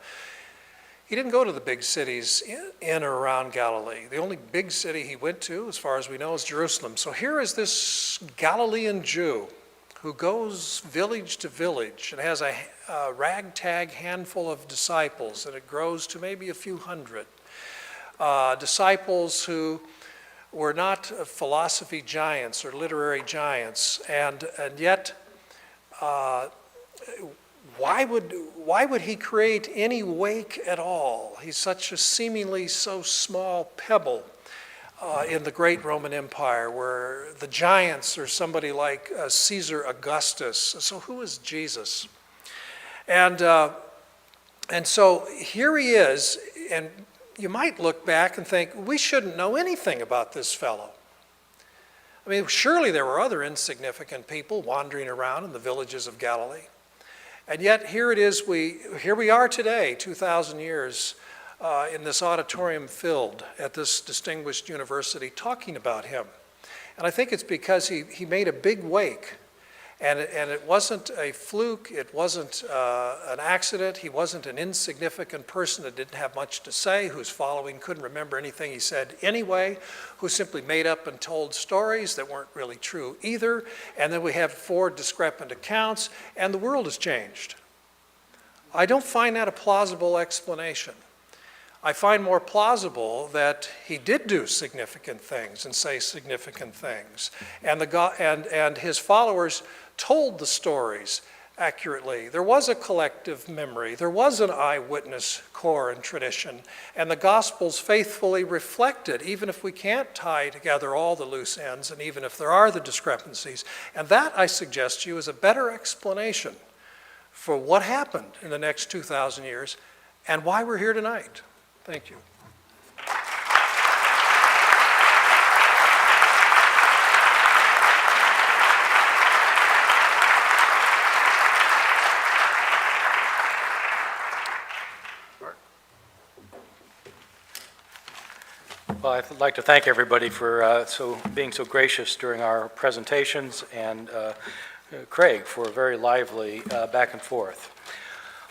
He didn't go to the big cities in or around Galilee. The only big city he went to, as far as we know, is Jerusalem. So here is this Galilean Jew who goes village to village and has a ragtag handful of disciples, and it grows to maybe a few hundred. Disciples who were not philosophy giants or literary giants, and yet why would he create any wake at all? He's such a seemingly so small pebble in the great Roman Empire, where the giants are somebody like Caesar Augustus. So who is Jesus? And so here he is, and you might look back and think, we shouldn't know anything about this fellow. I mean, surely there were other insignificant people wandering around in the villages of Galilee. And yet here it is, here we are today, 2,000 years in this auditorium filled at this distinguished university talking about him. And I think it's because he made a big wake. And it wasn't a fluke, it wasn't an accident, he wasn't an insignificant person that didn't have much to say, whose following couldn't remember anything he said anyway, who simply made up and told stories that weren't really true either. And then we have 4 discrepant accounts, and the world has changed. I don't find that a plausible explanation. I find more plausible that he did do significant things and say significant things, and his followers told the stories accurately. There was a collective memory. There was an eyewitness core and tradition, and the Gospels faithfully reflected, even if we can't tie together all the loose ends, and even if there are the discrepancies. And that, I suggest to you, is a better explanation for what happened in the next 2,000 years and why we're here tonight. Thank you. Well, I'd like to thank everybody for being so gracious during our presentations, and Craig for a very lively back and forth.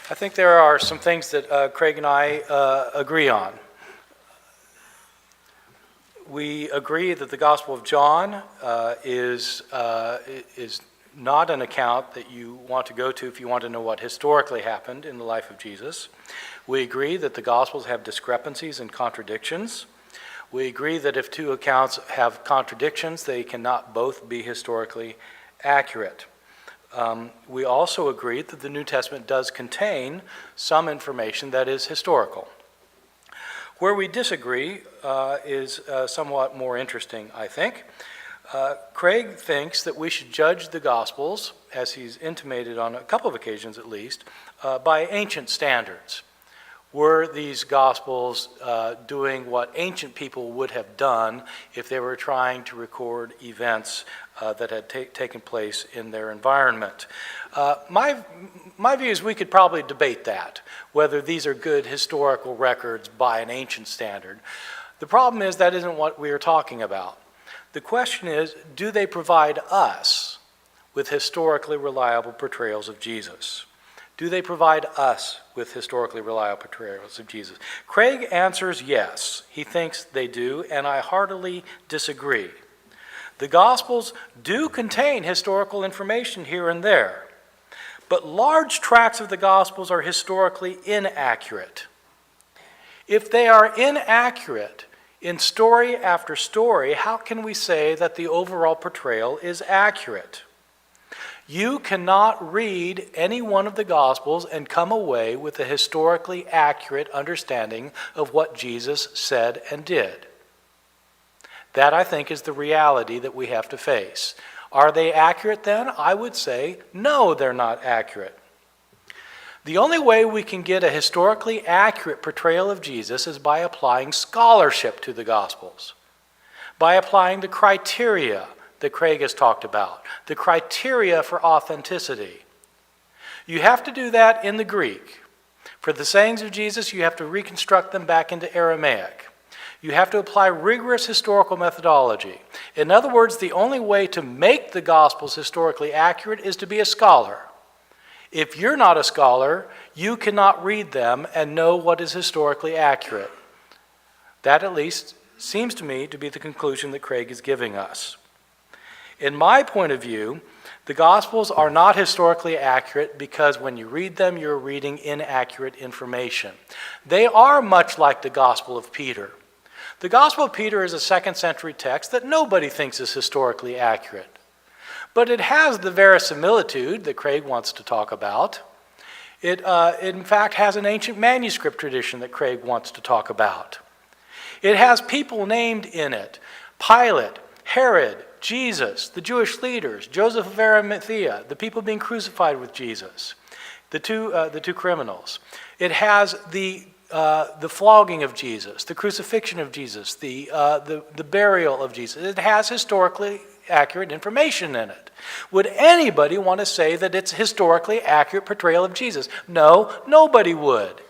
I think there are some things that Craig and I agree on. We agree that the Gospel of John is not an account that you want to go to if you want to know what historically happened in the life of Jesus. We agree that the Gospels have discrepancies and contradictions. We agree that if 2 accounts have contradictions, they cannot both be historically accurate. We also agree that the New Testament does contain some information that is historical. Where we disagree is somewhat more interesting, I think. Craig thinks that we should judge the Gospels, as he's intimated on a couple of occasions at least, by ancient standards. Were these Gospels doing what ancient people would have done if they were trying to record events that had taken place in their environment? My view is we could probably debate that, whether these are good historical records by an ancient standard. The problem is that isn't what we are talking about. The question is, do they provide us with historically reliable portrayals of Jesus? Do they provide us with historically reliable portrayals of Jesus? Craig answers yes. He thinks they do, and I heartily disagree. The Gospels do contain historical information here and there, but large tracts of the Gospels are historically inaccurate. If they are inaccurate in story after story, how can we say that the overall portrayal is accurate? You cannot read any one of the Gospels and come away with a historically accurate understanding of what Jesus said and did. That, I think, is the reality that we have to face. Are they accurate then? I would say, no, they're not accurate. The only way we can get a historically accurate portrayal of Jesus is by applying scholarship to the Gospels, by applying the criteria that Craig has talked about, the criteria for authenticity. You have to do that in the Greek. For the sayings of Jesus, you have to reconstruct them back into Aramaic. You have to apply rigorous historical methodology. In other words, the only way to make the Gospels historically accurate is to be a scholar. If you're not a scholar, you cannot read them and know what is historically accurate. That, at least, seems to me to be the conclusion that Craig is giving us. In my point of view, the Gospels are not historically accurate because when you read them, you're reading inaccurate information. They are much like the Gospel of Peter. The Gospel of Peter is a 2nd century text that nobody thinks is historically accurate. But it has the verisimilitude that Craig wants to talk about. It, in fact, has an ancient manuscript tradition that Craig wants to talk about. It has people named in it: Pilate, Herod, Jesus, the Jewish leaders, Joseph of Arimathea, the people being crucified with Jesus, the two criminals. It has the flogging of Jesus, the crucifixion of Jesus, the burial of Jesus. It has historically accurate information in it. Would anybody want to say that it's a historically accurate portrayal of Jesus? No, nobody would.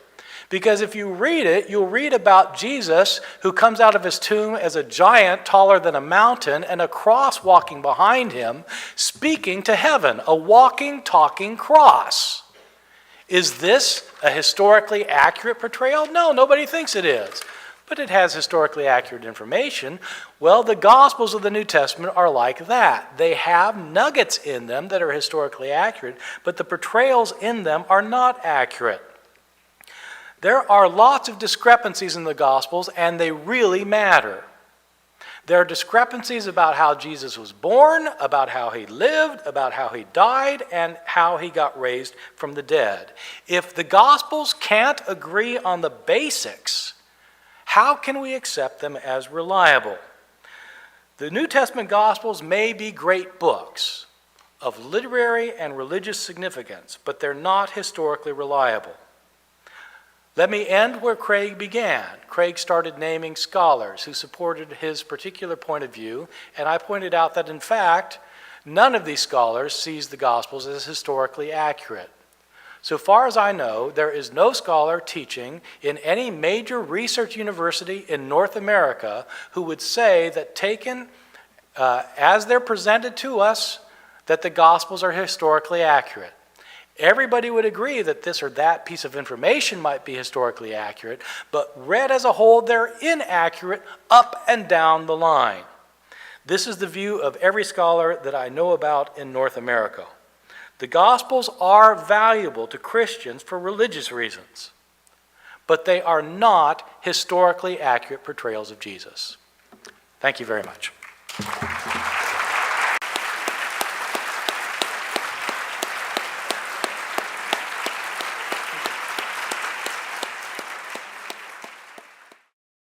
Because if you read it, you'll read about Jesus who comes out of his tomb as a giant taller than a mountain and a cross walking behind him, speaking to heaven, a walking, talking cross. Is this a historically accurate portrayal? No, nobody thinks it is. But it has historically accurate information. Well, the Gospels of the New Testament are like that. They have nuggets in them that are historically accurate, but the portrayals in them are not accurate. There are lots of discrepancies in the Gospels, and they really matter. There are discrepancies about how Jesus was born, about how he lived, about how he died, and how he got raised from the dead. If the Gospels can't agree on the basics, how can we accept them as reliable? The New Testament Gospels may be great books of literary and religious significance, but they're not historically reliable. Let me end where Craig began. Craig started naming scholars who supported his particular point of view, and I pointed out that, in fact, none of these scholars sees the Gospels as historically accurate. So far as I know, there is no scholar teaching in any major research university in North America who would say that, taken as they're presented to us, that the Gospels are historically accurate. Everybody would agree that this or that piece of information might be historically accurate, but read as a whole, they're inaccurate up and down the line. This is the view of every scholar that I know about in North America. The Gospels are valuable to Christians for religious reasons, but they are not historically accurate portrayals of Jesus. Thank you very much.